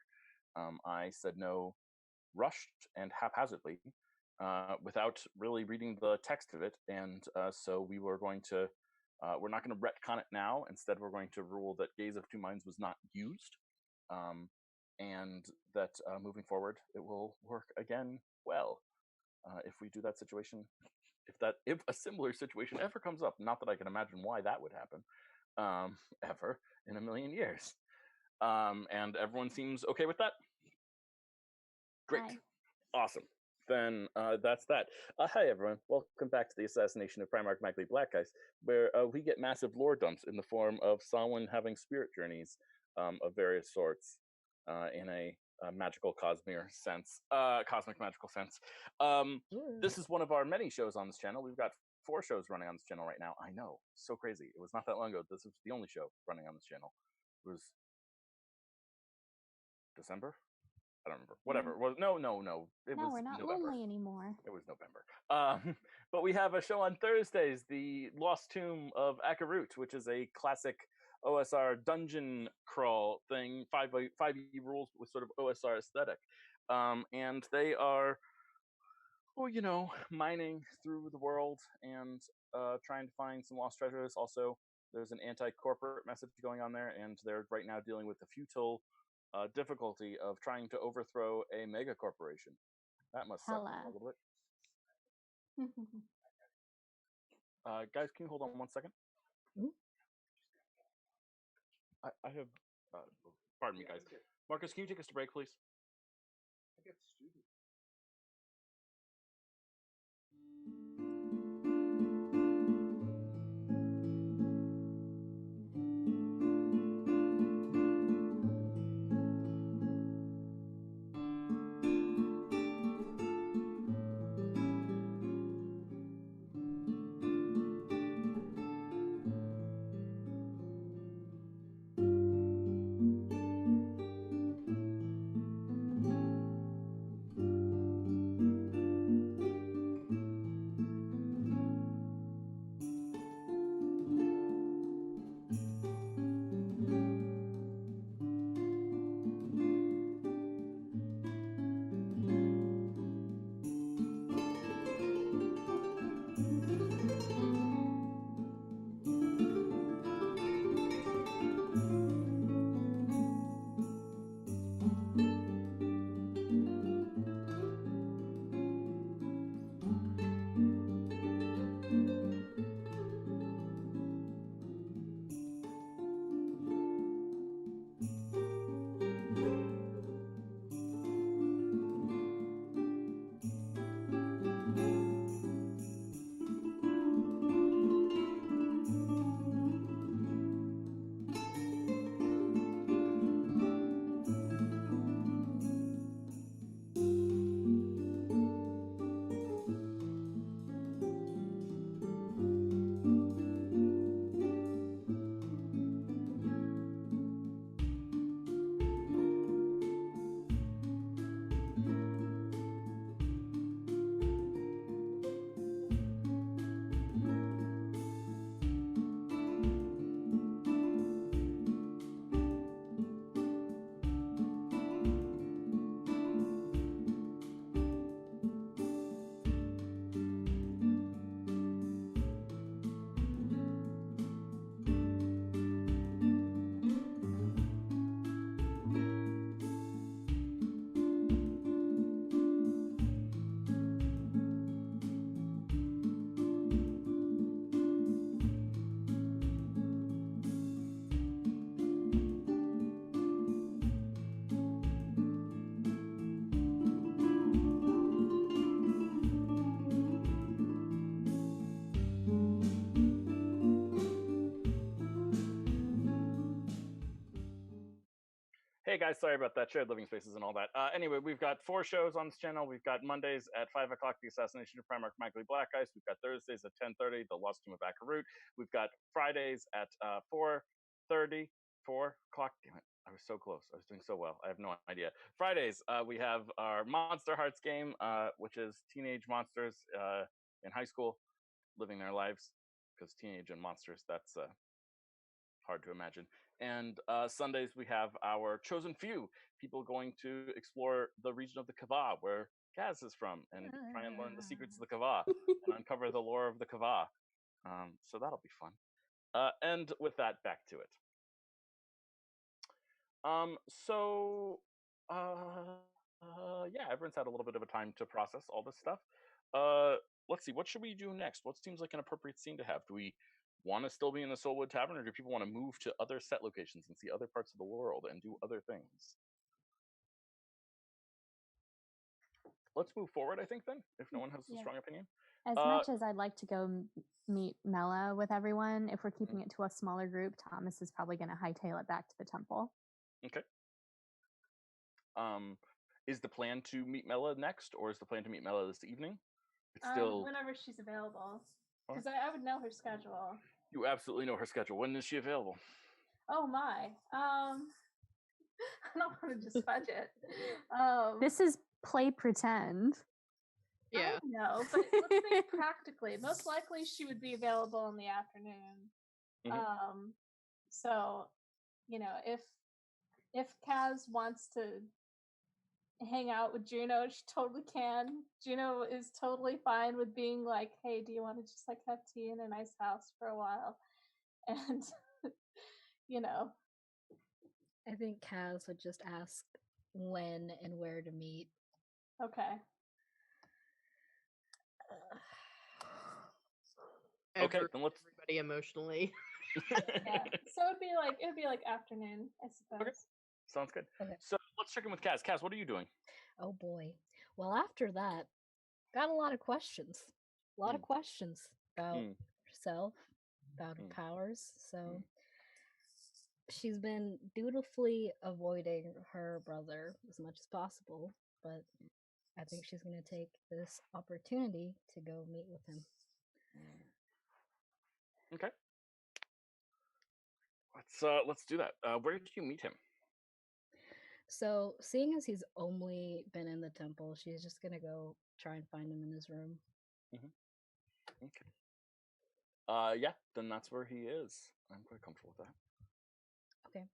I said no rushed and haphazardly, without really reading the text of it, and so we were going to, we're not going to retcon it now. Instead, we're going to rule that Gaze of Two Minds was not used, and that moving forward, it will work again well. If we do that situation, if a similar situation ever comes up, not that I can imagine why that would happen, ever in a million years, and everyone seems okay with that. Great. Hi. Awesome. Then that's that. Hi, everyone. Welcome back to the Assassination of Primarch Magli Blackice, where we get massive lore dumps in the form of someone having spirit journeys of various sorts in a magical cosmic magical sense. This is one of our many shows on this channel. We've got 4 shows running on this channel right now. I know, so crazy. It was not that long ago. This was the only show running on this channel. It was December? I don't remember. Whatever. Well, no. It was we're not November. lonely anymore. It was November. But we have a show on Thursdays, The Lost Tomb of Akarut, which is a classic OSR dungeon crawl thing, 5e rules with sort of OSR aesthetic. And they are, mining through the world and trying to find some lost treasures. Also, there's an anti-corporate message going on there, and they're right now dealing with the futile difficulty of trying to overthrow a mega corporation. That must suck a little bit. Guys, can you hold on 1 second? I have, pardon me, guys. Marcus, can you take us to break, please? I get students. guys, sorry about that. Shared living spaces and all that. Anyway, we've got 4 shows on this channel. We've got Mondays at 5 o'clock, The Assassination of Primarch, Magli, Blackice. We've got Thursdays at 10:30, The Lost Tomb of Akarut. We've got Fridays at 4:30, 4 o'clock. Damn it, I was so close. I was doing so well. I have no idea. Fridays, we have our Monster Hearts game, which is teenage monsters in high school living their lives, because teenage and monsters, that's hard to imagine. And Sundays we have our Chosen Few, people going to explore the region of the Kava, where Kaz is from, and try and learn the secrets of the Kava and uncover the lore of the Kava. So that'll be fun. And with that, back to it. Yeah, everyone's had a little bit of a time to process all this stuff. Let's see, what should we do next? What seems like an appropriate scene to have? Do we want to still be in the Soulwood Tavern, or do people want to move to other set locations and see other parts of the world and do other things? Let's move forward, I think, then, if no one has a strong opinion. As much as I'd like to go meet Mela with everyone, if we're keeping it to a smaller group, Thomas is probably going to hightail it back to the temple. Okay. Is the plan to meet Mela next, or is the plan to meet Mela this evening? It's still whenever she's available, because I would know her schedule. You absolutely know her schedule. When is she available? Oh my. I don't want to just fudge it. This is play pretend. Yeah. No, but let's think practically. Most likely she would be available in the afternoon. So, if Kaz wants to hang out with Juno, she totally can. Juno is totally fine with being like, hey, do you want to just like have tea in a nice house for a while? And I think Kaz would just ask when and where to meet. Okay. Okay, then let's everybody emotionally. Yeah. So it'd be like afternoon, I suppose. Okay. Sounds good. Okay. So let's check in with Kaz. Kaz, what are you doing? Oh boy. Well, after that, got a lot of questions. A lot of questions about herself, about her powers. So she's been dutifully avoiding her brother as much as possible, but I think she's going to take this opportunity to go meet with him. Okay. Let's do that. Where did you meet him? So, seeing as he's only been in the temple, she's just gonna go try and find him in his room. Okay. Yeah, then that's where he is. I'm quite comfortable with that. Okay.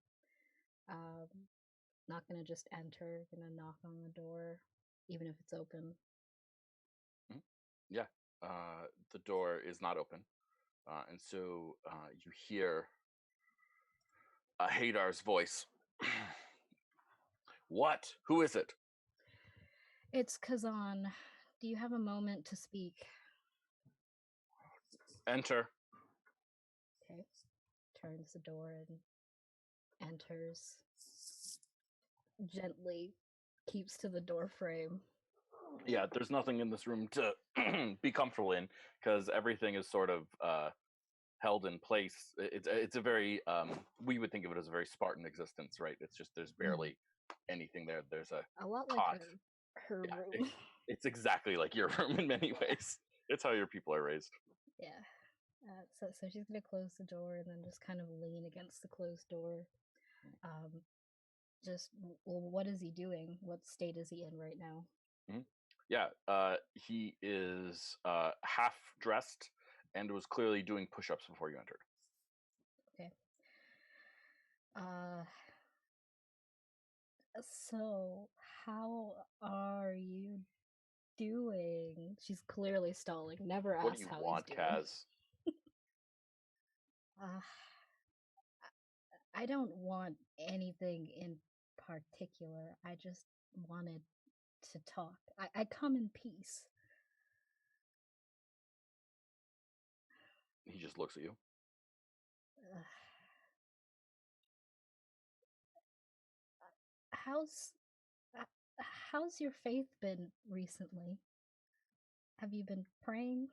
Not gonna just enter, gonna knock on the door, even if it's open. Yeah. The door is not open. And so you hear Hadar's voice. What? Who is it? It's Kazan. Do you have a moment to speak? Enter. Okay. Turns the door and enters. Gently keeps to the door frame. Yeah, there's nothing in this room to be comfortable in, because everything is sort of held in place. It's a very we would think of it as a very Spartan existence, right? It's just there's barely anything there. There's a lot cot. like her room. It's exactly like your room in many ways. It's how your people are raised. Yeah. So she's gonna close the door and then just kind of lean against the closed door. What is he doing? What state is he in right now? Yeah, he is half dressed and was clearly doing push-ups before you entered. Okay. So how are you doing? She's clearly stalling. Never ask how he's doing. What do you want, Kaz? I don't want anything in particular. I just wanted to talk. I come in peace. He just looks at you. How's your faith been recently? Have you been praying?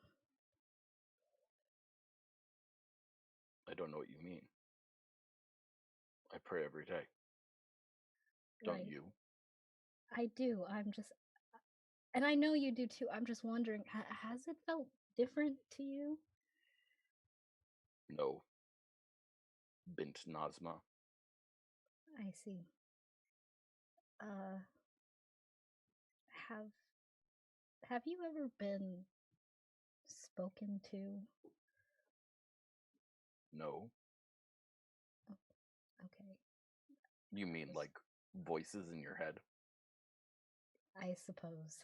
I don't know what you mean. I pray every day. don't Right. you? I do. And I know you do too. I'm just wondering, has it felt different to you? No. Bint Nazma. I see. Have you ever been spoken to? No. Okay. You mean like voices in your head? I suppose.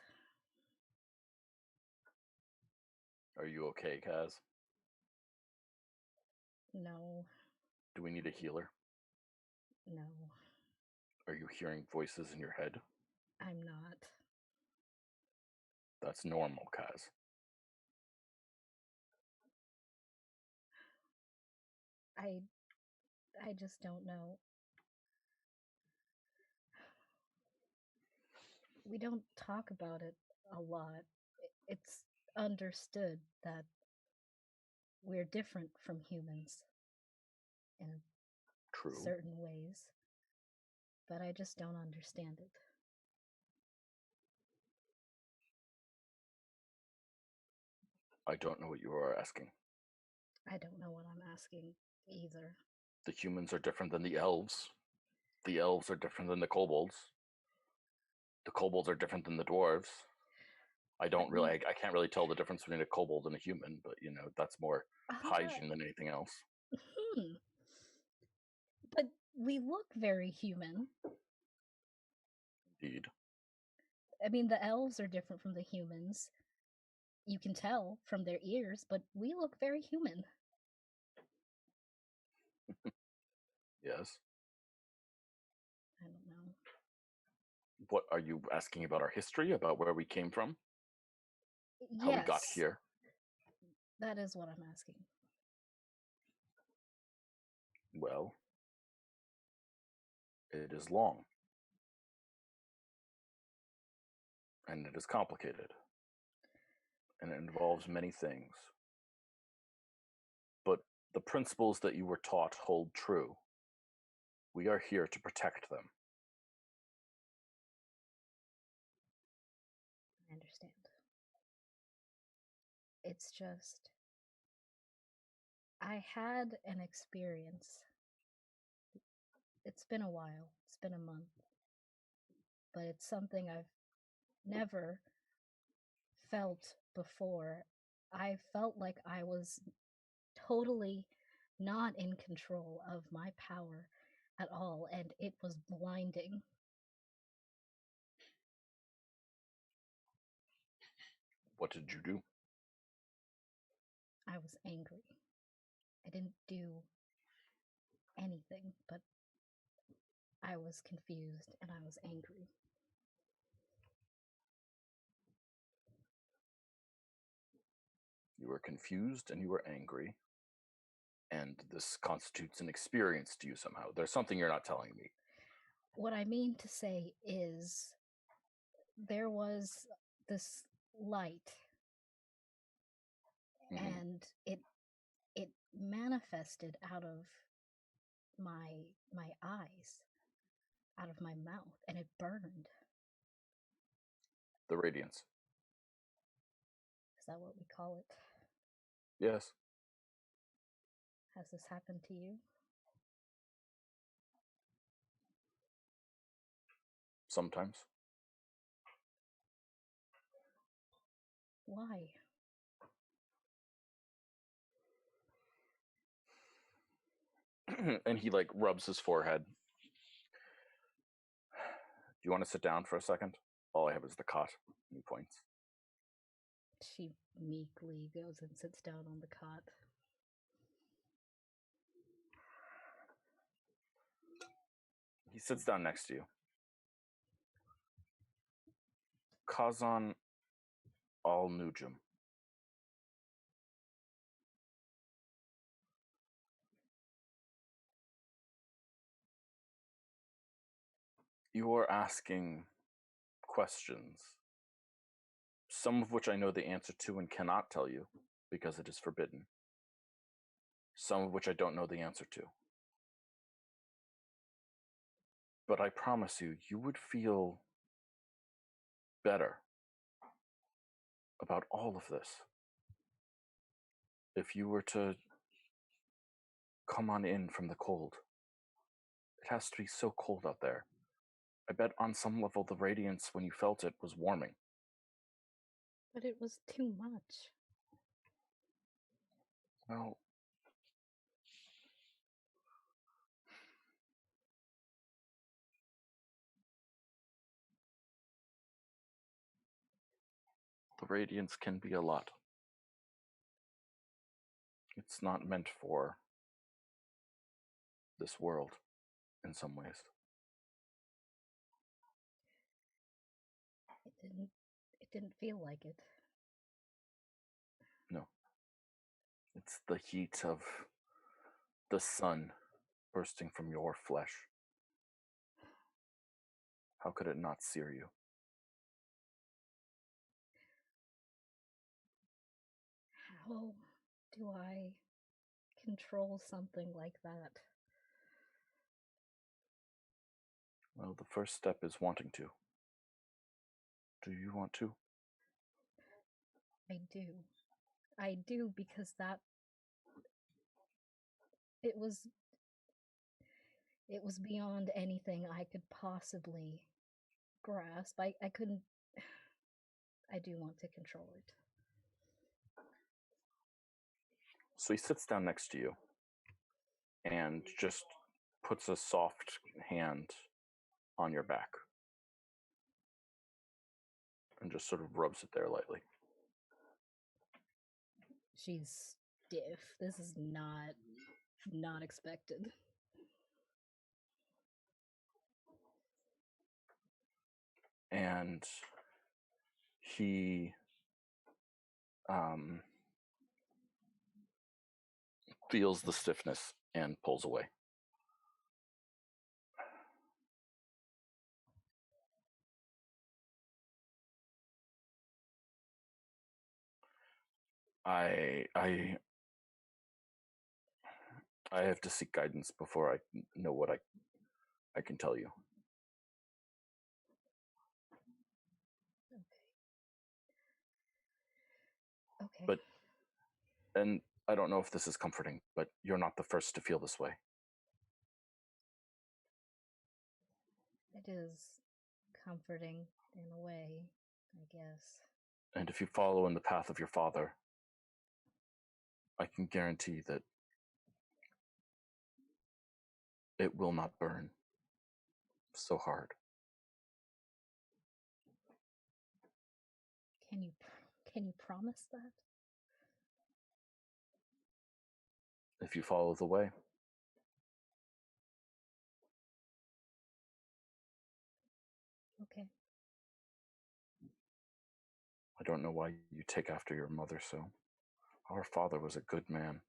Are you okay, Kaz? No. Do we need a healer? No. Are you hearing voices in your head? I'm not. That's normal, Kaz. I just don't know. We don't talk about it a lot. It's understood that we're different from humans in True. certain ways, but I just don't understand it. I don't know what you are asking. I don't know what I'm asking either. The humans are different than the elves. The elves are different than the kobolds. The kobolds are different than the dwarves. I can't really tell the difference between a kobold and a human, but you know, that's more hygiene than anything else. But we look very human. Indeed. I mean, the elves are different from the humans. You can tell from their ears, but we look very human. Yes. I don't know. What are you asking about? Our history, about where we came from? Yes. How we got here? That is what I'm asking. Well, it is long. And it is complicated. And it involves many things. But the principles that you were taught hold true. We are here to protect them. I understand. It's just, I had an experience. It's been a while. It's been a month. But it's something I've never felt before. I felt like I was totally not in control of my power at all, and it was blinding. What did you do? I was angry. I didn't do anything, but I was confused and I was angry. You were confused and you were angry. And this constitutes an experience to you somehow. There's something you're not telling me. What I mean to say is there was this light, and it manifested out of my eyes, out of my mouth, and it burned. The radiance. Is that what we call it? Yes. Has this happened to you? Sometimes. Why? And he like rubs his forehead. Do you want to sit down for a second? All I have is the cot. And he points. She meekly goes and sits down on the cot. He sits down next to you. Kazan al-Nujum. You are asking questions, some of which I know the answer to and cannot tell you because it is forbidden. Some of which I don't know the answer to. But I promise you, you would feel better about all of this if you were to come on in from the cold. It has to be so cold out there. I bet on some level the radiance when you felt it was warming. But it was too much. Well, the radiance can be a lot. It's not meant for this world in some ways. It didn't feel like it. No. It's the heat of the sun bursting from your flesh. How could it not sear you? How do I control something like that? Well, the first step is wanting to. Do you want to? I do. I do, because it was beyond anything I could possibly grasp. I couldn't. I do want to control it. So he sits down next to you and just puts a soft hand on your back and just sort of rubs it there lightly. She's stiff. This is not expected. And he feels the stiffness and pulls away. I have to seek guidance before I know what I can tell you. Okay. But, and I don't know if this is comforting, but you're not the first to feel this way. It is comforting in a way, I guess. And if you follow in the path of your father, I can guarantee that it will not burn so hard. Can you promise that? If you follow the way. Okay. I don't know why you take after your mother so. Our father was a good man.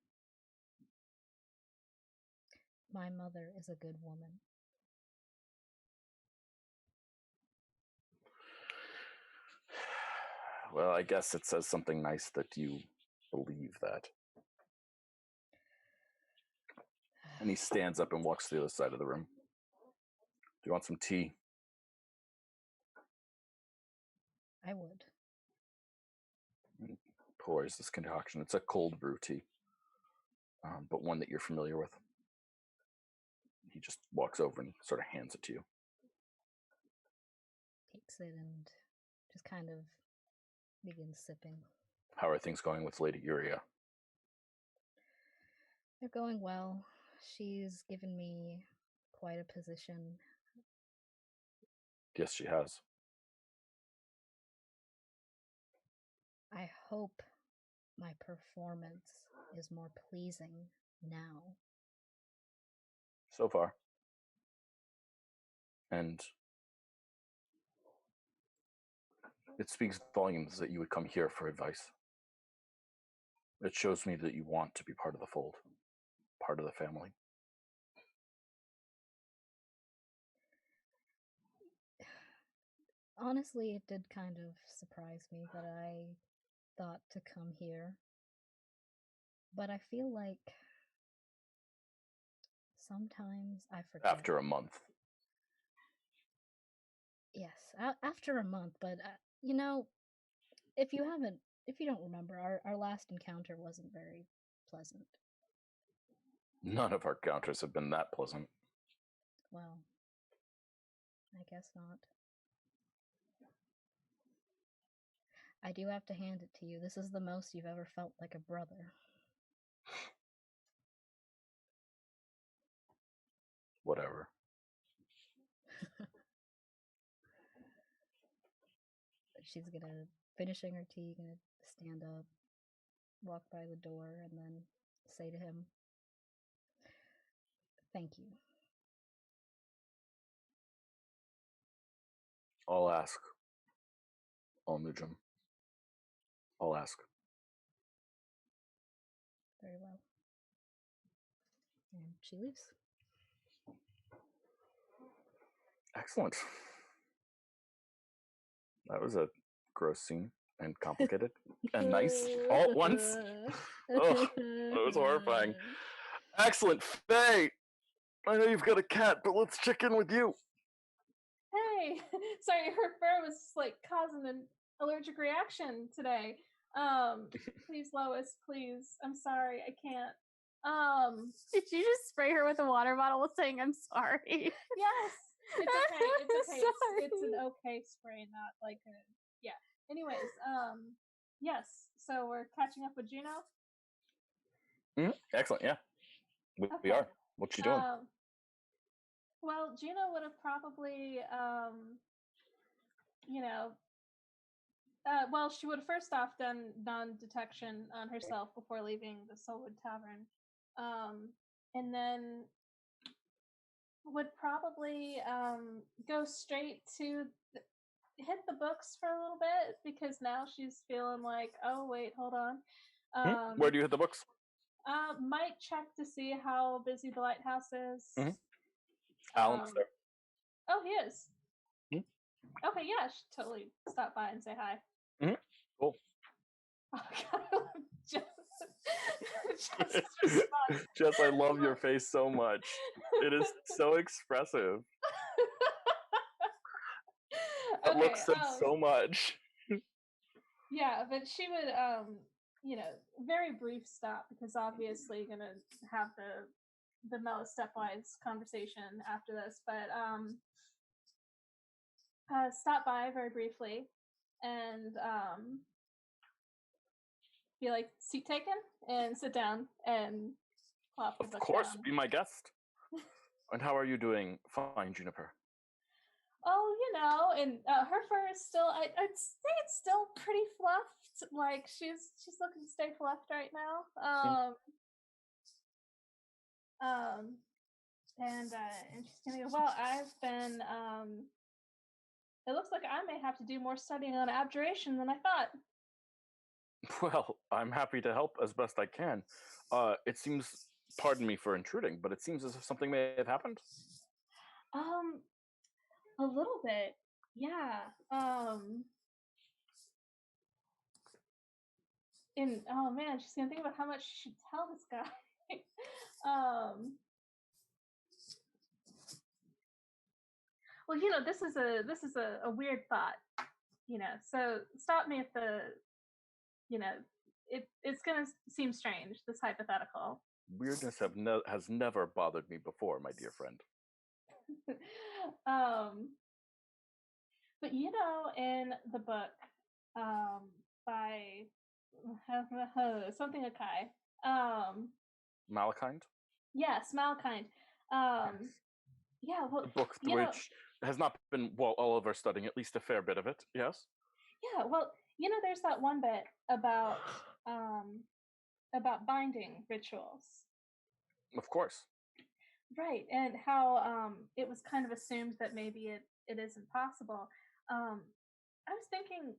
My mother is a good woman. Well, I guess it says something nice that you believe that. And he stands up and walks to the other side of the room. Do you want some tea? I would. He pours this concoction. It's a cold brew tea, but one that you're familiar with. He just walks over and sort of hands it to you. Takes it and just kind of begins sipping. How are things going with Lady Uria? They're going well. She's given me quite a position. Yes, she has. I hope my performance is more pleasing now. So far. And it speaks volumes that you would come here for advice. It shows me that you want to be part of the fold, part of the family. Honestly, it did kind of surprise me that I thought to come here. But I feel like sometimes I forget. After a month. Yes, after a month, but you know, if you don't remember, our last encounter wasn't very pleasant. None of our encounters have been that pleasant. Well, I guess not. I do have to hand it to you. This is the most you've ever felt like a brother. Whatever. She's gonna, finishing her tea, gonna stand up, walk by the door, and then say to him, "Thank you." I'll ask. Almujum. I'll ask. Very well. And she leaves. Excellent. That was a gross scene and complicated and nice all at once. Oh, it was horrifying. Excellent. Faye, I know you've got a cat, but let's check in with you. Hey, sorry, her fur was like causing an allergic reaction today. Please, Lois, please. I'm sorry, I can't. Did you just spray her with a water bottle saying I'm sorry? Yes, it's okay. It's okay. Sorry. It's an okay spray, not like a yeah. Anyways, yes. So we're catching up with Juno. Excellent. Yeah, we Okay. are. What's she doing? Well, Juno would have probably, you know, well, she would have first off done non-detection on herself before leaving the Soulwood Tavern, and then would probably go straight to hit the books for a little bit because now she's feeling like, oh wait, hold on. Where do you hit the books? Might check to see how busy the lighthouse is. Alan's there. Oh, he is. Okay, yeah, should totally stop by and say hi. Cool. Oh God, Jess, Jess, I love your face so much. It is so expressive. That look said so much. Yeah, but she would, you know, very brief stop because obviously gonna have the mellow stepwise conversation after this, but stop by very briefly and be like, seat taken, and sit down and plop the book Of course, down. be my guest. And how are you doing? Fine, Juniper. Oh, you know, and her fur is still, I'd say it's still pretty fluffed. Like she's looking to stay fluffed right now. And she's gonna go, well, I've been it looks like I may have to do more studying on abjuration than I thought. Well, I'm happy to help as best I can. It seems, pardon me for intruding, but it seems as if something may have happened. A little bit, yeah. And oh man, she's gonna think about how much she should tell this guy. Well, you know, this is a weird thought, you know. So stop me if you know, it's gonna seem strange, this hypothetical. Weirdness has never bothered me before, my dear friend. But you know, in the book, by something Akai, Malachite? yes, Malkind. Yeah, well, The book which has not been, well, all of our studying, at least a fair bit of it, yes? Yeah, well, you know, there's that one bit about binding rituals. Of course. Right, and how it was kind of assumed that maybe it isn't possible. I was thinking,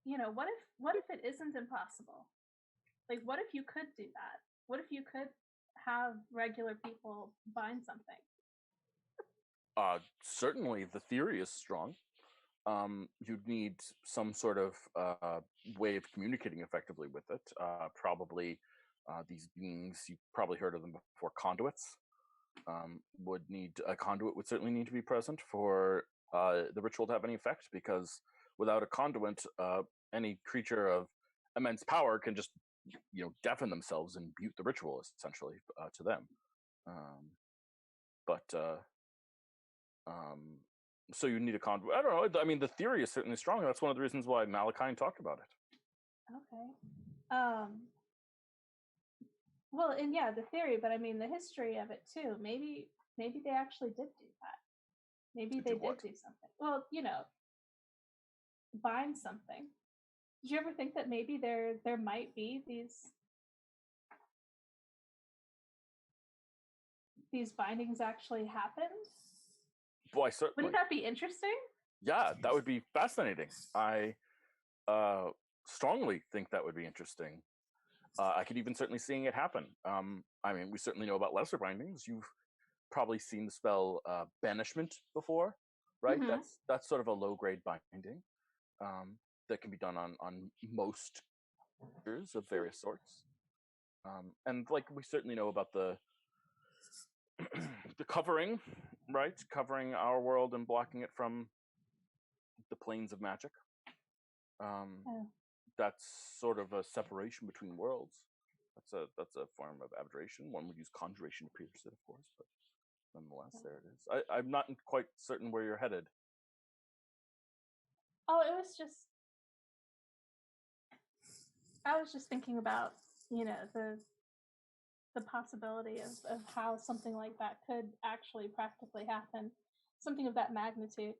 you know, what if it isn't impossible? Like, what if you could do that? What if you could have regular people bind something? Certainly, the theory is strong. You'd need some sort of way of communicating effectively with it. Probably these beings, you've probably heard of them before, conduits. A conduit would certainly need to be present for the ritual to have any effect, because without a conduit, any creature of immense power can just deafen themselves and mute the ritual essentially to them. So you need a conduit. I don't know. I mean, the theory is certainly strong. That's one of the reasons why Malachi talked about it. Okay. Well, and yeah, the theory, but I mean the history of it too. Maybe they actually did do that. Maybe they did do something. Well, bind something. Did you ever think that maybe there might be these bindings actually happen? Boy, certainly. Wouldn't that be interesting? Yeah, that would be fascinating. I strongly think that would be interesting. I could even certainly seeing it happen. I mean, we certainly know about lesser bindings. You've probably seen the spell banishment before, right? Mm-hmm. That's sort of a low grade binding that can be done on most creatures of various sorts. And like we certainly know about the the covering, right? Covering our world and blocking it from the planes of magic. That's sort of a separation between worlds. That's a form of abjuration. One would use conjuration to pierce it, of course, but nonetheless, there it is. I'm not quite certain where you're headed. Oh, I was just thinking about, the possibility of how something like that could actually practically happen. Something of that magnitude.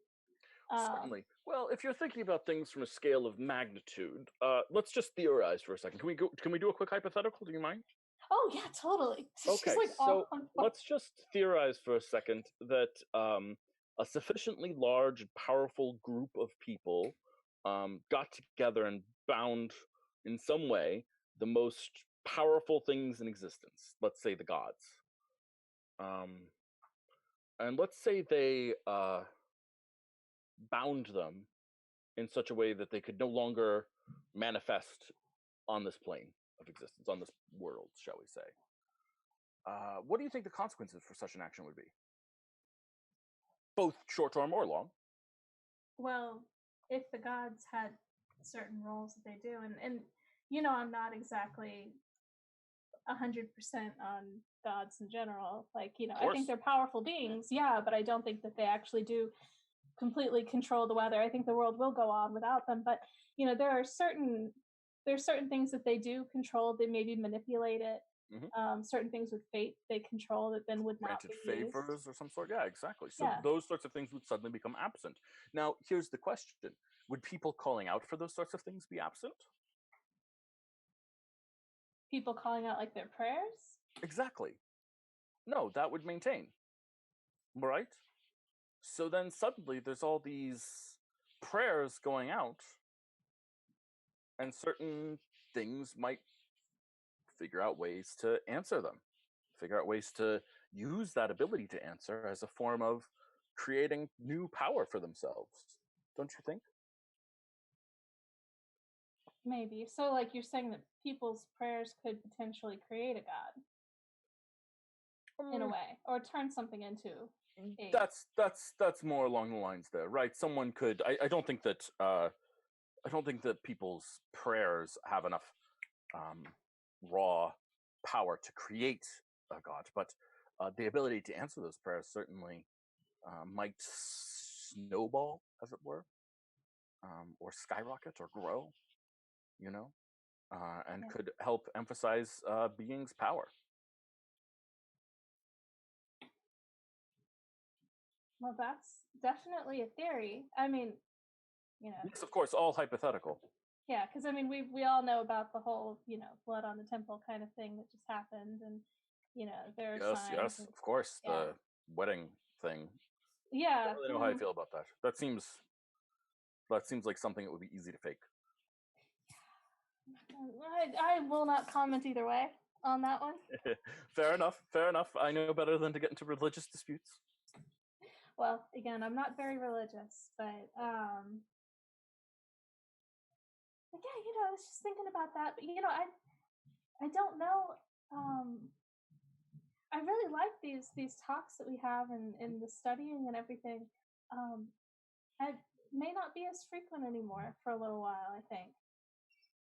Certainly. Well, if you're thinking about things from a scale of magnitude, let's just theorize for a second. Can we do a quick hypothetical? Do you mind? Oh yeah, totally. Okay, so let's just theorize for a second that a sufficiently large and powerful group of people got together and bound in some way the most powerful things in existence. Let's say the gods. And let's say they bound them in such a way that they could no longer manifest on this plane of existence, on this world, shall we say. What do you think the consequences for such an action would be? Both short-term or long. Well, if the gods had certain roles that they do, and I'm not exactly 100% on gods in general. Like, I think they're powerful beings, yeah, but I don't think that they actually do completely control the weather. I think the world will go on without them, but there are certain things that they do control. They maybe manipulate it. Mm-hmm. Certain things with fate they control that then would not be favors used. or some sort. Yeah, exactly. So those sorts of things would suddenly become absent. Now, here's the question: would people calling out for those sorts of things be absent? People calling out like their prayers? Exactly. No, that would maintain. Right? So then suddenly there's all these prayers going out, and certain things might figure out ways to answer them, figure out ways to use that ability to answer as a form of creating new power for themselves. Don't you think? Maybe. So like you're saying that people's prayers could potentially create a god in a way, or turn something into that's more along the lines there, right? Someone could I don't think that people's prayers have enough raw power to create a god, but the ability to answer those prayers certainly might snowball, as it were, or skyrocket or grow, and could help emphasize being's power. Well, that's definitely a theory. I mean, Yes, of course, all hypothetical. Yeah, because I mean, we all know about the whole, blood on the temple kind of thing that just happened, and there are signs. Yes, of course, the wedding thing. Yeah, I don't really know how I feel about that. That seems like something that would be easy to fake. I will not comment either way on that one. Fair enough. I know better than to get into religious disputes. Well, again, I'm not very religious, but yeah, I was just thinking about that. But I don't know. I really like these talks that we have and the studying and everything. I may not be as frequent anymore for a little while, I think.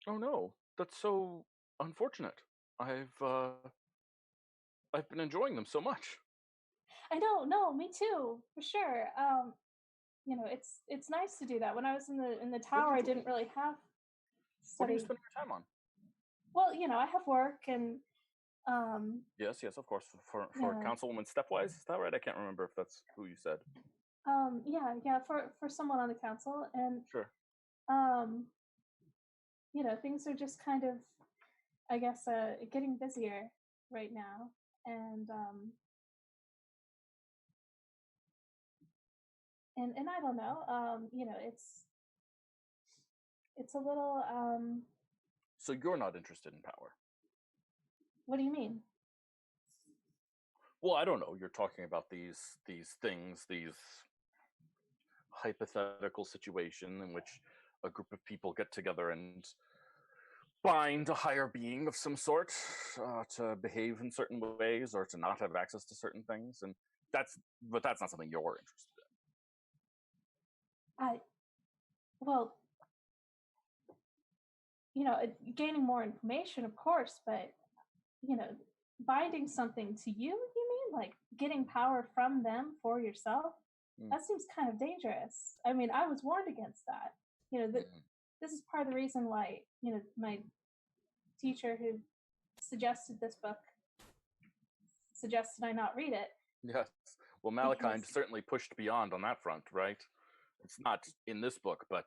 Oh no, that's so unfortunate. I've been enjoying them so much. I don't know, me too, for sure. It's nice to do that. When I was in the tower, I didn't really have What do you study. spend your time on? Well, I have work and Yes, of course. For yeah, Councilwoman Stepwise, is that right? I can't remember if that's who you said. yeah, for someone on the council, and Sure. um, things are just kind of, I guess, getting busier right now, and and I don't know, it's a little So you're not interested in power? what do you mean? Well, I don't know. You're talking about these things, these hypothetical situation in which a group of people get together and bind a higher being of some sort to behave in certain ways or to not have access to certain things, and that's not something you're interested I Well, gaining more information, of course, but you know, binding something to you mean like getting power from them for yourself? in. That seems kind of dangerous. I mean, I was warned against that. This is part of the reason why, my teacher who suggested this book suggested I not read it. Yes. Well, Malachi Because certainly pushed beyond on that front, right? It's not in this book, but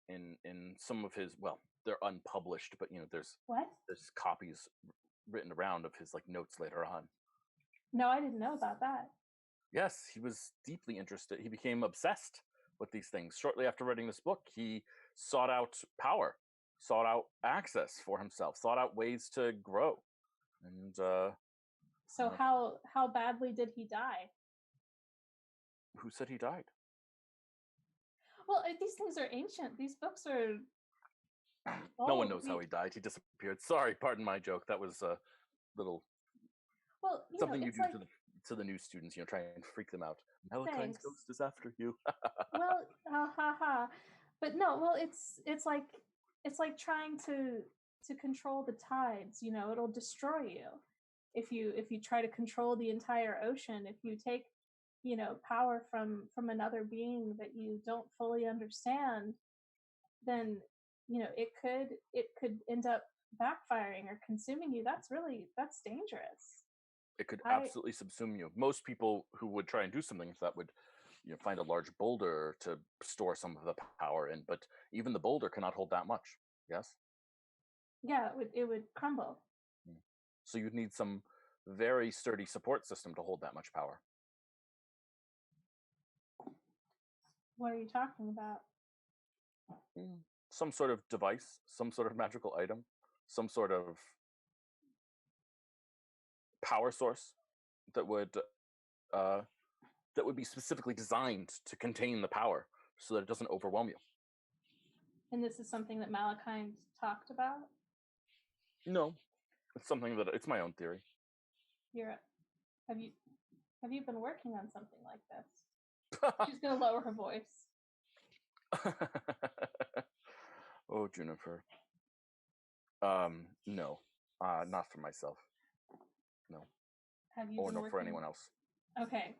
in some of his, well, they're unpublished, but there's what? copies written around of his notes later on. No, I didn't know about that. Yes, he was deeply interested. He became obsessed with these things. Shortly after writing this book, he sought out power, sought out access for himself, sought out ways to grow. And So how badly did he die? who said he died? Well, these things are ancient. These books are No one knows how he died. He disappeared. Sorry, pardon my joke. That was a little something you do to the new students. Try and freak them out. Malachi's ghost is after you. Well, ha ha. But no, well, it's like trying to control the tides. It'll destroy you if you try to control the entire ocean. If you take power from another being that you don't fully understand, then it could end up backfiring or consuming you. That's dangerous. It could absolutely subsume you. Most people who would try and do something like that would find a large boulder to store some of the power in, but even the boulder cannot hold that much. Yes? Yeah, it would crumble. So you'd need some very sturdy support system to hold that much power. What are you talking about? Some sort of device, some sort of magical item, some sort of power source that would be specifically designed to contain the power so that it doesn't overwhelm you. And this is something that Malachi talked about? No, it's my own theory. Have you been working on something like this? She's gonna lower her voice. Oh, Juniper. No, not for myself. No. Have you? Or no, for anyone else. Okay.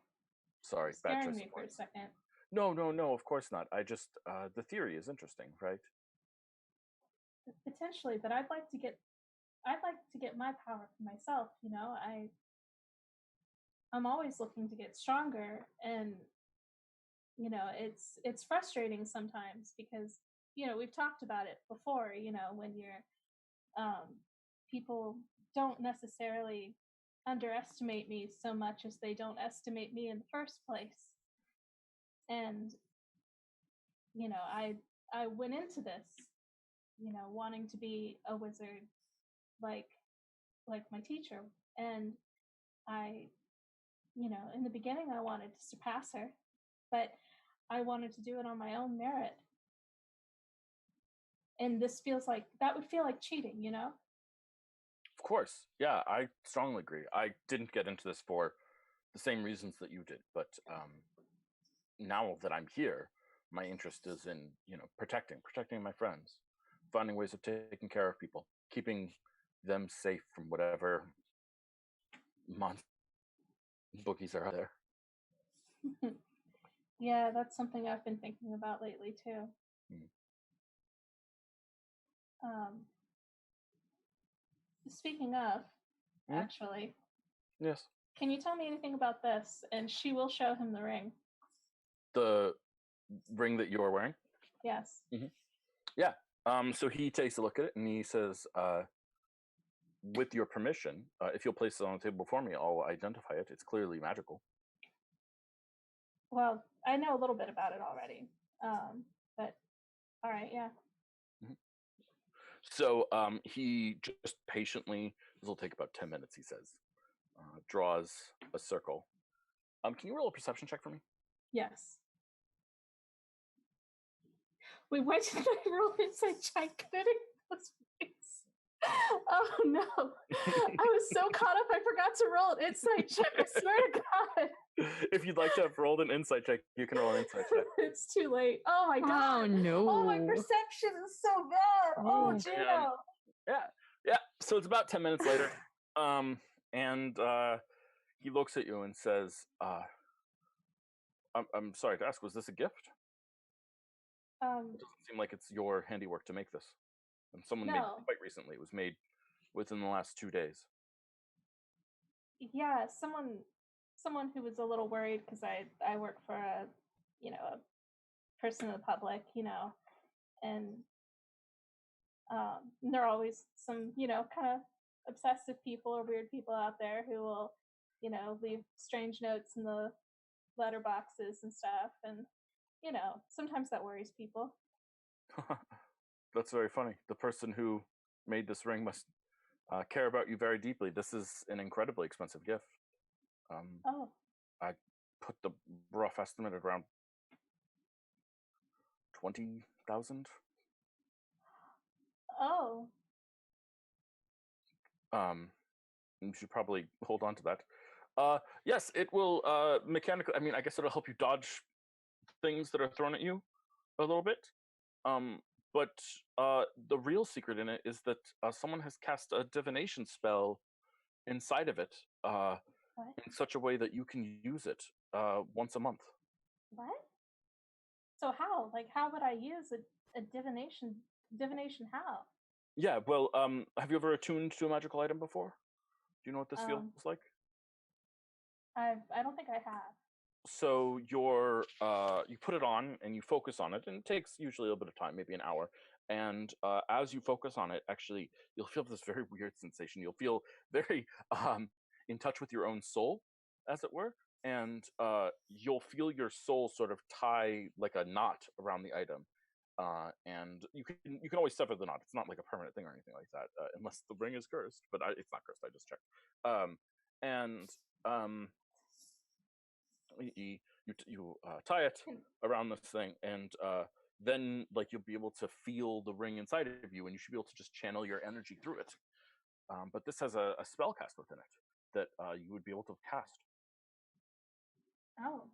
Sorry, bad choice. Me for a second. No, of course not. I just the theory is interesting, right? Potentially, but I'd like to get my power for myself. I'm always looking to get stronger, and it's frustrating sometimes because we've talked about it before. When you're people don't necessarily underestimate me so much as they don't estimate me in the first place. And I went into this wanting to be a wizard like my teacher, and I in the beginning I wanted to surpass her, but I wanted to do it on my own merit. And this that would feel like cheating. Of course. Yeah, I strongly agree. I didn't get into this for the same reasons that you did, but now that I'm here, my interest is in, protecting my friends, finding ways of taking care of people, keeping them safe from whatever bookies are out there. Yeah, that's something I've been thinking about lately too. Speaking of, actually, yes, can you tell me anything about this? And she will show him the ring. The ring that you're wearing? Yes. Yeah. So he takes a look at it and he says, with your permission, if you'll place it on the table before me, I'll identify it. It's clearly magical. Well, I know a little bit about it already. But all right, yeah. So he just patiently, this will take about 10 minutes, he says, draws a circle. Can you roll a perception check for me? Yes. Wait, why did I roll insight check? Oh no. I was so caught up I forgot to roll an insight check, I swear to God. If you'd like to have rolled an insight check, you can roll an insight check. It's too late. Oh my God. Oh no. Oh, my perception is so bad. Oh, Juno. Yeah. So it's about 10 minutes later. And he looks at you and says, I'm sorry to ask, was this a gift? It doesn't seem like it's your handiwork to make this. And someone made it quite recently. It was made within the last 2 days. Yeah, someone who was a little worried because I work for a person in the public, and there are always some, kind of obsessive people or weird people out there who will, leave strange notes in the letterboxes and stuff, and sometimes that worries people. That's very funny. The person who made this ring must care about you very deeply. This is an incredibly expensive gift. I put the rough estimate at around 20,000. Oh. You should probably hold on to that. Yes, it will mechanically. I mean, I guess it'll help you dodge things that are thrown at you a little bit. But the real secret in it is that someone has cast a divination spell inside of it in such a way that you can use it once a month. What? So how? Like, how would I use a divination? Divination how? Yeah, well, have you ever attuned to a magical item before? Do you know what this feels like? I don't think I have. So you put it on and you focus on it, and it takes usually a little bit of time, maybe an hour. And as you focus on it, actually, you'll feel this very weird sensation. You'll feel very in touch with your own soul, as it were, and you'll feel your soul sort of tie like a knot around the item. And you can always sever the knot. It's not like a permanent thing or anything like that, unless the ring is cursed. But it's not cursed. I just checked. You tie it around this thing, and then you'll be able to feel the ring inside of you, and you should be able to just channel your energy through it. But this has a spell cast within it that you would be able to cast. Oh,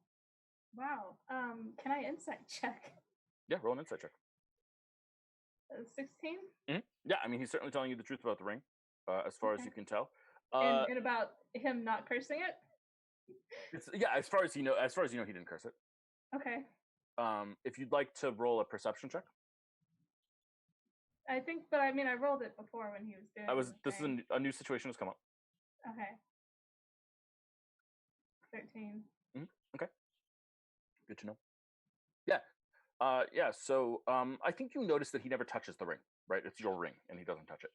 wow. Can I insight check? Yeah, roll an insight check. 16? Mm-hmm. Yeah, I mean, he's certainly telling you the truth about the ring, as far as you can tell. And about him not cursing it? As far as you know, he didn't curse it. Okay. If you'd like to roll a perception check. I think, but I mean, I rolled it before when he was doing This is a new situation has come up. Okay. 13. Okay. Good to know. Yeah. So I think you notice that he never touches the ring, right? It's your ring, and he doesn't touch it.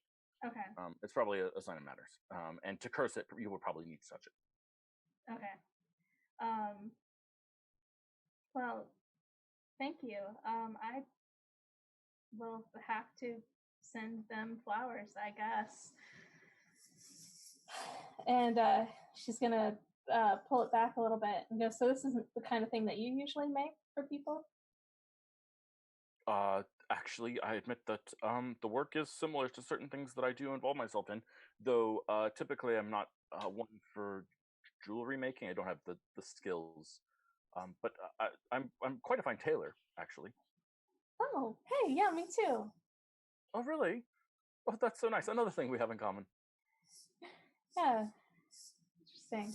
Okay. It's probably a sign of matters. And to curse it, you would probably need to touch it. Okay. Well, thank you. I will have to send them flowers, I guess. And she's gonna pull it back a little bit and go, so this isn't the kind of thing that you usually make for people? Actually, I admit that the work is similar to certain things that I do involve myself in, though typically I'm not one for jewelry making. I don't have the skills But I'm quite a fine tailor, actually. Oh, hey, yeah, me too. Oh, really? Oh, that's so nice. Another thing we have in common. Yeah, interesting.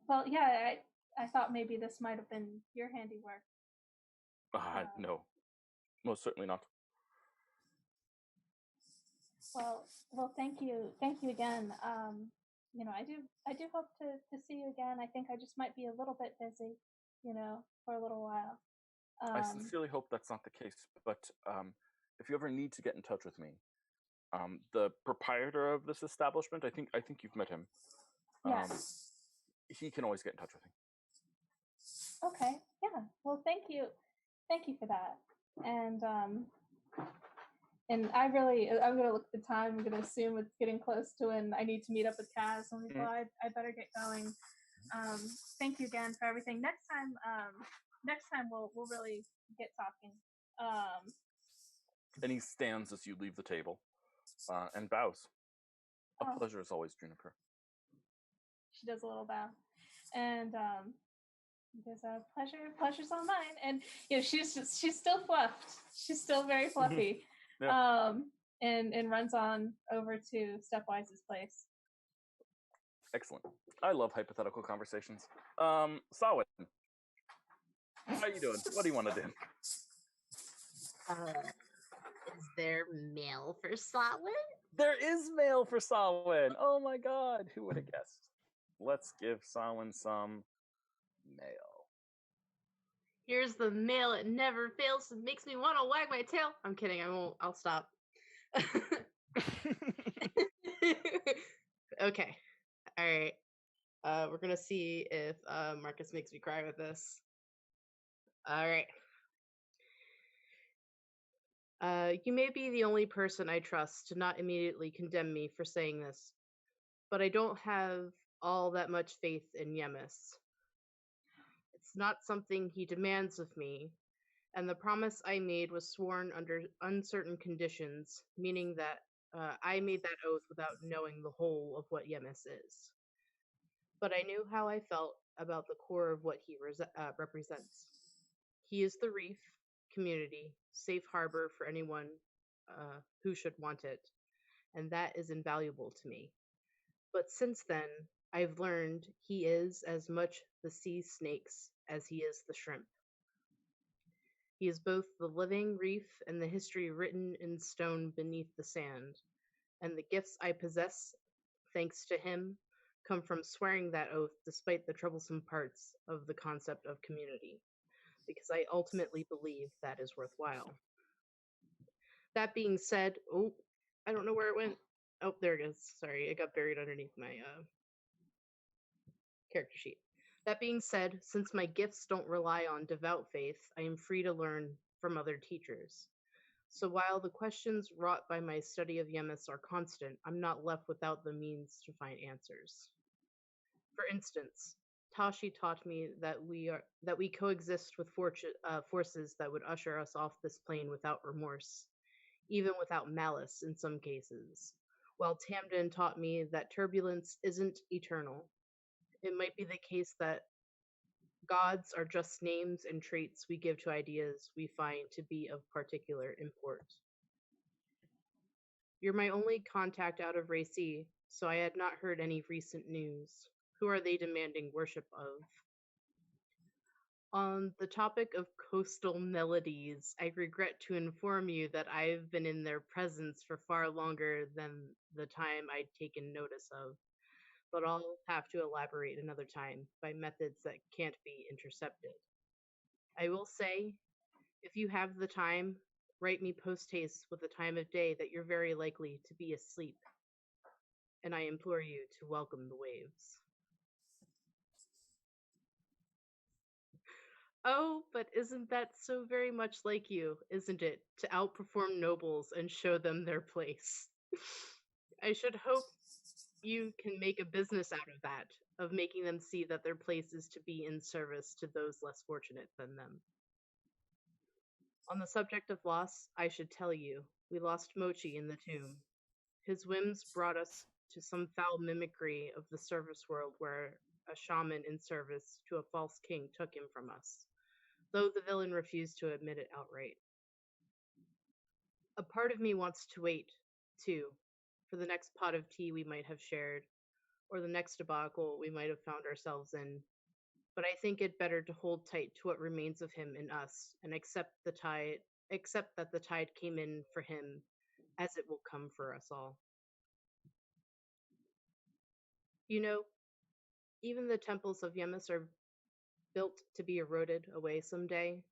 Well, yeah, I thought maybe this might have been your handiwork. No, most certainly not. Well, thank you again. I do hope to see you again. I think I just might be a little bit busy, for a little while. I sincerely hope that's not the case. But if you ever need to get in touch with me, the proprietor of this establishment, I think you've met him. Yes. He can always get in touch with me. Okay. Yeah. Well, thank you for that. And I'm gonna look at the time. I'm gonna assume it's getting close to when I need to meet up with Kaz. And well, I better get going. Thank you again for everything. Next time we'll really get talking. And he stands as you leave the table, and bows. A pleasure as always, Juniper. She does a little bow, and because pleasure's all mine. And she's still fluffed. She's still very fluffy. Yeah. And runs on over to Stepwise's place. Excellent. I love hypothetical conversations. Sawin, how you doing? What do you want to do? Is there mail for Sawin? There is mail for Sawin. Oh my god, who would have guessed? Let's give Sawin some mail. Here's the mail. It never fails. It makes me want to wag my tail. I'm kidding. I won't. I'll stop. Okay. All right. We're gonna see if Marcus makes me cry with this. All right. You may be the only person I trust to not immediately condemn me for saying this, but I don't have all that much faith in Yemis. It's not something he demands of me, and the promise I made was sworn under uncertain conditions, meaning that I made that oath without knowing the whole of what Yemis is. But I knew how I felt about the core of what he represents. He is the reef, community, safe harbor for anyone who should want it, and that is invaluable to me. But since then, I've learned he is as much the sea snakes as he is the shrimp. He is both the living reef and the history written in stone beneath the sand, and the gifts I possess, thanks to him, come from swearing that oath despite the troublesome parts of the concept of community, because I ultimately believe that is worthwhile. That being said, I don't know where it went. Oh, there it is. Sorry, it got buried underneath my character sheet. That being said, since my gifts don't rely on devout faith, I am free to learn from other teachers. So while the questions wrought by my study of Yemis are constant, I'm not left without the means to find answers. For instance, Tashi taught me that we coexist with forces that would usher us off this plane without remorse, even without malice in some cases, while Tamden taught me that turbulence isn't eternal. It might be the case that gods are just names and traits we give to ideas we find to be of particular import. You're my only contact out of Racy, so I had not heard any recent news. Who are they demanding worship of? On the topic of coastal melodies, I regret to inform you that I've been in their presence for far longer than the time I'd taken notice of, but I'll have to elaborate another time by methods that can't be intercepted. I will say, if you have the time, write me post-haste with the time of day that you're very likely to be asleep, and I implore you to welcome the waves. Oh, but isn't that so very much like you, isn't it, to outperform nobles and show them their place? I should hope you can make a business out of that, of making them see that their place is to be in service to those less fortunate than them. On the subject of loss, I should tell you, we lost Mochi in the tomb. His whims brought us to some foul mimicry of the service world where a shaman in service to a false king took him from us, though the villain refused to admit it outright. A part of me wants to wait, too, for the next pot of tea we might have shared, or the next debacle we might have found ourselves in. But I think it better to hold tight to what remains of him in us and accept that the tide came in for him as it will come for us all. You know, even the temples of Yemis are built to be eroded away someday.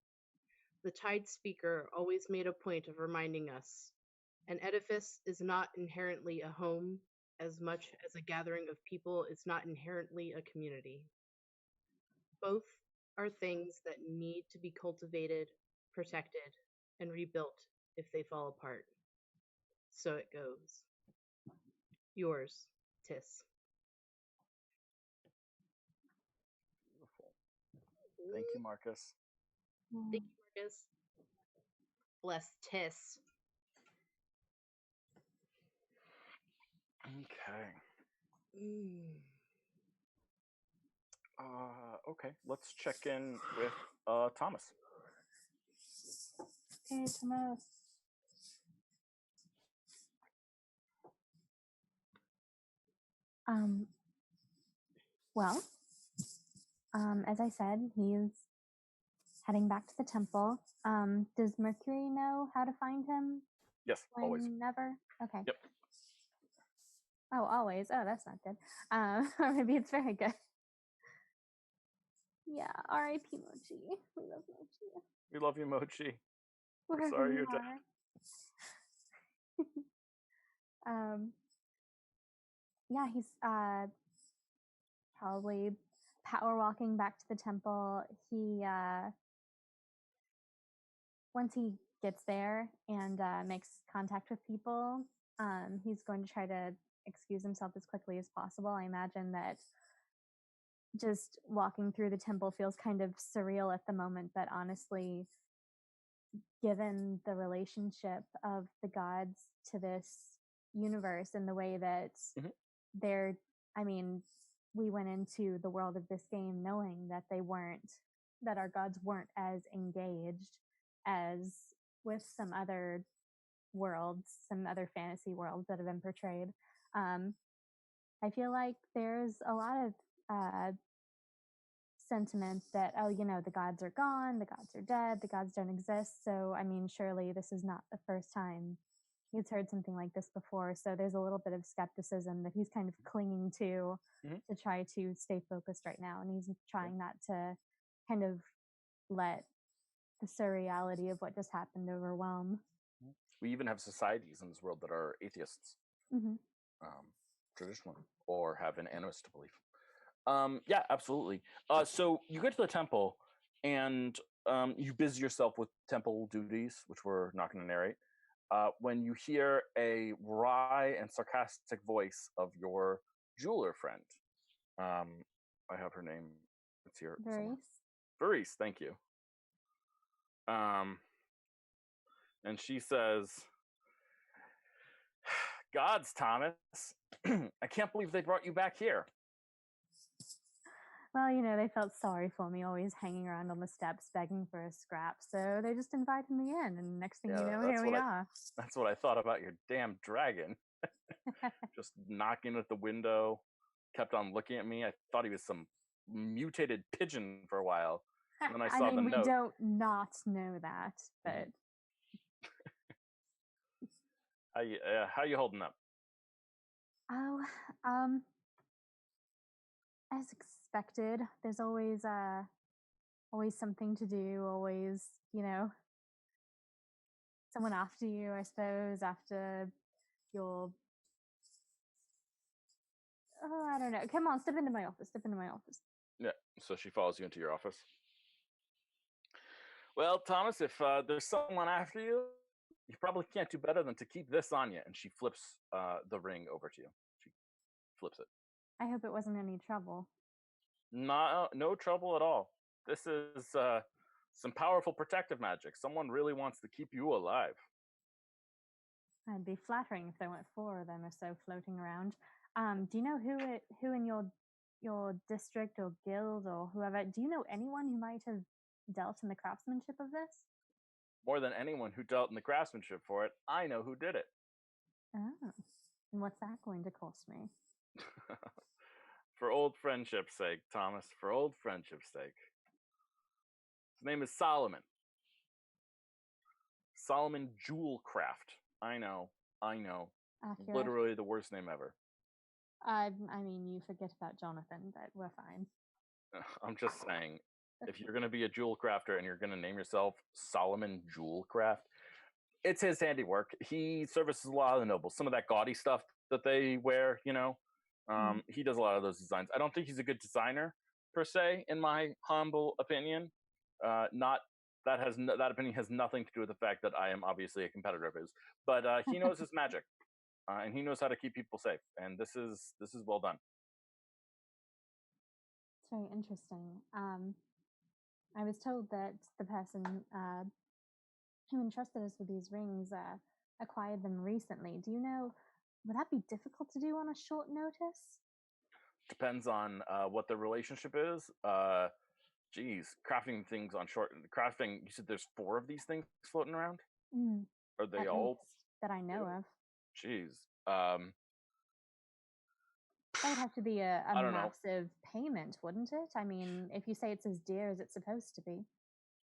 The Tide Speaker always made a point of reminding us an edifice is not inherently a home as much as a gathering of people is not inherently a community. Both are things that need to be cultivated, protected, and rebuilt if they fall apart. So it goes. Yours, Tis. Beautiful. Thank you, Marcus. Thank you, Marcus. Bless Tis. Okay. Okay, let's check in with Thomas. Hey, Thomas. Well, as I said, he's heading back to the temple. Does Mercury know how to find him? Yes, always. Never? Okay. Yep. Oh, always. Oh, that's not good. Or maybe it's very good. Yeah, R.I.P. Mochi. We love Mochi. We love you, Mochi. We're Wherever sorry you you're dead. Yeah, he's probably power walking back to the temple. He once he gets there and makes contact with people, he's going to try to excuse himself as quickly as possible. I imagine that just walking through the temple feels kind of surreal at the moment, but honestly, given the relationship of the gods to this universe and the way that they're, I mean, we went into the world of this game knowing that that our gods weren't as engaged as with some other worlds, some other fantasy worlds that have been portrayed. I feel like there's a lot of sentiment that, oh, the gods are gone, the gods are dead, the gods don't exist. So, I mean, surely this is not the first time he's heard something like this before. So there's a little bit of skepticism that he's kind of clinging to try to stay focused right now. And he's trying not to kind of let the surreality of what just happened overwhelm. We even have societies in this world that are atheists, traditionally, or have an animist belief. Yeah, absolutely. So you get to the temple, and you busy yourself with temple duties, which we're not going to narrate, when you hear a wry and sarcastic voice of your jeweler friend. I have her name. It's here. Varese, thank you. And she says, "Gods, Thomas, I can't believe they brought you back here." Well, they felt sorry for me, always hanging around on the steps begging for a scrap. So they just invited me in, and next thing you know, here we are. That's what I thought about your damn dragon. Just knocking at the window, kept on looking at me. I thought he was some mutated pigeon for a while. And then I saw the note. We don't not know that, but how you holding up? Oh, as expected. There's always something to do. Always, someone after you. I suppose after your. Oh, I don't know. Come on, step into my office. Yeah. So she follows you into your office. Well, Thomas, if there's someone after you, you probably can't do better than to keep this on you. And she flips the ring over to you. She flips it. I hope it wasn't any trouble. No trouble at all. This is some powerful protective magic. Someone really wants to keep you alive. It'd be flattering if there weren't 4 of them or so floating around. Do you know who in your your district or guild or whoever, do you know anyone who might have dealt in the craftsmanship of this? More than anyone who dealt in the craftsmanship for it, I know who did it. Oh, and what's that going to cost me? For old friendship's sake, Thomas, for old friendship's sake. His name is Solomon. Solomon Jewelcraft. I know. Accurate. Literally the worst name ever. I mean, you forget about Jonathan, but we're fine. I'm just saying, if you're going to be a jewel crafter and you're going to name yourself Solomon Jewelcraft, it's his handiwork. He services a lot of the nobles. Some of that gaudy stuff that they wear, he does a lot of those designs. I don't think he's a good designer, per se, in my humble opinion. That opinion has nothing to do with the fact that I am obviously a competitor of his. But he knows his magic, and he knows how to keep people safe. And this is well done. It's very interesting. I was told that the person who entrusted us with these rings acquired them recently. Do you know, would that be difficult to do on a short notice? Depends on what the relationship is. Crafting things on crafting. You said there's 4 of these things floating around. Are they At all least that I know of? Jeez. That would have to be a I don't know. massive payment, wouldn't it? I mean, if you say it's as dear as it's supposed to be.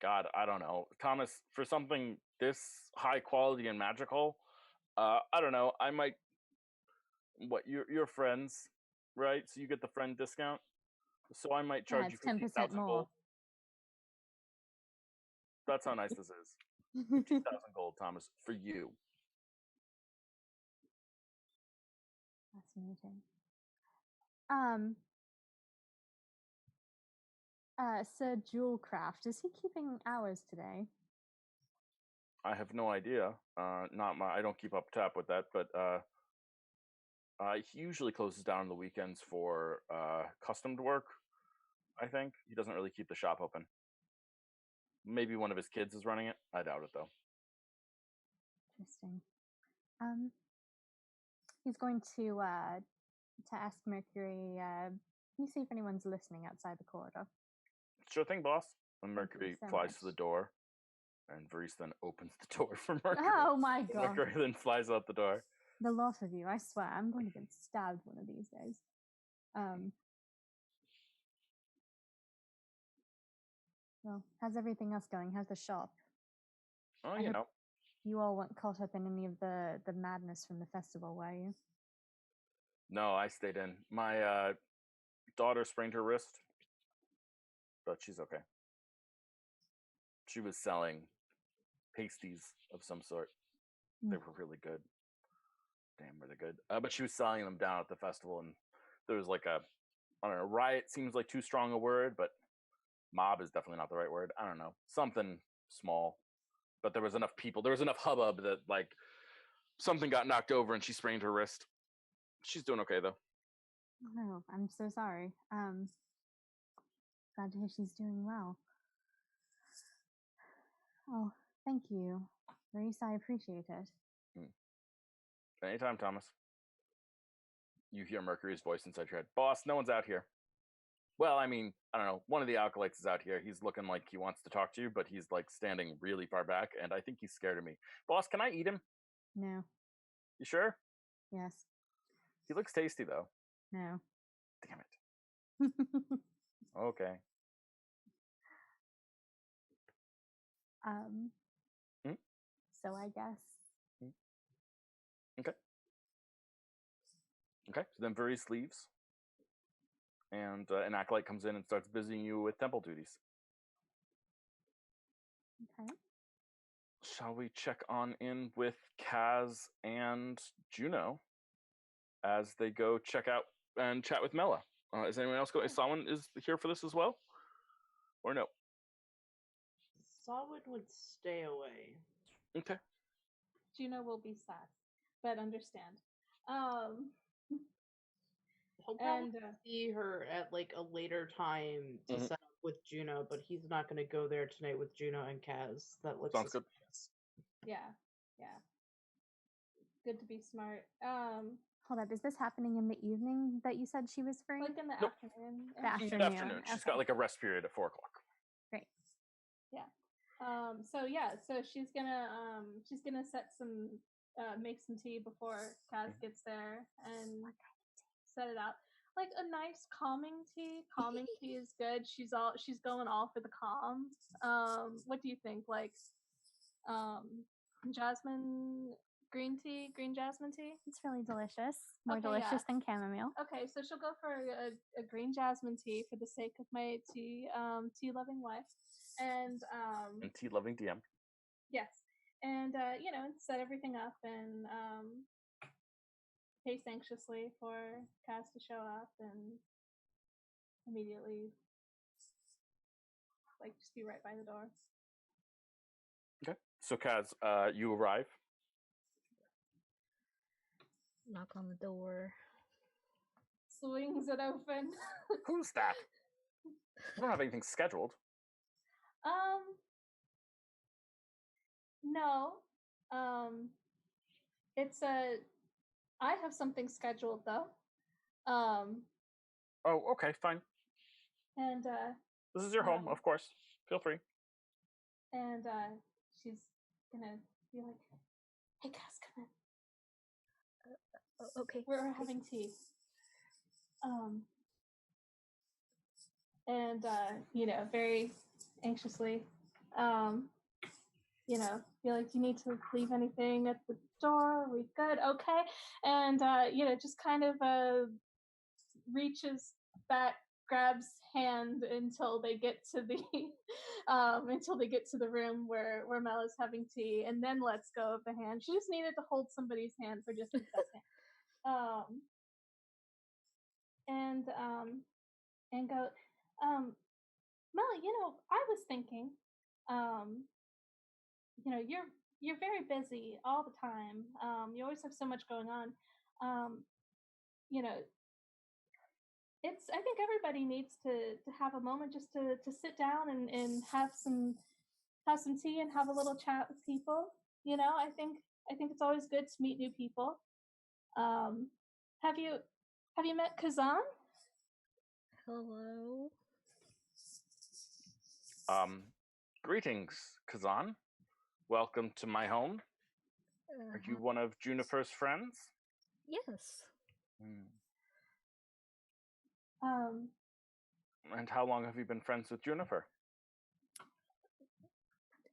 God, I don't know, Thomas. For something this high quality and magical, I don't know. I might. What you're friends, right? So you get the friend discount. So I might charge you 10% more. Gold. That's how nice this is. 15,000 gold, Thomas, for you. Fascinating. Sir Jewelcraft, is he keeping hours today? I have no idea. I don't keep up tap with that, but he usually closes down on the weekends for customed work. I think he doesn't really keep the shop open. Maybe one of his kids is running it. I doubt it, though. Interesting. He's going to ask Mercury. Can you see if anyone's listening outside the corridor? Sure thing, boss. And Mercury flies to the door, and Varese then opens the door for Mercury. Oh my god! Mercury then flies out the door. The lot of you, I swear, I'm going to get stabbed one of these days. Well, how's everything else going? How's the shop? Oh, you all weren't caught up in any of the madness from the festival, were you? No, I stayed in. My daughter sprained her wrist, but she's okay. She was selling pasties of some sort. They were really good. Damn, were they good. But she was selling them down at the festival, and there was like riot seems like too strong a word, but mob is definitely not the right word. I don't know. Something small. But there was enough people. There was enough hubbub that, like, something got knocked over and she sprained her wrist. She's doing okay, though. Oh, I'm so sorry. Glad to hear she's doing well. Oh, thank you. Varese, I appreciate it. Anytime, Thomas. You hear Mercury's voice inside your head. Boss, no one's out here. Well, I mean, I don't know. One of the acolytes is out here. He's looking like he wants to talk to you, but he's like standing really far back, and I think he's scared of me. Boss, can I eat him? No. You sure? Yes. He looks tasty, though. No. Damn it. Okay. So I guess. Okay. So then Varese leaves. And an acolyte comes in and starts busying you with temple duties. Okay. Shall we check on in with Kaz and Juno as they go check out and chat with Mela? Is anyone else going? Someone is here for this as well? Or no? Sawin would stay away. Okay. Juno will be sad, but understand. He'll probably see her at like a later time to set up with Juno, but he's not going to go there tonight with Juno and Kaz. That looks sounds good. Yeah. Good to be smart. Hold up, is this happening in the evening that you said she was free? Like in the Nope. afternoon. The afternoon. She's Okay. got like a rest period at 4 o'clock. Great. Yeah. So she's gonna set some make some tea before Kaz gets there and set it out. Like a nice calming tea. Calming tea is good. She's going all for the calm. What do you think? Like jasmine green jasmine tea? It's really delicious. More Okay, delicious yeah. than chamomile. Okay, so she'll go for a green jasmine tea for the sake of my tea loving wife. And tea loving DM. yes. And set everything up and pace anxiously for Kaz to show up and immediately just be right by the door. Okay. So Kaz, you arrive. Knock on the door. Swings it open. Who's that? I don't have anything scheduled. No. I have something scheduled though. Oh, okay, fine. And this is your home, of course. Feel free. And she's gonna be like, "Hey, Kaz, come in. Okay. We're having tea." And very anxiously, be like, "Do you need to leave anything at the door? Are we good? Okay." And just kind of reaches back, grabs hand until they get to the room where Mella's having tea, and then lets go of the hand. She just needed to hold somebody's hand for just a second. And go, Mella, I was thinking, you're very busy all the time. You always have so much going on. I think everybody needs to have a moment just to sit down and have some tea and have a little chat with people. I think it's always good to meet new people. Have you met Kazan? Hello. Greetings, Kazan. Welcome to my home. Are you one of Juniper's friends? Yes. And how long have you been friends with Juniper?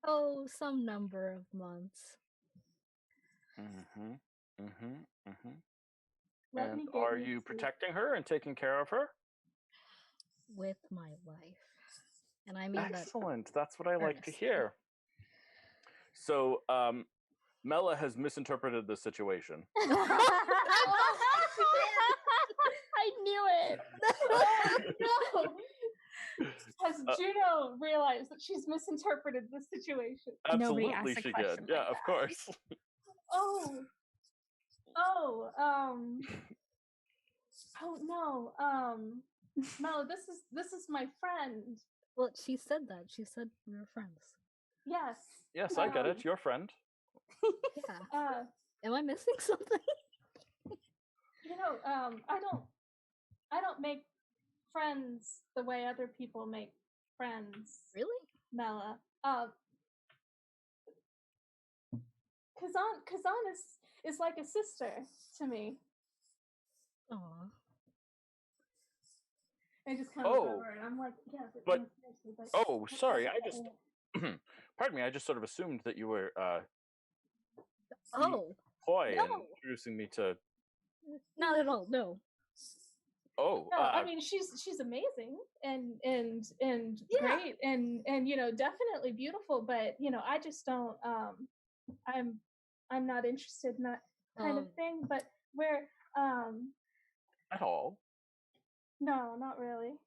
Oh, some number of months. And are you protecting her and taking care of her? With my life. And I mean excellent. That's what I like to hear. So, Mella has misinterpreted the situation. I knew it. Oh, no. Has Juno realized that she's misinterpreted the situation? Absolutely, she did. Yeah, of course. Oh no. Mella, this is my friend. Well, she said that. She said we were friends. Yes. Yes, I get it. Your friend. Yeah. Am I missing something? I don't make friends the way other people make friends. Really? Mella. Kazan is like a sister to me. Aww. I just kind of look over and I'm like, yeah, but oh, sorry, I just pardon me, I just sort of assumed that you were coy and introducing me to. Not at all, no. Oh, no, I mean she's amazing and great and definitely beautiful, but I just don't I'm not interested in that kind of thing. But where at all? No, not really.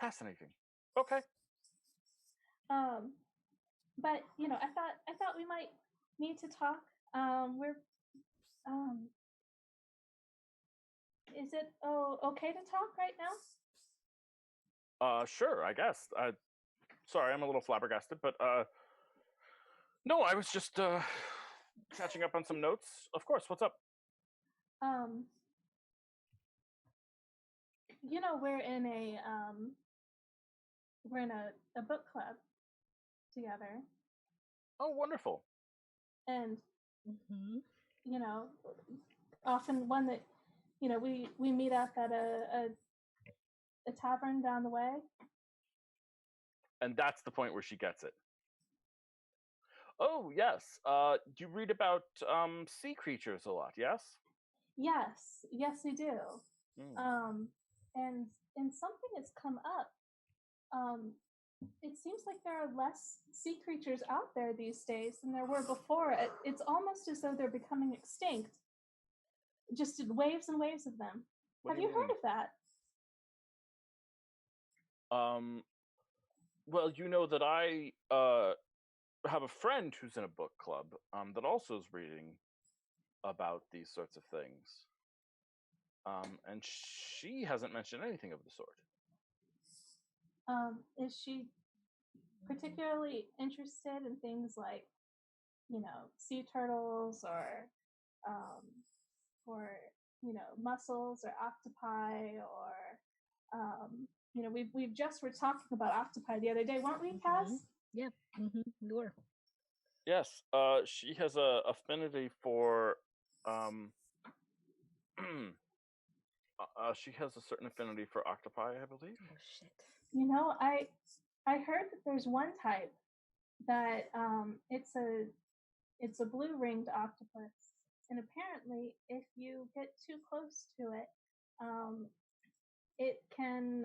Fascinating. Okay. But I thought we might need to talk. Is it okay to talk right now? Sure, I guess. Sorry, I'm a little flabbergasted, but no, I was just catching up on some notes. Of course. What's up? You know, we're in a book club together, Oh, wonderful. and Mm-hmm. you know, often one that, you know, we meet up at a tavern down the way. And that's the point where she gets it. Oh, yes. You read about sea creatures a lot, yes? Yes, we do. Mm. And something has come up. It seems like there are less sea creatures out there these days than there were before. It's almost as though they're becoming extinct. Just waves and waves of them. What Have do you you heard mean? of that? Well, you know that I have a friend who's in a book club that also is reading about these sorts of things. And she hasn't mentioned anything of the sort. Is she particularly interested in things like, you know, sea turtles or mussels or octopi or you know, we've just were talking about octopi the other day, weren't we, Cass? Yeah. Mm-hmm. You were. Yes. She has a affinity for she has a certain affinity for octopi, I believe. Oh shit. You know, I heard that there's one type that it's a blue ringed octopus, and apparently if you get too close to it, it can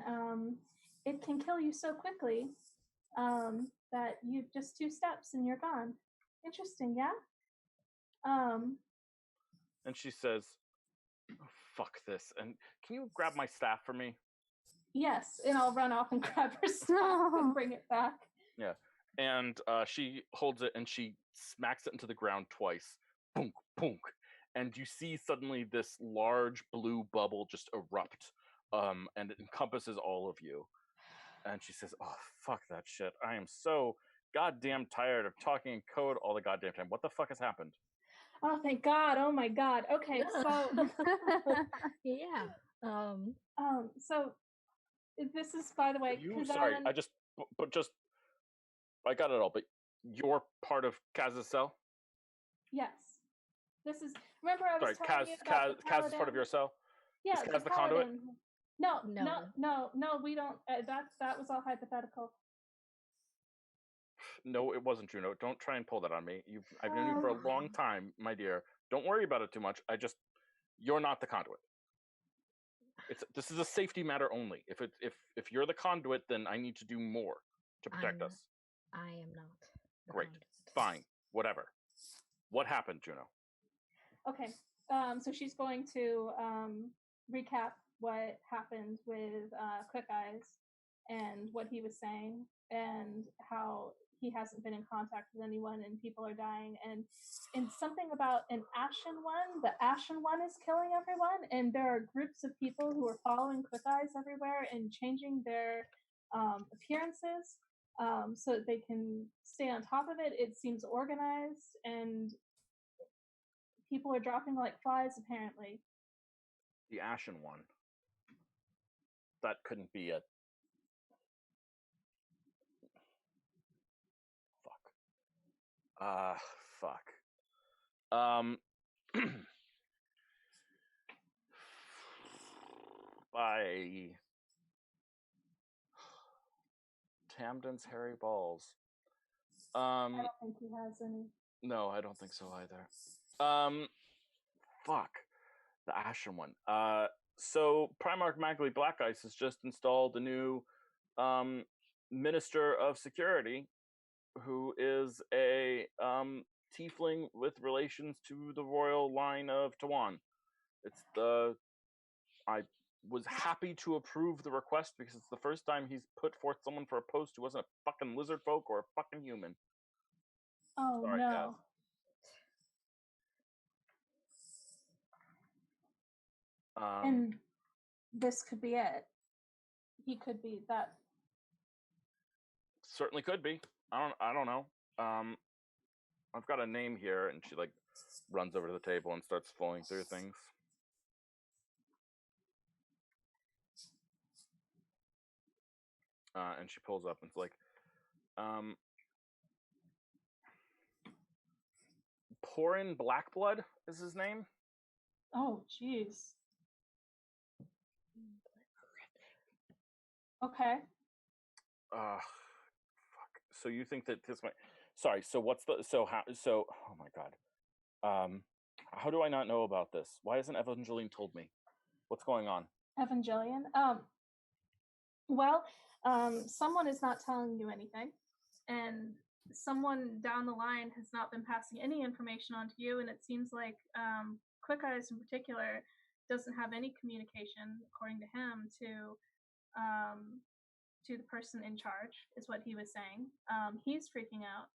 kill you so quickly that you just 2 steps and you're gone. Interesting, yeah. And she says, oh, "Fuck this!" And can you grab my staff for me? Yes, and I'll run off and grab her staff and bring it back. Yeah. And she holds it and she smacks it into the ground twice. Boom, boom. And you see suddenly this large blue bubble just erupt. And it encompasses all of you. And she says, oh, fuck that shit. I am so goddamn tired of talking in code all the goddamn time. What the fuck has happened? Oh, thank God. Oh my God. Okay, so yeah. So this is, by the way, sorry, I got it all, but you're part of Kaz's cell? Yes. This is, remember I was telling you about the Kaz is part of your cell? Yeah, is Kaz the conduit? No, we don't. That was all hypothetical. No, it wasn't, Juno. Don't try and pull that on me. I've known you for a long time, my dear. Don't worry about it too much. You're not the conduit. This is a safety matter only. If you're the conduit, then I need to do more to protect us. I am not. Great. Conduit. Fine. Whatever. What happened, Juno? Okay. So she's going to recap what happened with Quick Eyes and what he was saying and how he hasn't been in contact with anyone and people are dying, and something about an Ashen One. The Ashen One is killing everyone, and there are groups of people who are following Quick Eyes everywhere and changing their appearances so that they can stay on top of it. It seems organized, and people are dropping like flies, apparently. The Ashen One. That couldn't be it. Fuck. By Tamden's hairy balls. I don't think he has any. No, I don't think so either. Fuck. The Ashen One. So Primarch Magli Blackice has just installed a new Minister of Security, who is a tiefling with relations to the royal line of Tawan. I was happy to approve the request because it's the first time he's put forth someone for a post who wasn't a fucking lizard folk or a fucking human. Oh, sorry, no. And this could be it. He could be that. Certainly could be. I don't know. I've got a name here, and she like runs over to the table and starts flowing through things. And she pulls up and it's like, Porin Blackblood is his name. Oh, jeez. Okay. Fuck. So you think that this might? Sorry. So what's the? So how? So oh my god. How do I not know about this? Why hasn't Evangeline told me? What's going on? Evangelion. Well, someone is not telling you anything, and someone down the line has not been passing any information on to you, and it seems like Quick Eyes in particular doesn't have any communication, according to him, to the person in charge, is what he was saying. He's freaking out.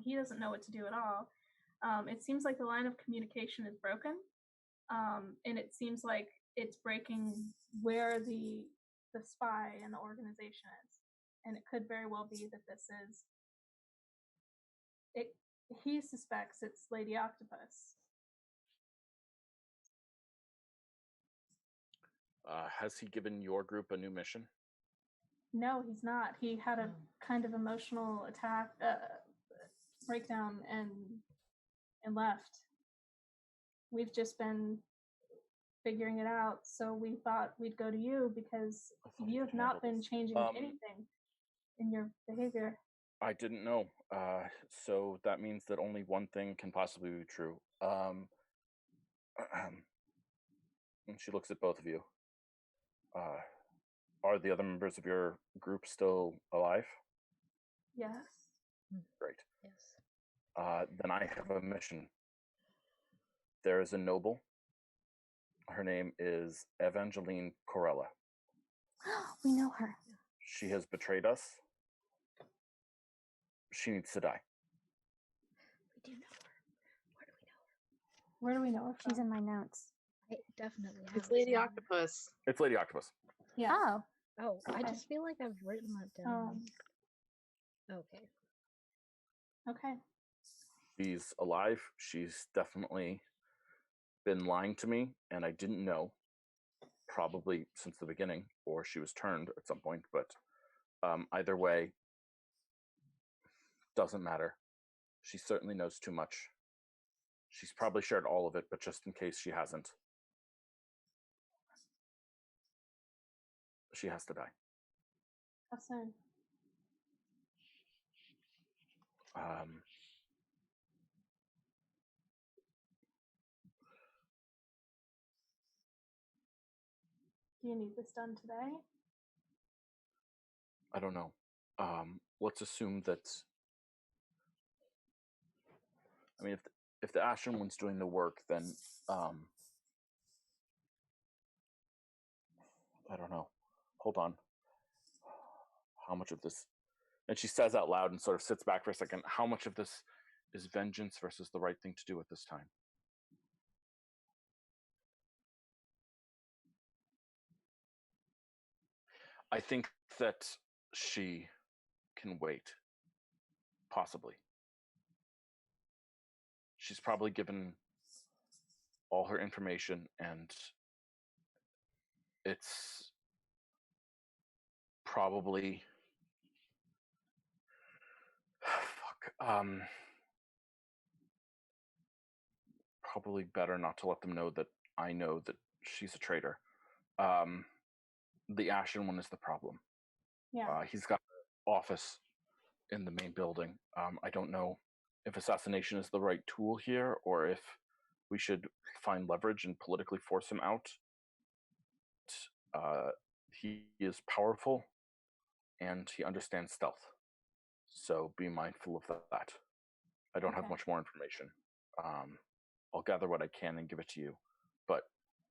He doesn't know what to do at all. It seems like the line of communication is broken, and it seems like it's breaking where the spy and the organization is, and it could very well be that this is it. He suspects it's Lady Octopus. Has he given your group a new mission? No, he's not. He had a kind of emotional attack, breakdown, and left. We've just been figuring it out, so we thought we'd go to you because you have not been changing anything in your behavior. I didn't know. So that means that only one thing can possibly be true. And she looks at both of you. Are the other members of your group still alive? Yes. Great. Yes. Then I have a mission. There is a noble. Her name is Evangeline Corella. We know her. She has betrayed us. She needs to die. We do know her. Where do we know her? Where do we know her from? She's in my notes. I definitely have It's it Lady somewhere. Octopus. It's Lady Octopus. Yeah. Oh, Oh, I Okay. just feel like I've written that down. Okay. Okay. She's alive. She's definitely been lying to me, and I didn't know, probably since the beginning, or she was turned at some point, but either way, doesn't matter. She certainly knows too much. She's probably shared all of it, but just in case she hasn't, she has to die. How soon? Do you need this done today? I don't know. Let's assume that. I mean, if the Ashen one's doing the work, then I don't know. Hold on. How much of this? And she says out loud and sort of sits back for a second. How much of this is vengeance versus the right thing to do at this time? I think that she can wait. Possibly. She's probably given all her information, and it's probably probably better not to let them know that I know that she's a traitor. The Ashen one is the problem. Yeah. He's got an office in the main building. I don't know if assassination is the right tool here, or if we should find leverage and politically force him out. He is powerful, and he understands stealth. So be mindful of that. I don't have Okay. much more information. I'll gather what I can and give it to you. But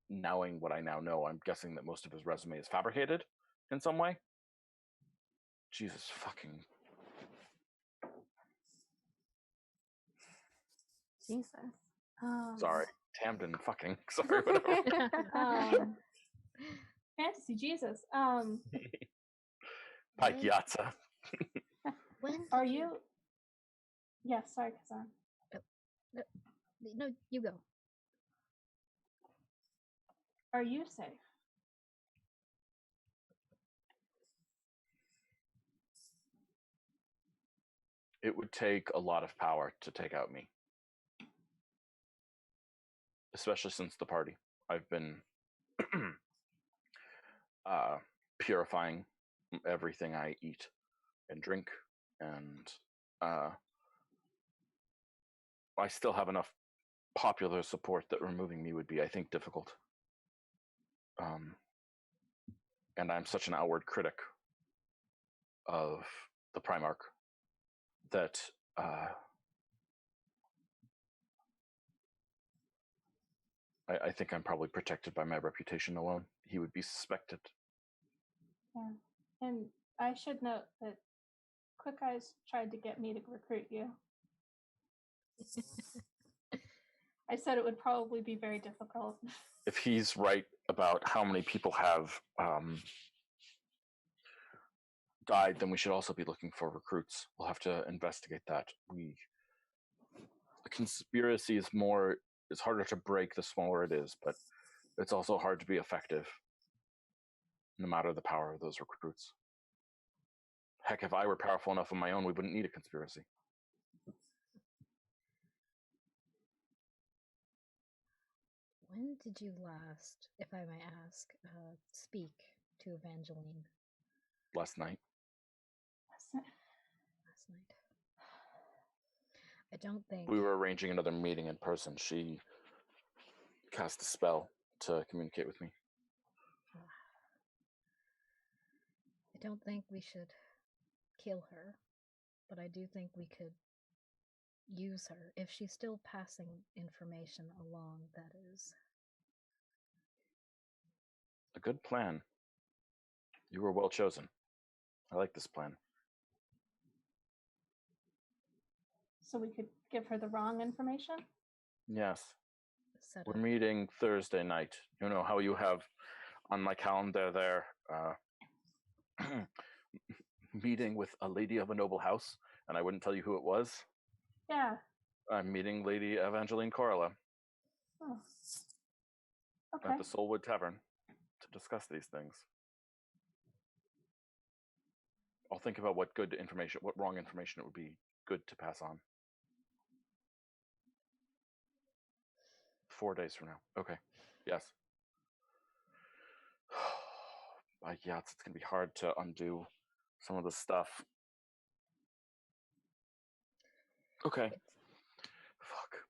knowing what I now know, I'm guessing that most of his resume is fabricated in some way. Jesus fucking. Jesus. Sorry. Tamden fucking. Sorry, whatever. Fantasy Jesus. Pike Yatza. When Are did you? Yes. Sorry, Kazan. No, you go. Are you safe? It would take a lot of power to take out me. Especially since the party. I've been purifying everything I eat and drink, and I still have enough popular support that removing me would be, I think, difficult. And I'm such an outward critic of the Primarch that I think I'm probably protected by my reputation alone. He would be suspected. Yeah. And I should note that Quick Eyes tried to get me to recruit you. I said it would probably be very difficult. If he's right about how many people have died, then we should also be looking for recruits. We'll have to investigate that. The conspiracy is harder to break the smaller it is, but it's also hard to be effective, no matter the power of those recruits. Heck, if I were powerful enough on my own, we wouldn't need a conspiracy. When did you last, if I may ask, speak to Evangeline? Last night. Last night. I don't think... We were arranging another meeting in person. She cast a spell to communicate with me. I don't think we should kill her, but I do think we could use her. If she's still passing information along, that is. A good plan. You were well chosen. I like this plan. So we could give her the wrong information? Yes. We're meeting Thursday night. You know how you have on my calendar there, meeting with a lady of a noble house, and I wouldn't tell you who it was? Yeah. I'm meeting Lady Evangeline Corella. Oh. Okay. At the Soulwood Tavern to discuss these things. I'll think about what wrong information it would be good to pass on. 4 days from now. Okay. Yes. Yeah, it's going to be hard to undo some of the stuff. Okay. Fuck.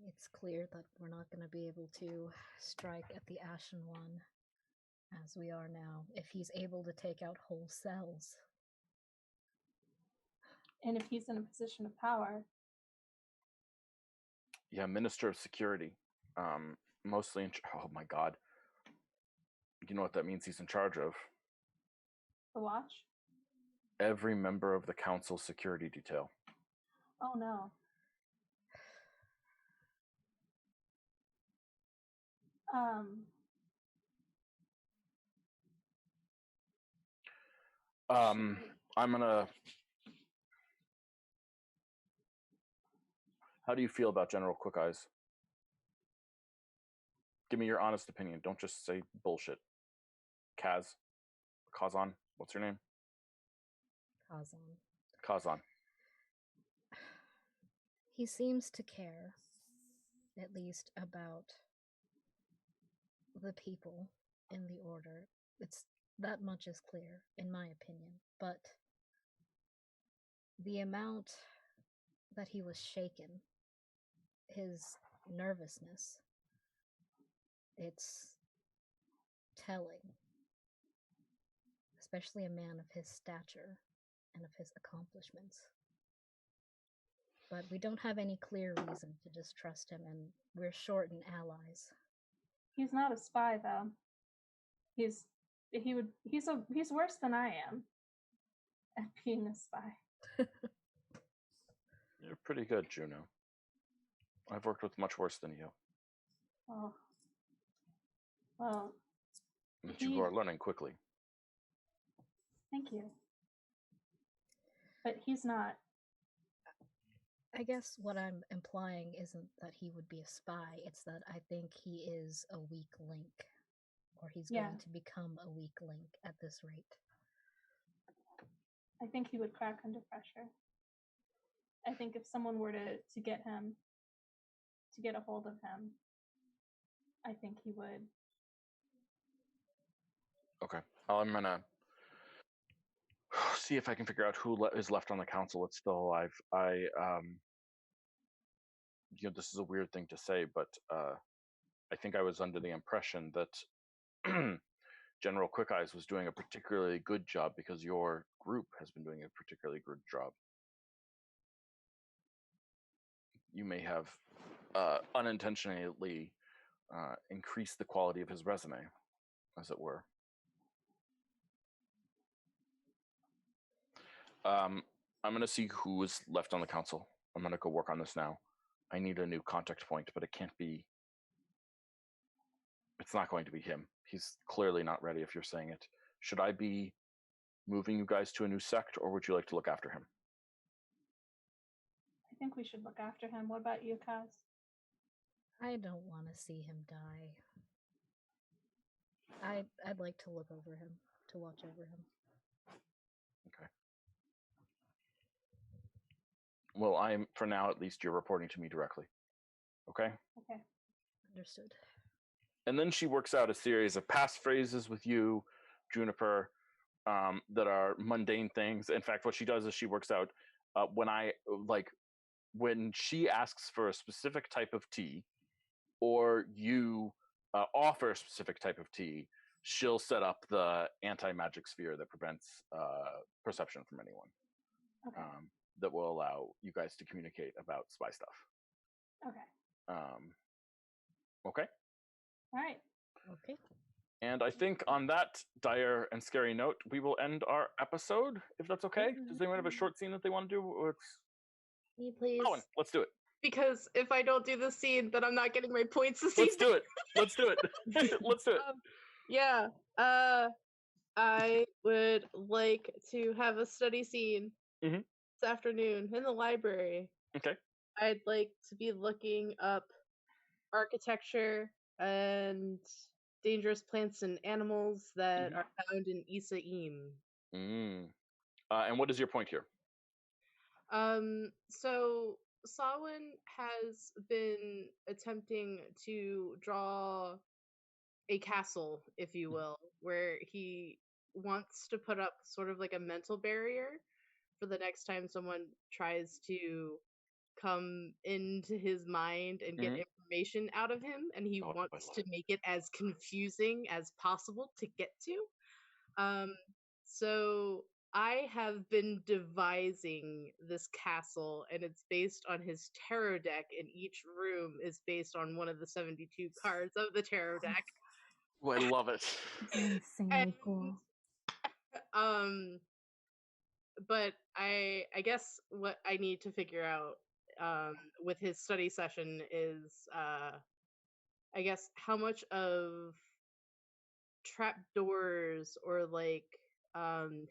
It's clear that we're not going to be able to strike at the Ashen One as we are now, if he's able to take out whole cells. And if he's in a position of power. Yeah, Minister of Security. Mostly oh my god. You know what that means he's in charge of? The Watch? Every member of the Council security detail. Oh no. I'm gonna... How do you feel about General Quick Eyes? Give me your honest opinion. Don't just say bullshit. Kazan, what's your name? Kazan. He seems to care, at least, about the people in the Order. That much is clear, in my opinion. But the amount that he was shaken, his nervousness, it's telling. Especially a man of his stature and of his accomplishments. But we don't have any clear reason to distrust him, and we're short in allies. He's not a spy, though. He's worse than I am at being a spy. You're pretty good, Juno. I've worked with much worse than you. Oh. Well. But you are learning quickly. Thank you. But he's not. I guess what I'm implying isn't that he would be a spy, it's that I think he is a weak link. Or he's going to become a weak link at this rate. I think he would crack under pressure. I think if someone were to get him, to get a hold of him, I think he would. Okay. I'm gonna see if I can figure out who is left on the council that's still alive. This is a weird thing to say, but I think I was under the impression that General Quick Eyes was doing a particularly good job because your group has been doing a particularly good job. You may have unintentionally increased the quality of his resume, as it were. I'm going to see who is left on the council. I'm going to go work on this now. I need a new contact point, but it can't be... It's not going to be him. He's clearly not ready if you're saying it. Should I be moving you guys to a new sect, or would you like to look after him? I think we should look after him. What about you, Kaz? I don't want to see him die. I'd like to look over him, to watch over him. Okay. Well, for now at least, you're reporting to me directly. Okay? Okay. Understood. And then she works out a series of passphrases with you, Juniper, that are mundane things. In fact, what she does is she works out when she asks for a specific type of tea, or you offer a specific type of tea, she'll set up the anti-magic sphere that prevents perception from anyone. Okay. That will allow you guys to communicate about spy stuff. Okay. Okay? All right. Okay. And I think on that dire and scary note, we will end our episode, if that's okay. Does anyone have a short scene that they want to do? Or Me, please. Owen, let's do it. Because if I don't do the scene, then I'm not getting my points this Let's evening. do it. Let's do it. Let's do it. Yeah. I would like to have a study scene this afternoon in the library. Okay. I'd like to be looking up architecture and dangerous plants and animals that are found in Isaim. And what is your point here? So Sawin has been attempting to draw a castle, if you will, where he wants to put up sort of like a mental barrier for the next time someone tries to come into his mind and get information out of him, and he wants to make it as confusing as possible to get to. So I have been devising this castle, and it's based on his tarot deck, and each room is based on one of the 72 cards of the tarot deck. Oh, I love it. Insanely cool. But I guess what I need to figure out with his study session is I guess how much of trapdoors or like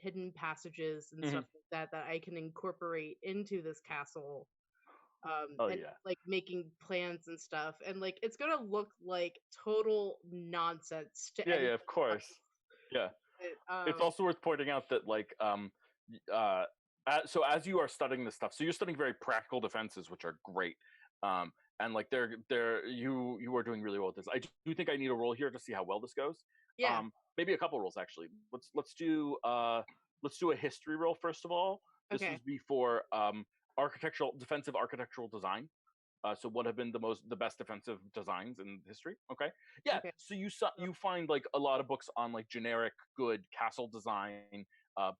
hidden passages and stuff like that I can incorporate into this castle. Like making plans and stuff, and like it's gonna look like total nonsense to anyone. Yeah, of course. Yeah. It's also worth pointing out that so as you are studying this stuff, so you're studying very practical defenses, which are great. And like you are doing really well with this. I do think I need a roll here to see how well this goes. Yeah. Maybe a couple rolls actually. Let's do a history roll first of all. This would be for defensive architectural design. So what have been the best defensive designs in history? Okay. Yeah. Okay. So you find like a lot of books on like generic good castle design,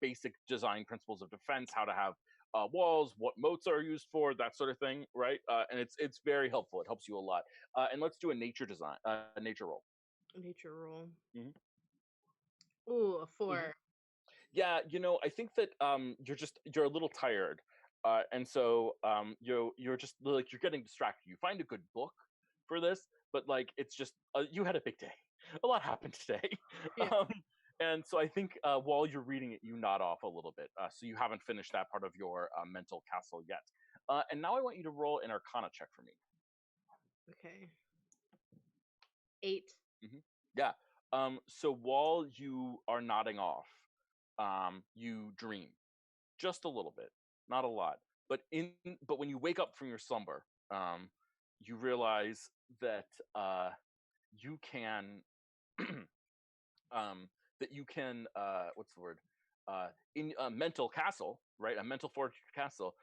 basic design principles of defense, how to have walls, what moats are used for, that sort of thing, right? And it's very helpful. It helps you a lot. And let's do a nature roll. Nature roll. Ooh, a 4. Yeah, I think that you're a little tired. And so you're just like you're getting distracted. You find a good book for this, but like it's just you had a big day. A lot happened today. Yeah. And so I think while you're reading it, you nod off a little bit. So you haven't finished that part of your mental castle yet. And now I want you to roll an Arcana check for me. Okay. 8. Yeah. So while you are nodding off, you dream just a little bit, not a lot. But when you wake up from your slumber, you realize that you can what's the word? In a mental castle, right? A mental fortress castle.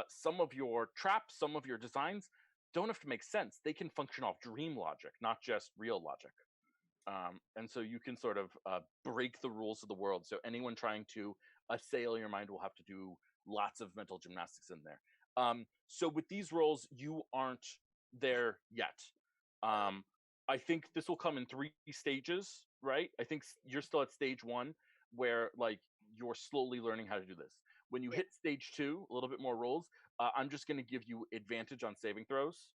Some of your traps, some of your designs don't have to make sense. They can function off dream logic, not just real logic. And so you can sort of break the rules of the world. So anyone trying to assail your mind will have to do lots of mental gymnastics in there. So with these rolls, you aren't there yet. I think this will come in 3 stages, right? I think you're still at stage 1, where like you're slowly learning how to do this. When you hit stage 2, a little bit more rolls, I'm just going to give you advantage on saving throws,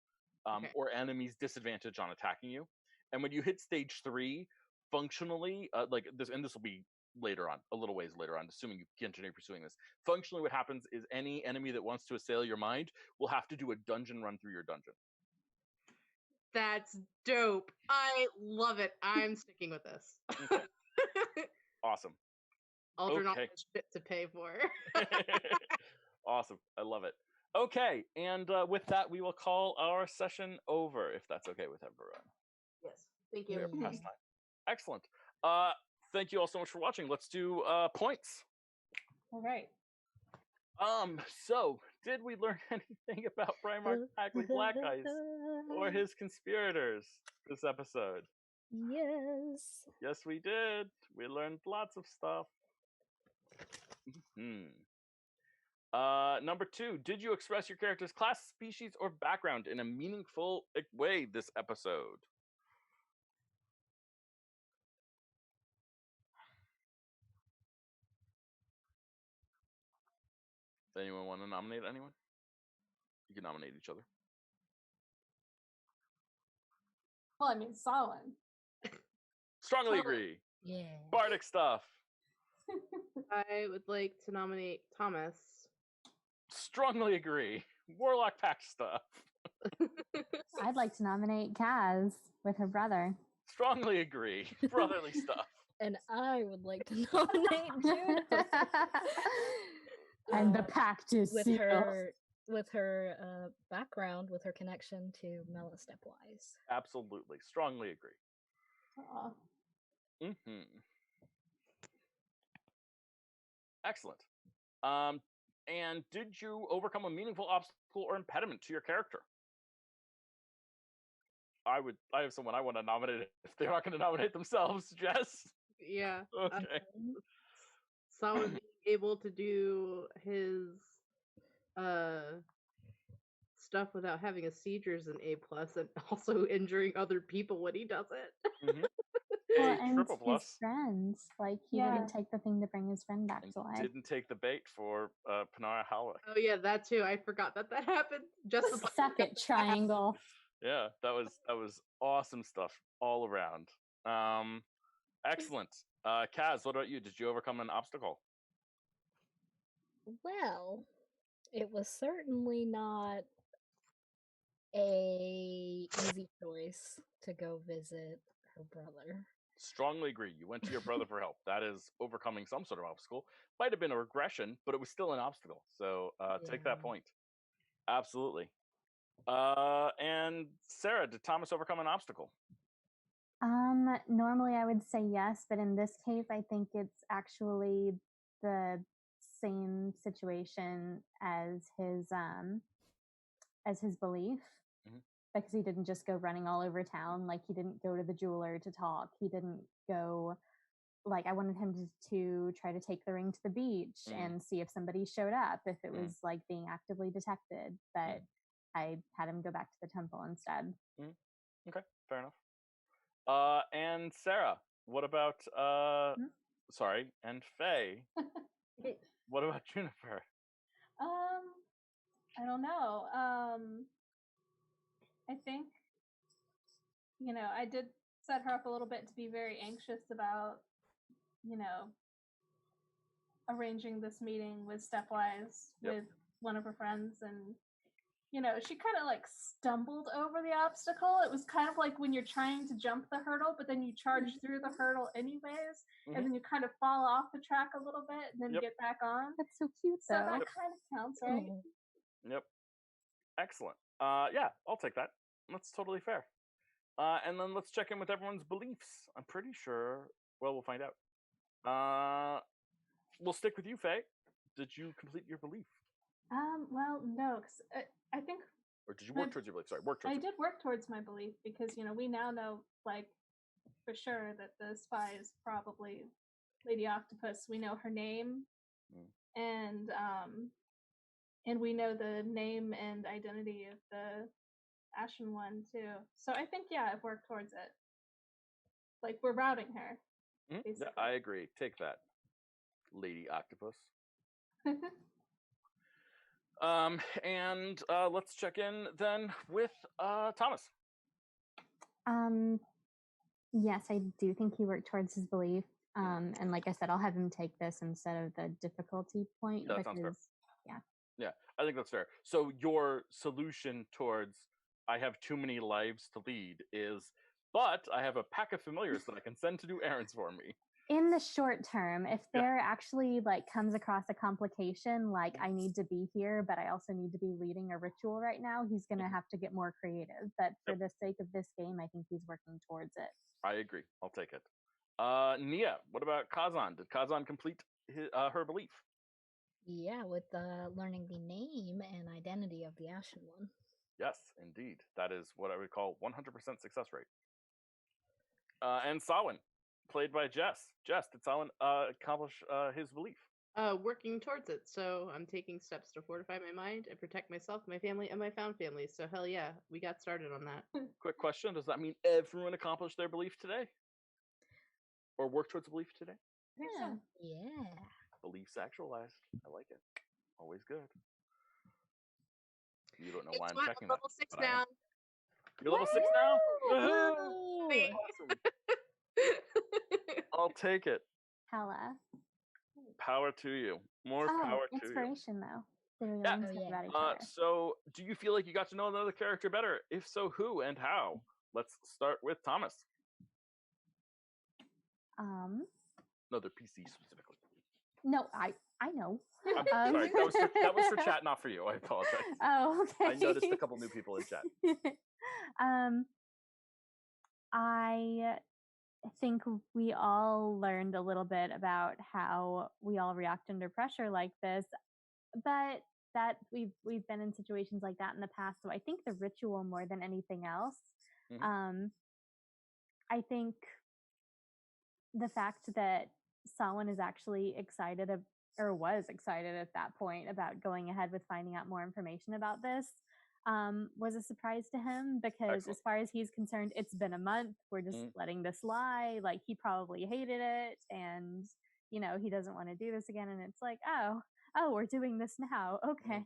or enemies disadvantage on attacking you. And when you hit stage 3, functionally, like this, and this will be later on, a little ways later on, assuming you continue pursuing this. Functionally, what happens is any enemy that wants to assail your mind will have to do a dungeon run through your dungeon. That's dope. I love it. I'm sticking with this. Okay. Awesome. Alternate shit to pay for. Awesome. I love it. Okay, and with that, we will call our session over, if that's okay with everyone. Yes. Thank you. Past time. Excellent. Thank you all so much for watching. Let's do points. All right. So did we learn anything about Primarch Magli Blackice or his conspirators this episode? Yes. Yes, we did. We learned lots of stuff. Number 2, did you express your character's class, species, or background in a meaningful way this episode? Does anyone want to nominate anyone? You can nominate each other. Well, I mean, Solon. Strongly agree. Yeah. Bardic stuff. I would like to nominate Thomas. Strongly agree. Warlock pack stuff. I'd like to nominate Kaz with her brother. Strongly agree. Brotherly stuff. And I would like to nominate Juniper. And the pact is with sealed. her background, with her connection to Mela Stepwise. Absolutely. Strongly agree. Excellent. And did you overcome a meaningful obstacle or impediment to your character? I have someone I want to nominate if they're not going to nominate themselves. Jess? Yeah. Okay. Someone being able to do his stuff without having a seizure is an A+, and also injuring other people when he does it. Well, and triple plus. His friends, like he didn't take the thing to bring his friend back to life. Didn't take the bait for Panara Halwick. Oh yeah, that too. I forgot that happened. Just the Suck it, triangle. Yeah, that was awesome stuff all around. Excellent. Kaz, what about you? Did you overcome an obstacle? Well, it was certainly not a easy choice to go visit her brother. Strongly agree. You went to your brother for help. That is overcoming some sort of obstacle. Might have been a regression, but it was still an obstacle. So take that point. Absolutely. And Sarah, did Thomas overcome an obstacle? Normally I would say yes, but in this case, I think it's actually the same situation as his belief, because he didn't just go running all over town. Like, he didn't go to the jeweler to talk. He didn't go, like, I wanted him to try to take the ring to the beach and see if somebody showed up, if it was like being actively detected, but I had him go back to the temple instead. Okay, fair enough. And Sarah, what about sorry, and Faye, what about Juniper? I don't know. I think, I did set her up a little bit to be very anxious about, arranging this meeting with Stepwise, with, one of her friends, and she kind of like stumbled over the obstacle. It was kind of like when you're trying to jump the hurdle, but then you charge through the hurdle anyways, and then you kind of fall off the track a little bit and then get back on. That's so cute, So though. that kind of counts, right? Yep. Excellent. Yeah, I'll take that. That's totally fair. And then let's check in with everyone's beliefs. I'm pretty sure. Well, we'll find out. We'll stick with you, Faye. Did you complete your belief? Well, no, because I think. Or did you work towards your belief? Sorry, work towards. I did work towards my belief because we now know like for sure that the spy is probably Lady Octopus. We know her name, and we know the name and identity of the Ashen One too. So I think I've worked towards it. Like we're routing her. Yeah, I agree. Take that, Lady Octopus. And let's check in then with Thomas. Yes, I do think he worked towards his belief. And like I said, I'll have him take this instead of the difficulty point That sounds fair. Yeah, I think that's fair. So your solution towards I have too many lives to lead is, but I have a pack of familiars that I can send to do errands for me. In the short term, if there actually like comes across a complication, like I need to be here, but I also need to be leading a ritual right now, he's going to have to get more creative. But for the sake of this game, I think he's working towards it. I agree. I'll take it. Nia, what about Kazan? Did Kazan complete her belief? Yeah, with learning the name and identity of the Ashen One. Yes, indeed. That is what I would call 100% success rate. And Samhain, played by Jess. Jess, did Samhain accomplish his belief? Working towards it. So I'm taking steps to fortify my mind and protect myself, my family, and my found family. So hell yeah, we got started on that. Quick question. Does that mean everyone accomplished their belief today? Or worked towards a belief today? Yeah. Beliefs actualized. I like it. Always good. You don't know why I'm checking level that. 6 now. You're level 6 now? Woohoo! Awesome. I'll take it. Hella. Power to you. More power to you. Inspiration, though. So, do you feel like you got to know another character better? If so, who and how? Let's start with Thomas. Another PC specifically. No, I know. I'm sorry, that was for chat, not for you. I apologize. Oh, okay. I noticed a couple new people in chat. I think we all learned a little bit about how we all react under pressure like this, but that we've been in situations like that in the past. So I think the ritual more than anything else. I think the fact that Samhain is actually excited or was excited at that point about going ahead with finding out more information about this was a surprise to him, because as far as he's concerned, it's been a month. We're just letting this lie. Like, he probably hated it, and he doesn't want to do this again. And it's like, oh, we're doing this now. Okay.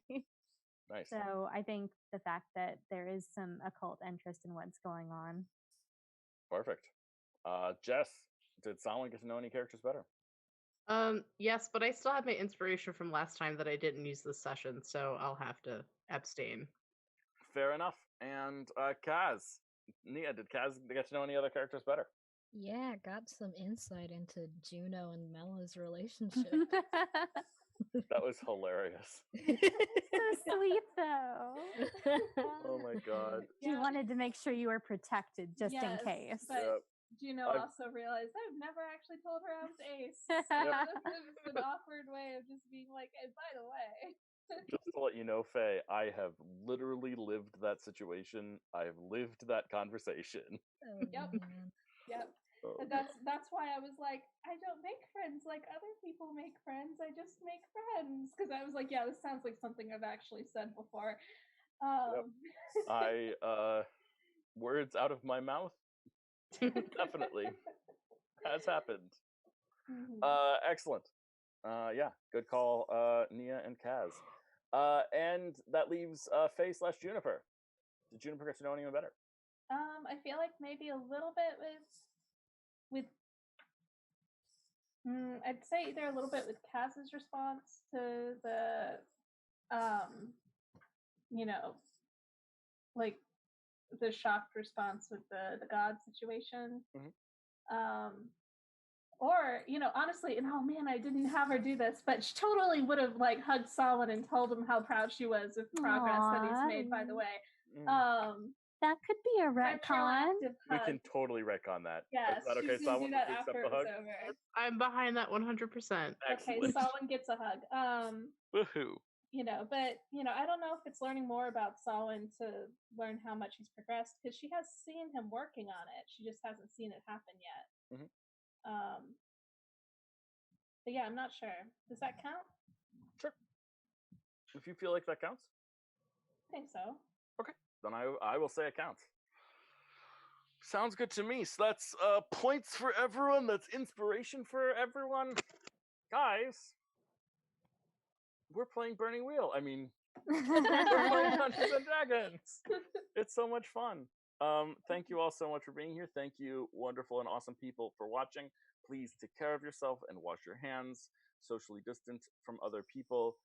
Nice. So I think the fact that there is some occult interest in what's going on. Perfect. Jess, did Samhain get to know any characters better? Yes, but I still have my inspiration from last time that I didn't use this session, so I'll have to abstain. Fair enough. And Kaz, Nia, did Kaz get to know any other characters better? Yeah, got some insight into Juno and Mella's relationship. That was hilarious. So sweet, though. Oh my god. She wanted to make sure you were protected, just in case. But Juno also realized I've never actually told her I was Ace. So it's an awkward way of just being like, hey, by the way. Just to let you know, Faye, I have literally lived that situation. I've lived that conversation. Yep. Oh, and that's why I was like, I don't make friends like other people make friends. I just make friends. Because I was like, yeah, this sounds like something I've actually said before. Words out of my mouth? Definitely. Has happened. Excellent. Yeah, good call, Nia and Kaz. And that leaves Faye/Juniper. Did Juniper get to know anyone better? I feel like maybe a little bit with I'd say either a little bit with Kaz's response to the you know, like the shocked response with the god situation. Or, honestly, and oh man, I didn't have her do this, but she totally would have like hugged Solomon and told him how proud she was of progress that he's made, by the way. That could be a retcon. We can totally retcon that. Yes, Is that okay, she's gonna Solomon? do that We accept after the it was hug? over. I'm behind that 100%. Okay, Excellent. Solomon gets a hug. Woohoo. But I don't know if it's learning more about Solomon to learn how much he's progressed, because she has seen him working on it. She just hasn't seen it happen yet. But yeah, I'm not sure. Does that count? Sure. If you feel like that counts. I think so. Okay, then I will say it counts. Sounds good to me. So that's points for everyone. That's inspiration for everyone. Guys, we're playing Burning Wheel. I mean, we're playing Dungeons and Dragons. It's so much fun. Thank you all so much for being here. Thank you, wonderful and awesome people, for watching. Please take care of yourself and wash your hands. Socially distant from other people.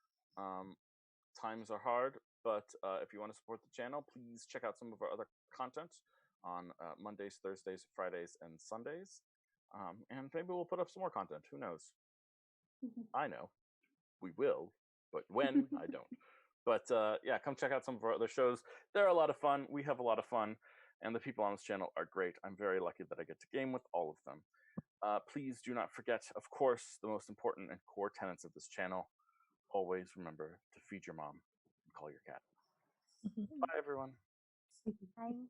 Times are hard, but if you want to support the channel, please check out some of our other content on Mondays, Thursdays, Fridays, and Sundays. And maybe we'll put up some more content. Who knows? I know. We will, but when, I don't. But yeah, come check out some of our other shows. They're a lot of fun. We have a lot of fun. And the people on this channel are great. I'm very lucky that I get to game with all of them. Please do not forget, of course, the most important and core tenets of this channel. Always remember to feed your mom and call your cat. Bye, everyone. Bye.